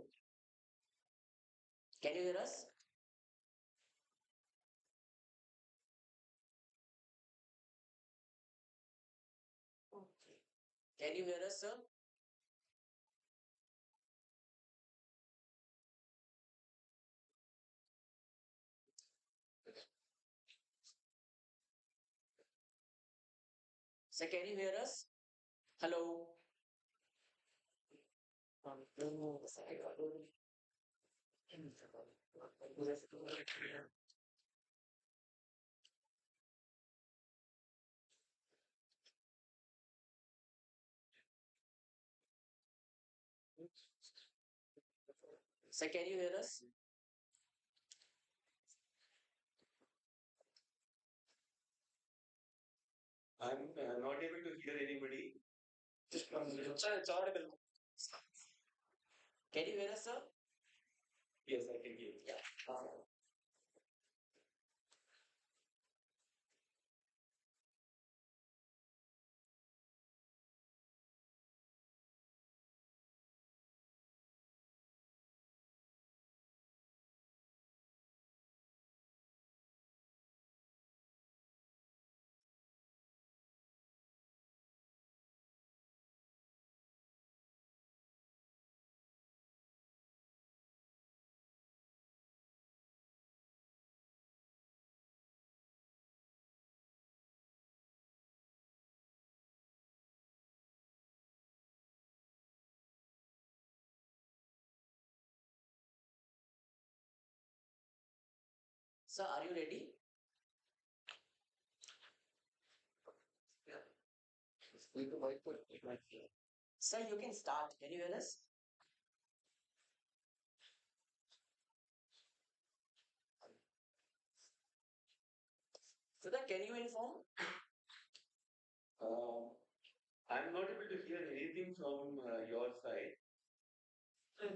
Can you hear us? Can you hear us, sir? Sir, can you hear us? Hello. Sir, can you hear us? I'm not able to hear anybody. Sir, it's audible. Can you hear us, sir? Yes, I can hear you. Yeah. Sir, are you ready? Sir, you can start. Can you hear us? Sudha, can you inform? I'm not able to hear anything from your side.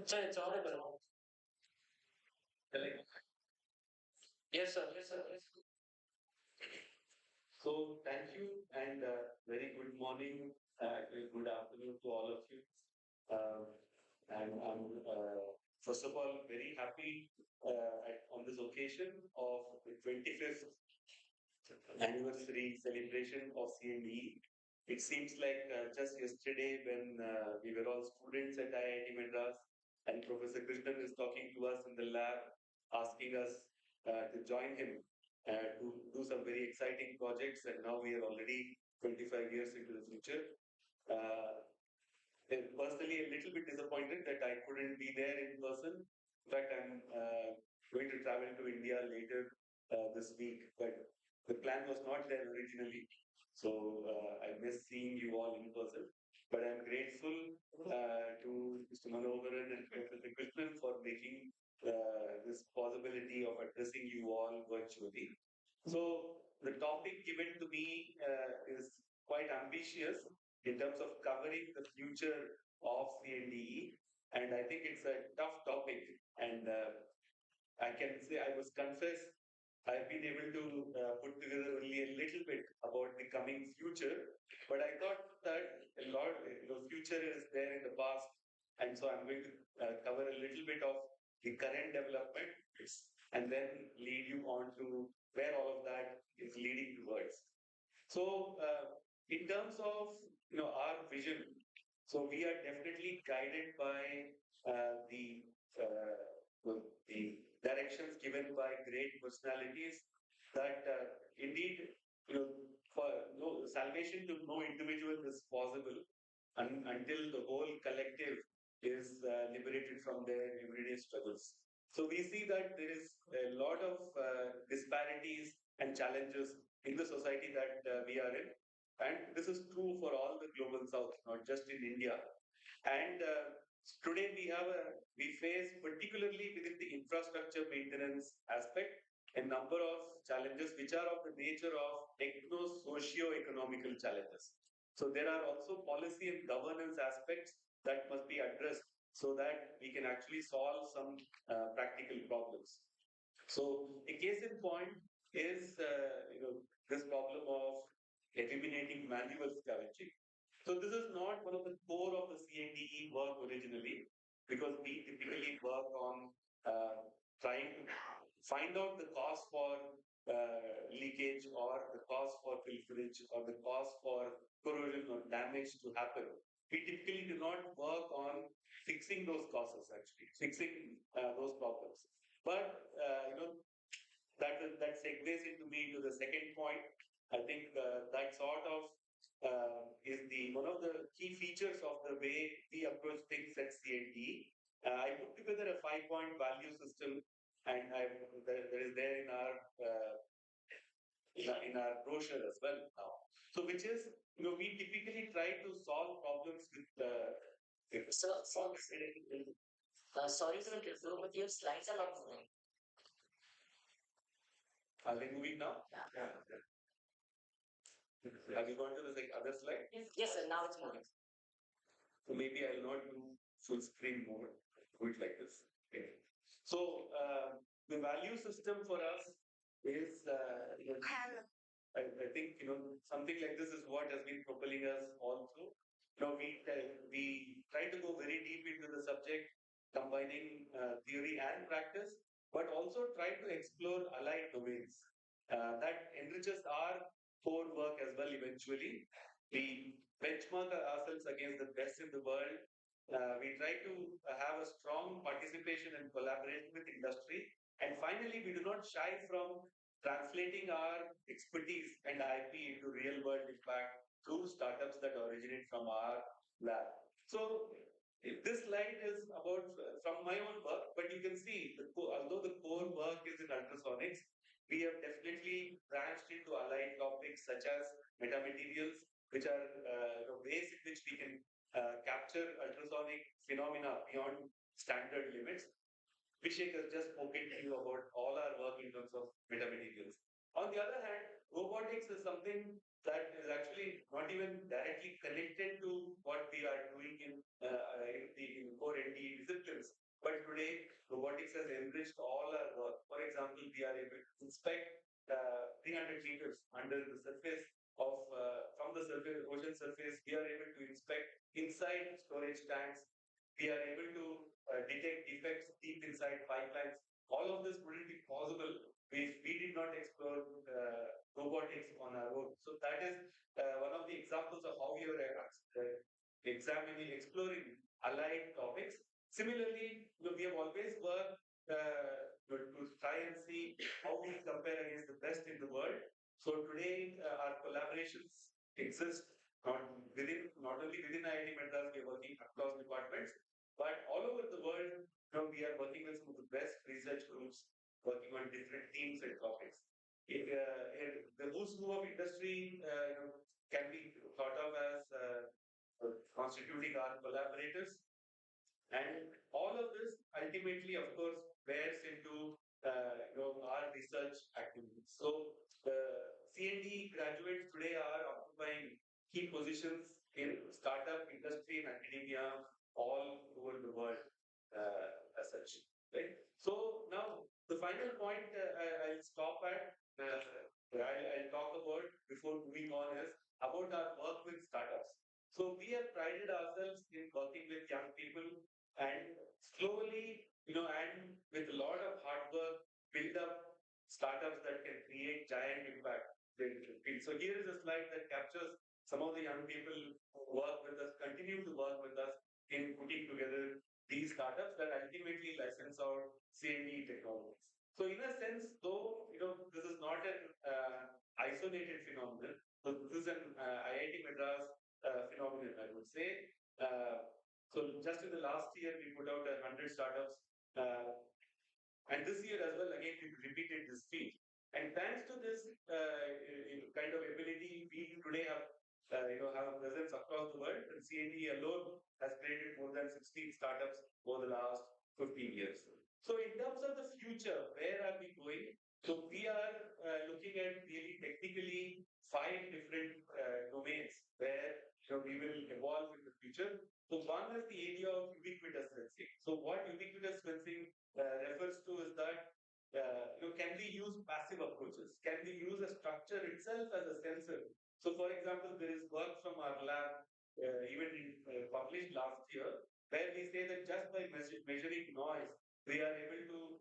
Sir, it's audible. Like, Yes, sir. Yes, sir. Yes. so thank you and very good morning, good afternoon to all of you. And I'm first of all very happy on this occasion of the 25th anniversary celebration of CNDE. It seems like just yesterday when we were all students at IIT Madras and Professor Krishnan is talking to us in the lab, asking us to join him to do some very exciting projects, and now we are already 25 years into the future. I'm personally a little bit disappointed that I couldn't be there in person. In fact, I'm going to travel to India later this week, but the plan was not there originally. So I miss seeing you all in person. But I'm grateful to Mr. Manoharan and Professor Krishnan for making this possibility of addressing you all virtually. So the topic given to me is quite ambitious in terms of covering the future of CNDE, and I think it's a tough topic. And I can say, I must confess, I've been able to put together only a little bit about the coming future, but I thought that a lot, future is there in the past, and so I'm going to cover a little bit of the current development and then lead you on to where all of that is leading towards. So, in terms of our vision, so we are definitely guided by the directions given by great personalities that indeed for no salvation to no individual is possible until the whole collective is liberated from their everyday struggles. So we see that there is a lot of disparities and challenges in the society that we are in. And this is true for all the global south, not just in India. And today we face, particularly within the infrastructure maintenance aspect, a number of challenges which are of the nature of techno-socio-economical challenges. So there are also policy and governance aspects that must be addressed so that we can actually solve some practical problems. So a case in point is this problem of eliminating manual scavenging. So this is not one of the core of the CNDE work originally, because we typically work on trying to find out the cause for leakage or the cause for pilferage or the cause for corrosion or damage to happen. We typically do not work on fixing those causes, actually, fixing those problems. But that segues into me to the second point. I think that sort of is the one of the key features of the way we approach things at CND. I put together a 5-point value system and there is there in our brochure as well now. So which is, we typically try to solve problems with Sir, sorry to interrupt, but your slides are not moving. are they moving now? Yeah. Have you gone to the other slide? Yes, sir. Now it's moving. So maybe I'll not do full screen mode. Do it like this. Okay. So the value system for us is, I think something like this is what has been propelling us all through. We try to go very deep into the subject, combining theory and practice, but also try to explore allied domains that enriches our core work as well. Eventually, we benchmark ourselves against the best in the world. We try to have a strong participation and collaboration with industry. And finally, we do not shy from translating our expertise and IP into real world impact through startups that originate from our lab. So, this slide is about from my own work, but you can see, although the core work is in ultrasonics, we have definitely branched into allied topics such as metamaterials, which are ways in which we can capture ultrasonic phenomena beyond standard limits. Abhishek has just spoken to you about all our work in terms of metamaterials. On the other hand, robotics is something that is actually not even directly connected to what we are doing in the core NDE disciplines. But today, robotics has enriched all our work. For example, we are able to inspect 300 meters under the surface from the surface, ocean surface. We are able to inspect inside storage tanks. We are able to detect defects deep inside pipelines. All of this wouldn't be possible if we did not explore robotics on our own. So that is one of the examples of how we are exploring allied topics. Similarly, we have always worked to try and see how we compare against the best in the world. So today, our collaborations exist not only within IIT Madras, we are working across departments, but all over the world, we are working with some of the best research groups working on different themes and topics. The who's who of industry can be thought of as constituting our collaborators. And all of this ultimately, of course, bears into our research activities. So the CND graduates today are occupying key positions in startup industry and academia all over the world as such. Right. So now the final point I'll stop at. I'll talk about before moving on is about our work with startups. So we have prided ourselves in working with young people and slowly, and with a lot of hard work, build up startups that can create giant impact. So here is a slide that captures some of the young people who work with us, continue to work with us in putting together these startups that ultimately license our CND technologies. So in a sense, though, this is not an isolated phenomenon. So this is an IIT Madras phenomenon, I would say. So just in the last year, we put out 100 startups. And this year as well, again, we repeated this feat. And thanks to this kind of ability, we today have have a presence across the world. And CNE alone has created more than 16 startups over the last 15 years. So in terms of the future, where are we going? So we are looking at really technically 5 different domains where we will evolve in the future. So one is the area of ubiquitous sensing. So what ubiquitous sensing refers to is that can we use passive approaches? Can we use a structure itself as a sensor? So, for example, there is work from our lab, even published last year, where we say that just by measuring noise, we are able to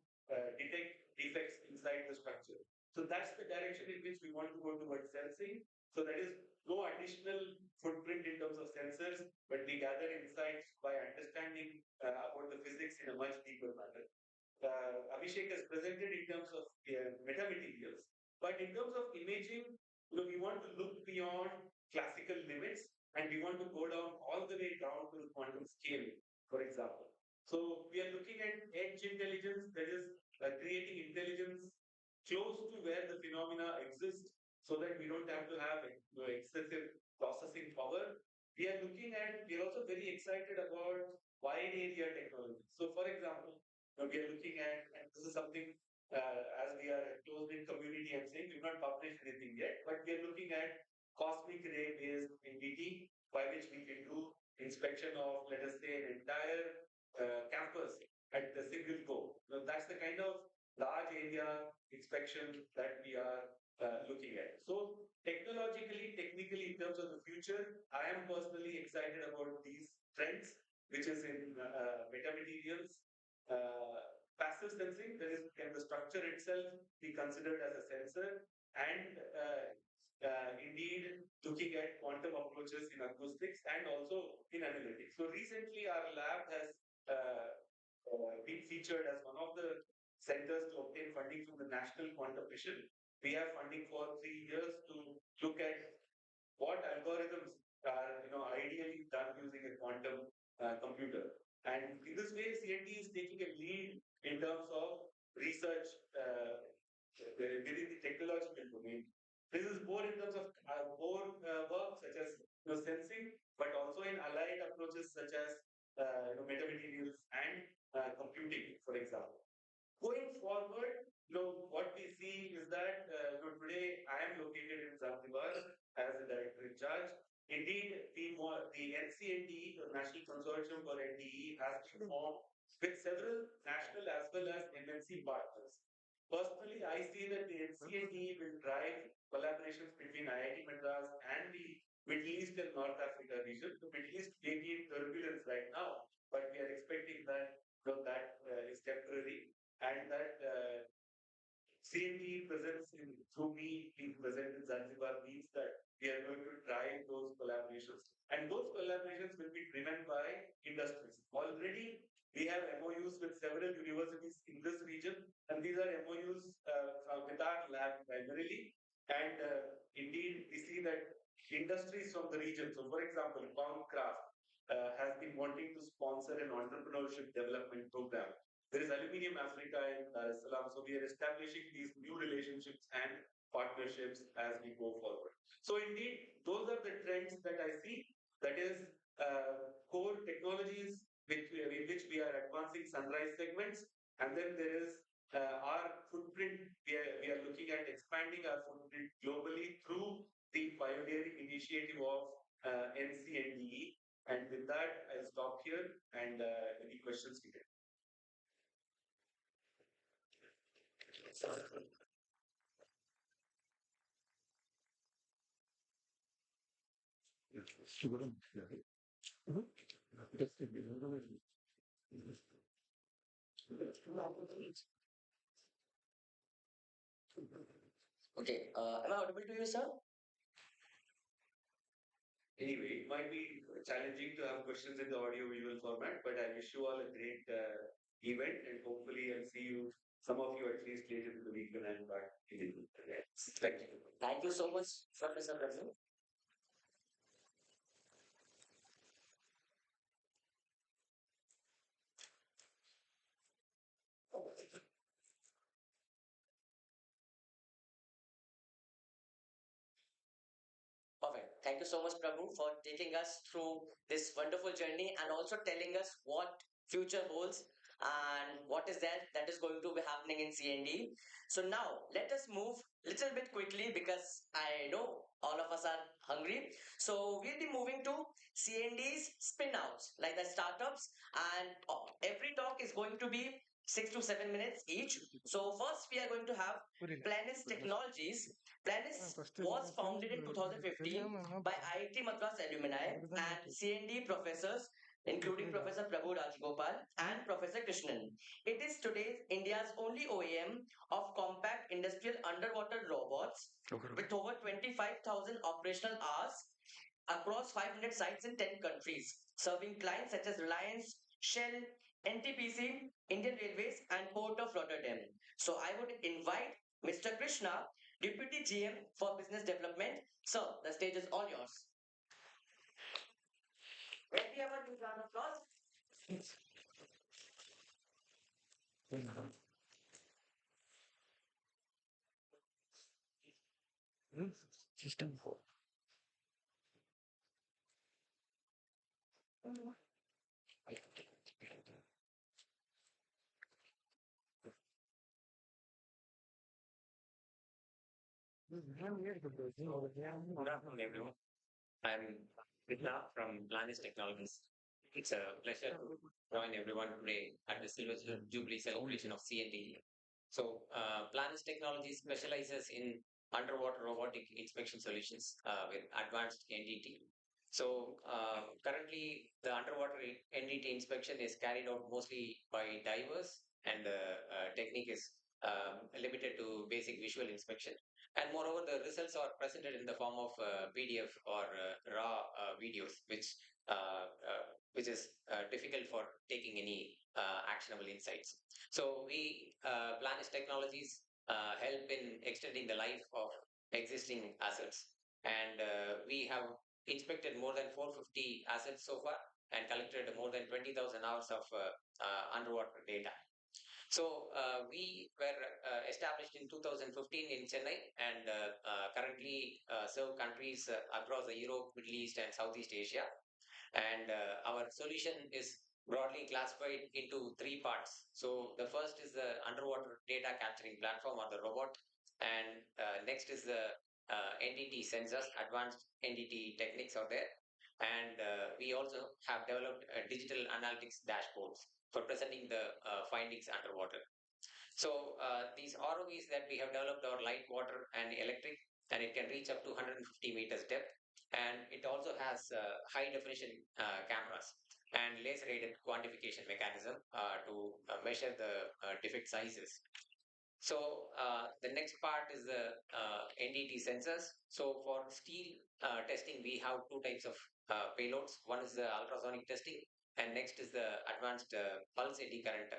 detect defects inside the structure. So that's the direction in which we want to go towards sensing. So that is no additional footprint in terms of sensors, but we gather insights by understanding about the physics in a much deeper manner. Abhishek has presented in terms of metamaterials, but in terms of imaging, we want to look beyond classical limits and we want to go down all the way down to the quantum scale, for example. So we are looking at edge intelligence, that is creating intelligence close to where the phenomena exist so that we don't have to have excessive processing power. We are also very excited about wide area technology. So, for example, we are looking at, and this is something as we are a closed in community, I'm saying we've not published anything yet, but we are looking at cosmic ray based NDT by which we can do inspection of, let us say, an entire campus at the single go. Now, that's the kind of large area inspection that we are looking at. So, technologically, technically, in terms of the future, I am personally excited about these trends, which is in metamaterials, passive sensing. There is can the structure itself be considered as a sensor, and indeed looking at quantum approaches in acoustics and also in analytics. So recently, our lab has been featured as one of the centers to obtain funding from the National Quantum Mission. We have funding for 3 years to look at what algorithms are ideally done using a quantum computer. And in this way, CNT is taking a lead in terms of research within the technological domain. This is more in terms of core work such as sensing, but also in allied approaches such as metamaterials and computing, for example. Going forward, what we see is that today I am located in Zanzibar as a director in charge. Indeed, the NCNDE, the National Consortium for NDE, has been formed with several national as well as MNC partners. Personally, I see that the NCNDE will drive collaborations between IIT Madras and the Middle East and North Africa region. The Middle East may be in turbulence right now, but we are expecting that that is temporary and that CND presence through me being present in Zanzibar means that we are going to drive those collaborations. And those collaborations will be driven by industries. Already, we have MOUs with several universities in this region, and these are MOUs with our lab primarily. And indeed, we see that industries from the region, so for example, Pound Craft has been wanting to sponsor an entrepreneurship development program. There is Aluminium Africa in Dar es Salaam. So we are establishing these new relationships and partnerships as we go forward. So indeed, those are the trends that I see. That is core technologies in which we are advancing sunrise segments. And then there is our footprint. We are looking at expanding our footprint globally through the pioneering initiative of NCNDE. And with that, I'll stop here and any questions we get. Okay, am I audible to you, sir? Anyway, it might be challenging to have questions in the audio visual format, but I wish you all a great event and hopefully I'll see you, some of you at least later in the week when I'm back in India. Thank you. Thank you so much, Professor President. Perfect. Thank you so much, Prabhu, for taking us through this wonderful journey and also telling us what future holds and what is that is going to be happening in CND. So now let us move little bit quickly because I know all of us are hungry. So we'll be moving to CND's spin outs, like the startups, and every talk is going to be 6 to 7 minutes each. So first we are going to have Planis Technologies. Planis was founded in 2015 by IIT Madras alumni and CND professors, including Professor Prabhu Rajgopal and Professor Krishnan. It is today India's only OEM of compact industrial underwater robots with over 25,000 operational hours across 500 sites in 10 countries, serving clients such as Reliance, Shell, NTPC, Indian Railways, and Port of Rotterdam. So I would invite Mr. Krishna, Deputy GM for Business Development. Sir, the stage is all yours. May we have a big round of applause? System 4. Good afternoon, everyone. I'm Krishna from Planis Technologies. It's a pleasure to join everyone today at the Silver Jubilee celebration of CND. So, Planis Technologies specializes in underwater robotic inspection solutions with advanced NDT. So, currently, the underwater NDT inspection is carried out mostly by divers, and the technique is limited to basic visual inspection. And moreover, the results are presented in the form of PDF or raw videos, which is difficult for taking any actionable insights. So we Planis Technologies help in extending the life of existing assets, and we have inspected more than 450 assets so far and collected more than 20,000 hours of underwater data. So we were established in 2015 in Chennai, and currently serve countries across the Europe, Middle East, and Southeast Asia. And our solution is broadly classified into three parts. So the first is the underwater data capturing platform, or the robot, and next is the NDT sensors, advanced NDT techniques are there. And we also have developed digital analytics dashboards for presenting the findings underwater. So these ROVs that we have developed are light, water, and electric, and it can reach up to 150 meters depth. And it also has high definition cameras and laser aided quantification mechanism to measure the defect sizes. So the next part is the NDT sensors. So for steel testing, we have two types of payloads. One is the ultrasonic testing, and next is the advanced pulse eddy current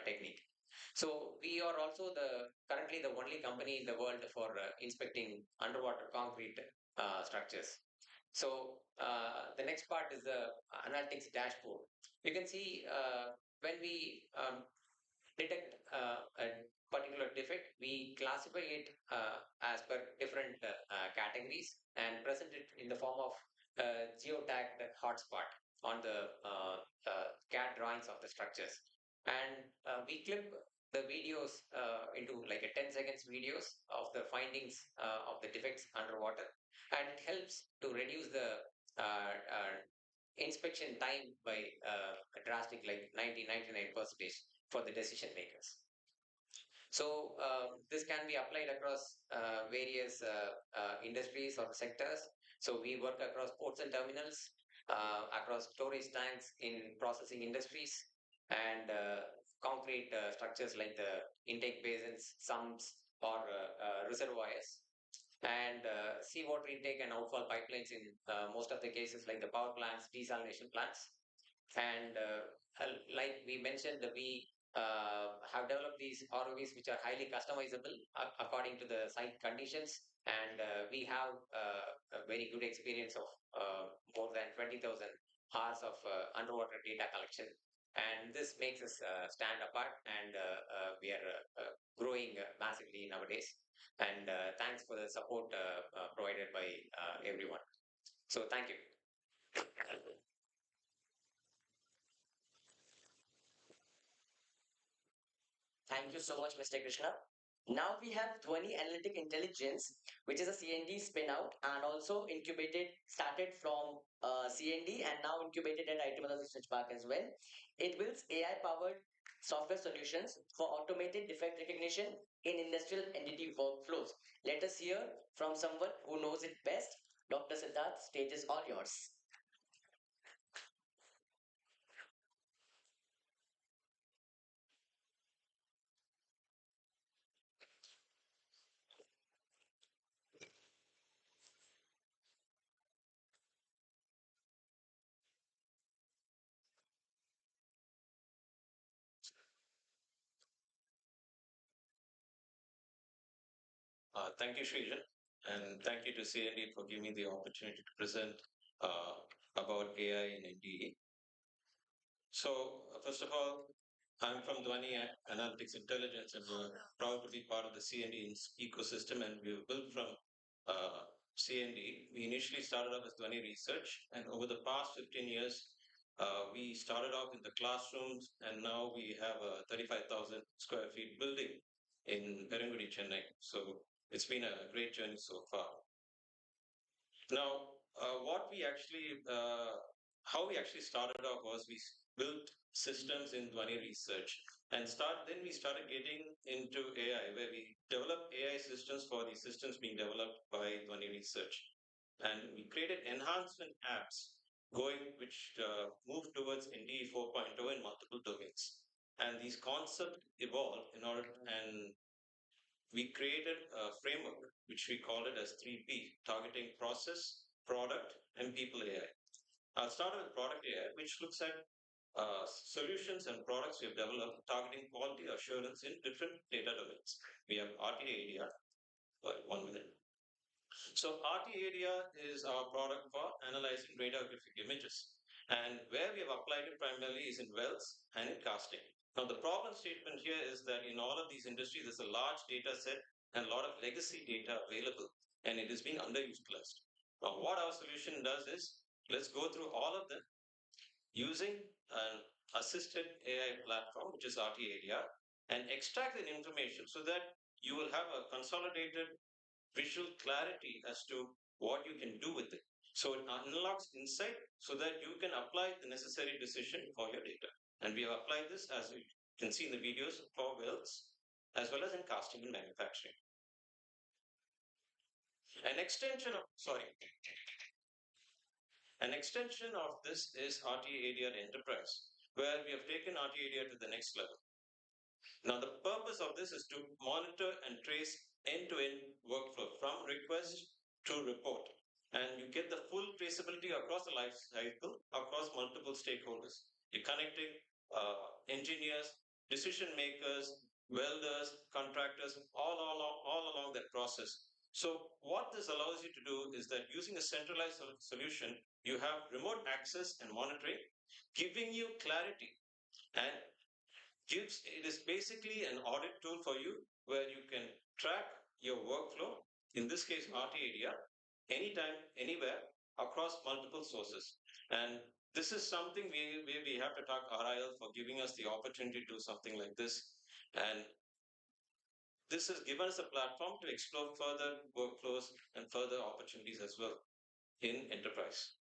technique. So we are also the currently the only company in the world for inspecting underwater concrete structures. So the next part is the analytics dashboard. You can see when we detect a particular defect, we classify it as per different categories and present it in the form of geotagged hotspot on the CAD drawings of the structures. And we clip the videos into like a 10 seconds videos of the findings of the defects underwater, and it helps to reduce the inspection time by a drastic like 99% for the decision makers. So this can be applied across various industries or sectors. So we work across ports and terminals, across storage tanks in processing industries, and concrete structures like the intake basins, sumps, or reservoirs, and seawater intake and outfall pipelines in most of the cases, like the power plants, desalination plants. And like we mentioned, that we have developed these ROVs which are highly customizable according to the site conditions. And we have a very good experience of more than 20,000 hours of underwater data collection. And this makes us stand apart, and we are growing massively nowadays. And thanks for the support provided by everyone. So thank you. Thank you so much, Mr. Krishna. Now we have Dhwani Analytic Intelligence, which is a CND spin out and also incubated, started from CND and now incubated at IT Madras Research Park as well. It builds AI powered software solutions for automated defect recognition in industrial entity workflows. Let us hear from someone who knows it best. Dr. Siddharth, stage is all yours. Thank you, Srijan, and thank you to CND for giving me the opportunity to present uh, about AI in NDE. So, first of all, I'm from Dhwani Analytics Intelligence, and we're proud to be part of the CND ecosystem. And we've built from CND, we initially started off as Dhwani Research, and over the past 15 years, we started off in the classrooms, and now we have a 35,000 square feet building in Perungudi, Chennai. So it's been a great journey so far. Now, how we actually started off was we built systems in Dhwani Research, and then we started getting into AI, where we developed AI systems for the systems being developed by Dhwani Research, and we created enhancement apps which moved towards NDE 4.0 in multiple domains. And these concepts evolved and we created a framework which we called it as 3P, targeting process, product, and people AI. I'll start with product AI, which looks at solutions and products we have developed targeting quality assurance in different data domains. We have RTA area. 1 minute. So RTA area is our product for analyzing radiographic images. And where we have applied it primarily is in wells and in casting. Now, the problem statement here is that in all of these industries, there's a large data set and a lot of legacy data available, and it is being underutilized. Now, what our solution does is, let's go through all of them using an assisted AI platform, which is RTA area, and extract the information so that you will have a consolidated visual clarity as to what you can do with it. So it unlocks insight so that you can apply the necessary decision for your data. And we have applied this, as you can see in the videos, for wells, as well as in casting and manufacturing. An extension of this is RTA area Enterprise, where we have taken RTA area to the next level. Now, the purpose of this is to monitor and trace end-to-end workflow from request to report. And you get the full traceability across the life cycle, across multiple stakeholders. You're connecting engineers, decision makers, welders, contractors, all along that process. So what this allows you to do is that using a centralized solution, you have remote access and monitoring, giving you clarity, and it is basically an audit tool for you where you can track your workflow, in this case RT area, anytime, anywhere, across multiple sources. And this is something we have to thank RIL for giving us the opportunity to do something like this. And this has given us a platform to explore further workflows and further opportunities as well in enterprise.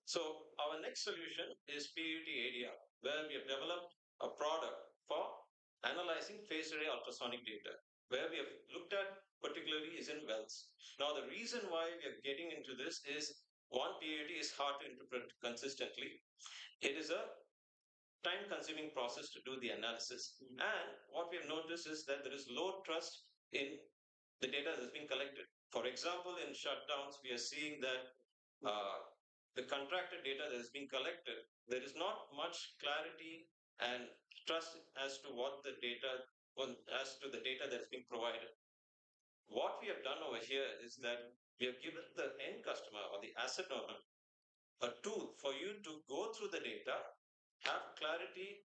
So our next solution is PUT area, where we have developed a product for analyzing phased array ultrasonic data. Where we have looked at particularly is in wells. Now, the reason why we are getting into this is, one, PUT is hard to interpret consistently. It is a time-consuming process to do the analysis. And what we have noticed is that there is low trust in the data that is being collected. For example, in shutdowns, we are seeing that the contracted data that is being collected, there is not much clarity and trust as to the data that is being provided. What we have done over here is that we have given the end customer or the asset owner a tool for you to go through the data, have clarity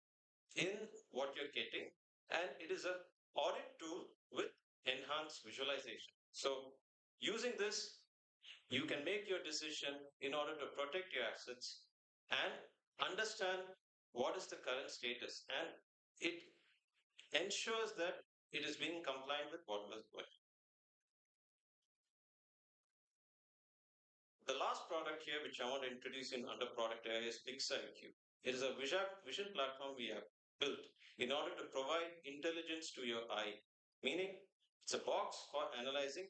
in what you're getting, and it is an audit tool with enhanced visualization. So using this, you can make your decision in order to protect your assets and understand what is the current status, and it ensures that it is being compliant with what was going. The last product here, which I want to introduce in under product area, is PixIQ. It is a vision platform we have built in order to provide intelligence to your eye, meaning it's a box for analyzing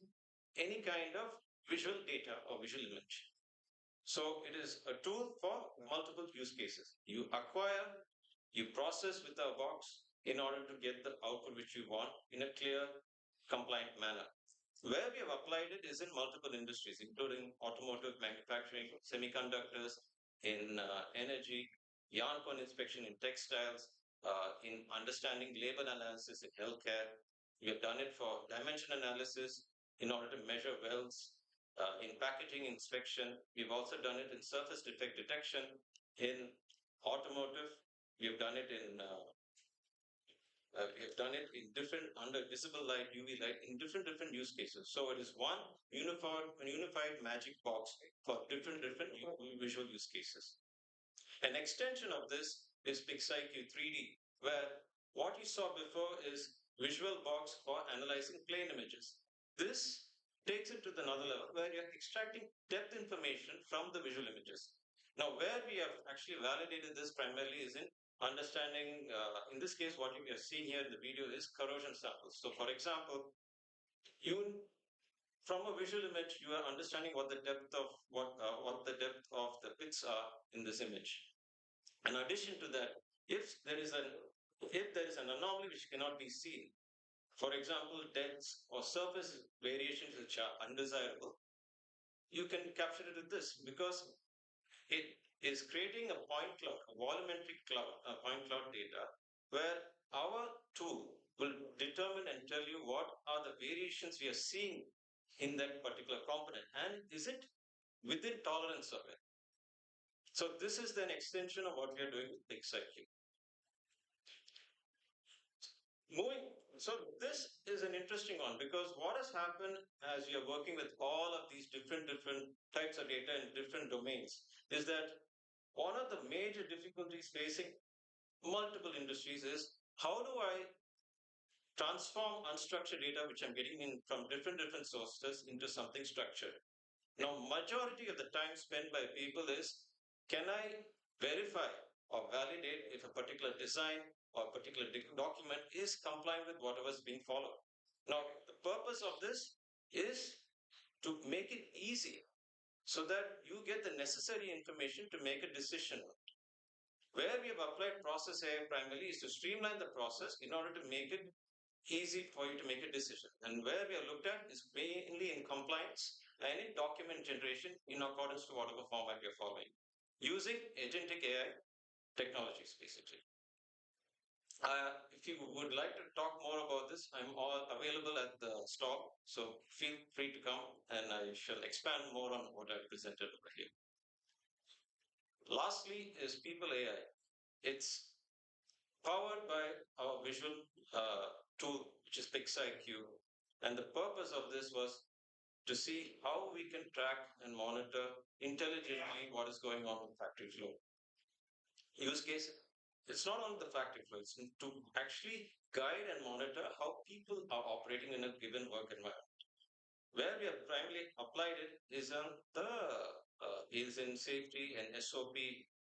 any kind of visual data or visual image. So it is a tool for multiple use cases. You acquire, you process with a box in order to get the output which you want in a clear, compliant manner. Where we have applied it is in multiple industries, including automotive, manufacturing, semiconductors, in energy, yarn cone inspection in textiles, in understanding labor analysis in healthcare. We have done it for dimension analysis in order to measure wells, in packaging inspection. We've also done it in surface defect detection in automotive. We have done it in different visible light, UV light in different use cases. So it is one unified magic box for different visual use cases. An extension of this is PixIQ 3D, where what you saw before is visual box for analyzing plain images. This takes it to another level where you're extracting depth information from the visual images. Now, where we have actually validated this primarily is in understanding, in this case, what you are seeing here in the video is corrosion samples. So, for example, you from a visual image, you are understanding what the depth of what the depth of the pits are in this image. In addition to that, if there is an anomaly which cannot be seen, for example, depths or surface variations which are undesirable, you can capture it with this because it is creating a point cloud, a volumetric cloud, a point cloud data, where our tool will determine and tell you what are the variations we are seeing in that particular component and is it within tolerance of it. So this is an extension of what we are doing with PixIQ. So this is an interesting one because what has happened as we are working with all of these different types of data in different domains is that one of the major difficulties facing multiple industries is how do I transform unstructured data which I'm getting in from different sources into something structured. Now, majority of the time spent by people is, can I verify or validate if a particular design or a particular document is compliant with whatever is being followed? Now, the purpose of this is to make it easy so that you get the necessary information to make a decision. Where we have applied process AI primarily is to streamline the process in order to make it easy for you to make a decision. And where we are looked at is mainly in compliance and in document generation in accordance to whatever format we are following, using agentic AI technologies, basically. If you would like to talk more about this, I'm all available at the stall, so feel free to come and I shall expand more on what I presented over here. Lastly is People AI. It's powered by our visual tool, which is PixIQ. And the purpose of this was to see how we can track and monitor intelligently what is going on in factory floor. Use case, it's not on the factory floor, it's to actually guide and monitor how people are operating in a given work environment. Where we have primarily applied it is on the is in safety and SOP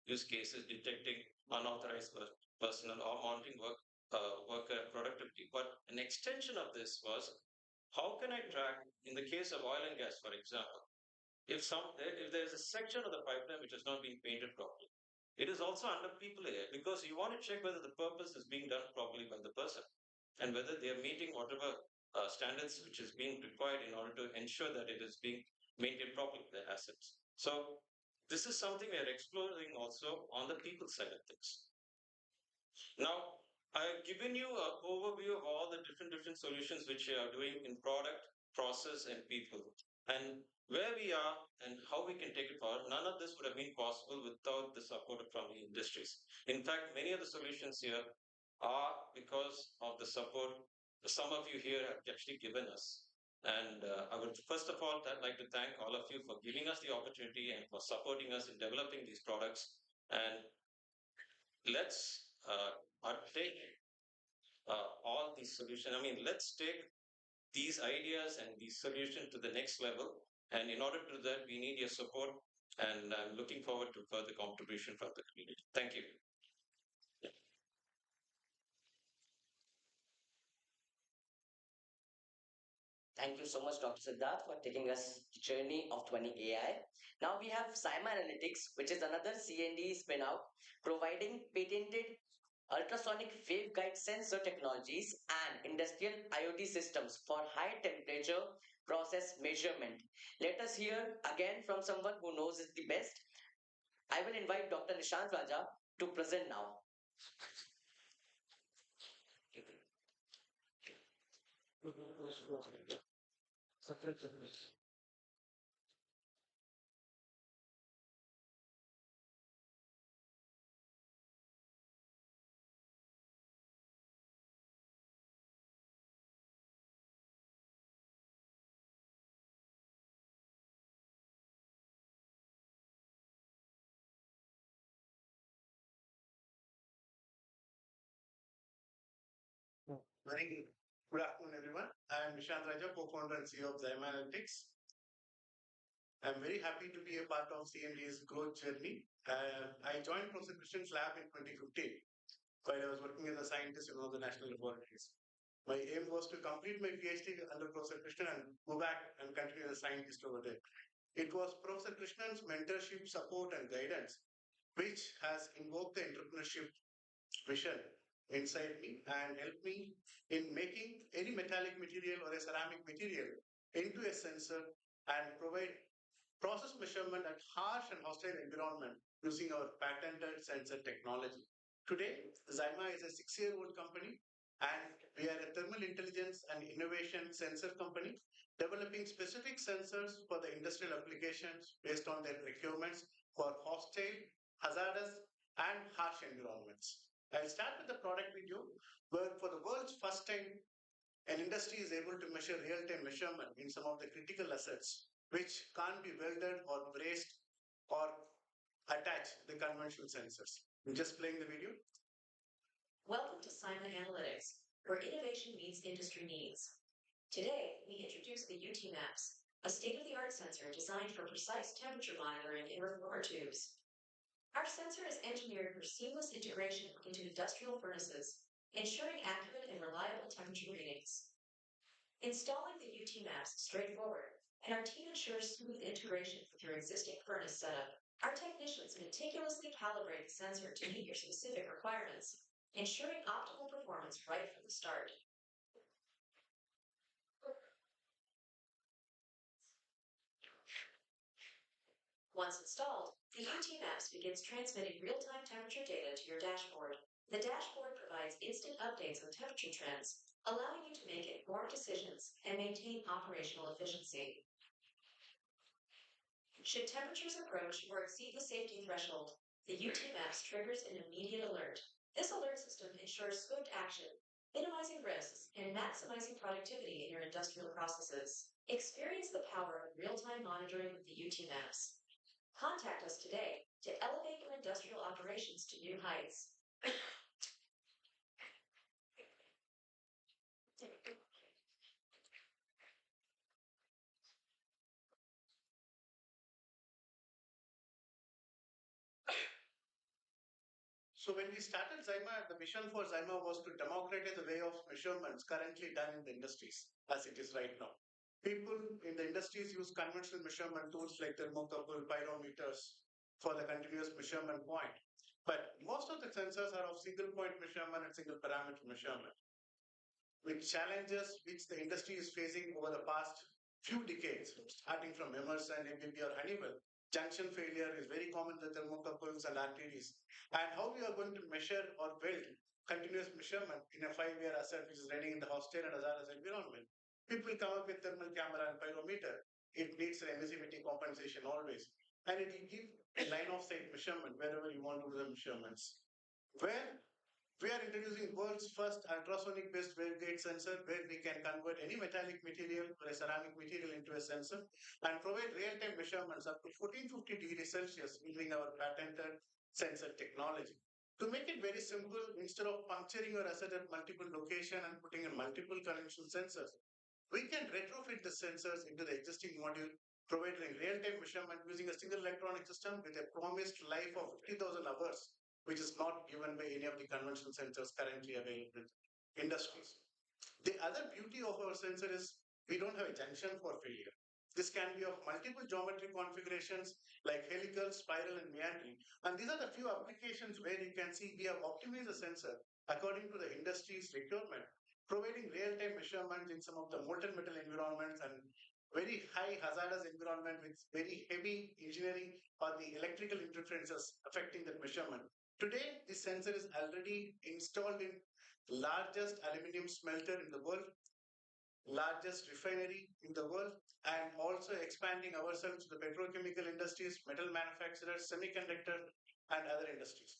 use cases, detecting unauthorized personnel or monitoring worker productivity. But an extension of this was how can I track, in the case of oil and gas, for example, if there is a section of the pipeline which has not been painted properly, it is also under People AI because you want to check whether the purpose is being done properly by the person and whether they are meeting whatever standards which is being required in order to ensure that it is being maintained properly, the assets. So this is something we are exploring also on the people side of things. Now, I've given you an overview of all the different solutions which we are doing in product, process, and people, and where we are and how we can take it forward. None of this would have been possible without the support from the industries. In fact, many of the solutions here are because of the support some of you here have actually given us. And I would first of all like to thank all of you for giving us the opportunity and for supporting us in developing these products. And let's take all these solutions. I mean, let's take these ideas and these solutions to the next level. And in order to do that, we need your support. And I'm looking forward to further contribution from the community. Thank you. Thank you so much, Dr. Siddharth, for taking us the journey of 20 AI. Now we have Cyma Analytics, which is another CND spin-out, providing patented ultrasonic waveguide sensor technologies and industrial IoT systems for high temperature process measurement. Let us hear again from someone who knows it the best. I will invite Dr. Nishant Raja to present now. Very good afternoon, everyone. I am Nishant Raja, co-founder and CEO of Zyma Analytics. I'm very happy to be a part of CMD's growth journey. I joined Professor Christian's lab in 2015 while I was working as a scientist in one of the national laboratories. My aim was to complete my PhD under Professor Krishnan and go back and continue as a scientist over there. It was Professor Krishnan's mentorship, support, and guidance which has invoked the entrepreneurship vision inside me and helped me in making any metallic material or a ceramic material into a sensor and provide process measurement at harsh and hostile environment using our patented sensor technology. Today, Zyma is a 6-year-old company and we are a thermal intelligence and innovation sensor company developing specific sensors for the industrial applications based on their requirements for hostile, hazardous, and harsh environments. I'll start with the product video where for the world's first time an industry is able to measure real-time measurement in some of the critical assets which can't be welded or braced or attached to the conventional sensors. I'm just playing the video. Welcome to Simon Analytics, where innovation meets industry needs. Today, we introduce the UT Maps, a state-of-the-art sensor designed for precise temperature monitoring in reformer tubes. Our sensor is engineered for seamless integration into industrial furnaces, ensuring accurate and reliable temperature readings. Installing the UT Maps is straightforward, and our team ensures smooth integration with your existing furnace setup. Our technicians meticulously calibrate the sensor to meet your specific requirements, ensuring optimal performance right from the start. Once installed, the UT Maps begins transmitting real-time temperature data to your dashboard. The dashboard provides instant updates on temperature trends, allowing you to make informed decisions and maintain operational efficiency. Should temperatures approach or exceed the safety threshold, the UT Maps triggers an immediate alert. This alert system ensures swift action, minimizing risks and maximizing productivity in your industrial processes. Experience the power of real-time monitoring with the UT Maps. Contact us today to elevate your industrial operations to new heights. So when we started Zyma, the mission for Zyma was to democratize the way of measurements currently done in the industries as it is right now. People in the industries use conventional measurement tools like thermocouple, pyrometers for the continuous measurement point. But most of the sensors are of single point measurement and single parameter measurement, with challenges which the industry is facing over the past few decades, starting from Emerson, ABB, or Honeywell. Junction failure is very common in the thermocouples and RTDs. And how we are going to measure or build continuous measurement in a 5-year asset which is running in the hostile and hazardous environment. People come up with thermal camera and pyrometer. It needs an emissivity compensation always. And it will give a line of sight measurement wherever you want to do the measurements. Where we are introducing world's first ultrasonic based waveguide sensor where we can convert any metallic material or a ceramic material into a sensor and provide real-time measurements up to 1450 degrees Celsius using our patented sensor technology. To make it very simple, instead of puncturing your asset at multiple locations and putting in multiple conventional sensors, we can retrofit the sensors into the existing module, providing real-time measurement using a single electronic system with a promised life of 50,000 hours, which is not given by any of the conventional sensors currently available in industries. The other beauty of our sensor is we don't have a junction for failure. This can be of multiple geometry configurations like helical, spiral, and meandering. And these are the few applications where you can see we have optimized the sensor according to the industry's requirement, providing real-time measurements in some of the molten metal environments and very high hazardous environment with very heavy engineering or the electrical interferences affecting that measurement. Today, this sensor is already installed in largest aluminum smelter in the world, largest refinery in the world, and also expanding ourselves to the petrochemical industries, metal manufacturers, semiconductor, and other industries.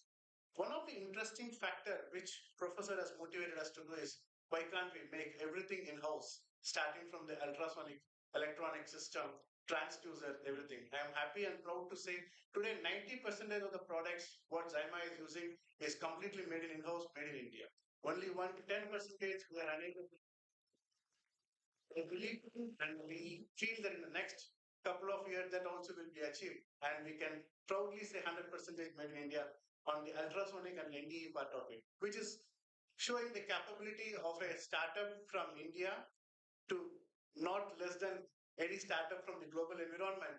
One of the interesting factor which professor has motivated us to do is why can't we make everything in-house, starting from the ultrasonic electronic system, transducer, everything. I am happy and proud to say today 90% of the products what Zyma is using is completely made in in-house, made in India. only 1 to 10 percentage we are unable to believe, and we feel that in the next couple of years that also will be achieved, and we can proudly say 100% made in India on the ultrasonic and NDE part of it, which is showing the capability of a startup from India to not less than any startup from the global environment,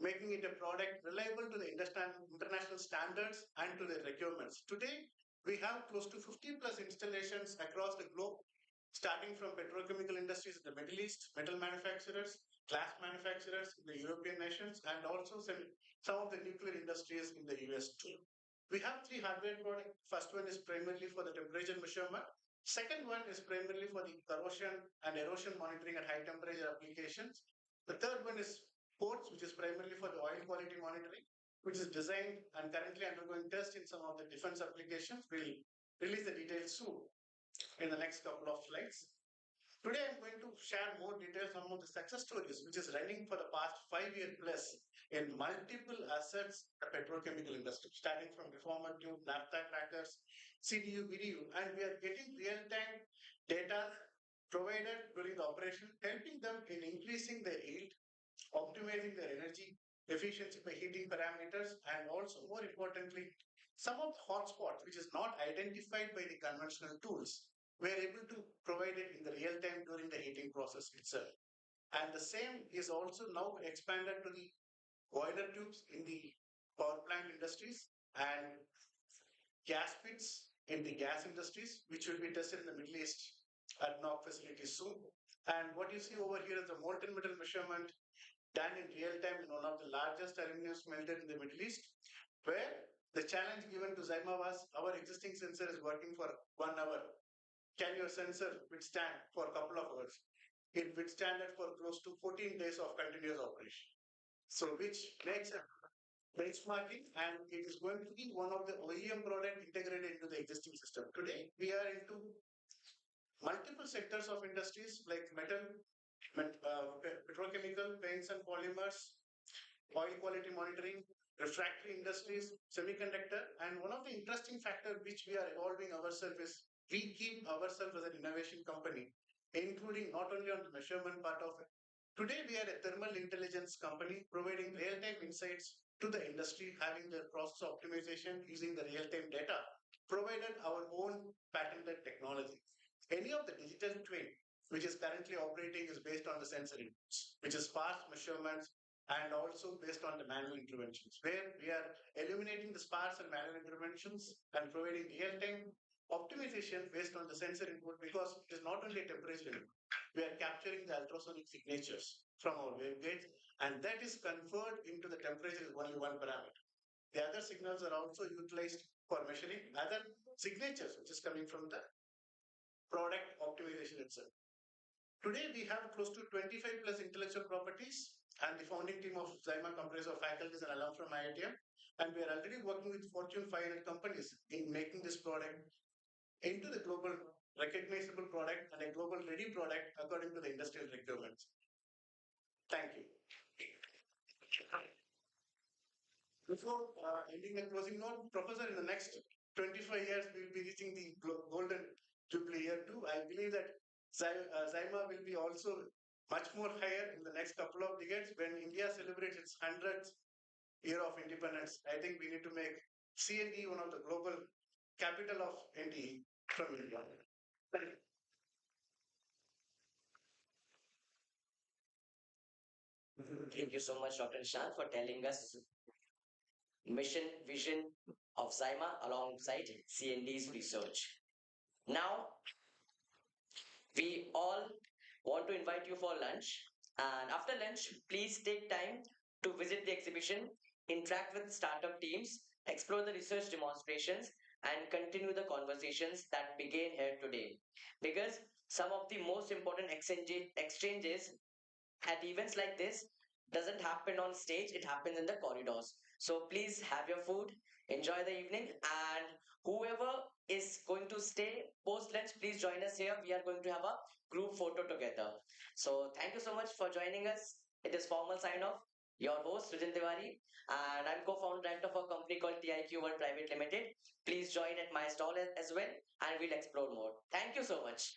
making it a product reliable to the international standards and to the requirements. Today, we have close to 50 plus installations across the globe, starting from petrochemical industries in the Middle East, metal manufacturers, glass manufacturers in the European nations, and also some of the nuclear industries in the US too. We have three hardware products. First one is primarily for the temperature measurement. Second one is primarily for the corrosion and erosion monitoring at high temperature applications. The third one is ports, which is primarily for the oil quality monitoring, which is designed and currently undergoing test in some of the defense applications. We'll release the details soon in the next couple of slides. Today, I'm going to share more details on some of the success stories, which is running for the past 5 years plus in multiple assets, the petrochemical industry, starting from reformer tube, naphtha crackers, CDU, VDU, and we are getting real-time data provided during the operation, helping them in increasing their yield, optimizing their energy efficiency by heating parameters, and also more importantly, some of the hotspots which is not identified by the conventional tools, we are able to provide it in the real time during the heating process itself. And the same is also now expanded to the boiler tubes in the power plant industries and gas pits in the gas industries, which will be tested in the Middle East at NOC facilities soon. And what you see over here is the molten metal measurement done in real time in one of the largest aluminum smelter in the Middle East, where the challenge given to Zyma was our existing sensor is working for 1 hour. Can your sensor withstand for a couple of hours? It withstanded for close to 14 days of continuous operation. So which makes a benchmarking, and it is going to be one of the OEM product integrated into the existing system. Today, we are into multiple sectors of industries like metal, petrochemical, paints and polymers, oil quality monitoring, refractory industries, semiconductor. And one of the interesting factors which we are evolving ourselves is we keep ourselves as an innovation company, including not only on the measurement part of it. Today, we are a thermal intelligence company providing real-time insights to the industry, having the process optimization using the real-time data, provided our own patented technology. Any of the digital twin which is currently operating is based on the sensor inputs, which is fast measurements and also based on the manual interventions, where we are eliminating the sparse and manual interventions and providing real-time optimization based on the sensor input, because it is not only a temperature input. We are capturing the ultrasonic signatures from our waveguides, and that is conferred into the temperature is only one parameter. The other signals are also utilized for measuring other signatures, which is coming from the product optimization itself. Today, we have close to 25 plus intellectual properties, and the founding team of Zyma comprises of faculties and alum from IITM. And we are already working with Fortune 500 companies in making this product into the global recognizable product and a global ready product according to the industrial requirements. Thank you. Before ending the closing note, Professor, in the next 25 years, we will be reaching the golden jubilee year too. I believe that Zyma will be also much more higher in the next couple of decades when India celebrates its 100th year of independence. I think we need to make CND one of the global capital of NDE from India. Thank you. Thank you so much, Dr. Nishan, for telling us mission vision of Zyma alongside CND's research. Now, we all want to invite you for lunch. And after lunch, please take time to visit the exhibition, interact with startup teams, explore the research demonstrations, and continue the conversations that began here today. Because some of the most important exchanges at events like this doesn't happen on stage, it happens in the corridors. So please have your food, enjoy the evening, and whoever is going to stay post lunch, please join us here. We are going to have a group photo together. So thank you so much for joining us. It is formal sign off. your host Sujin Tiwari, and I'm co-founder director of a company called TIQ World Private Limited. Please join at my stall as well, and we'll explore more. Thank you so much.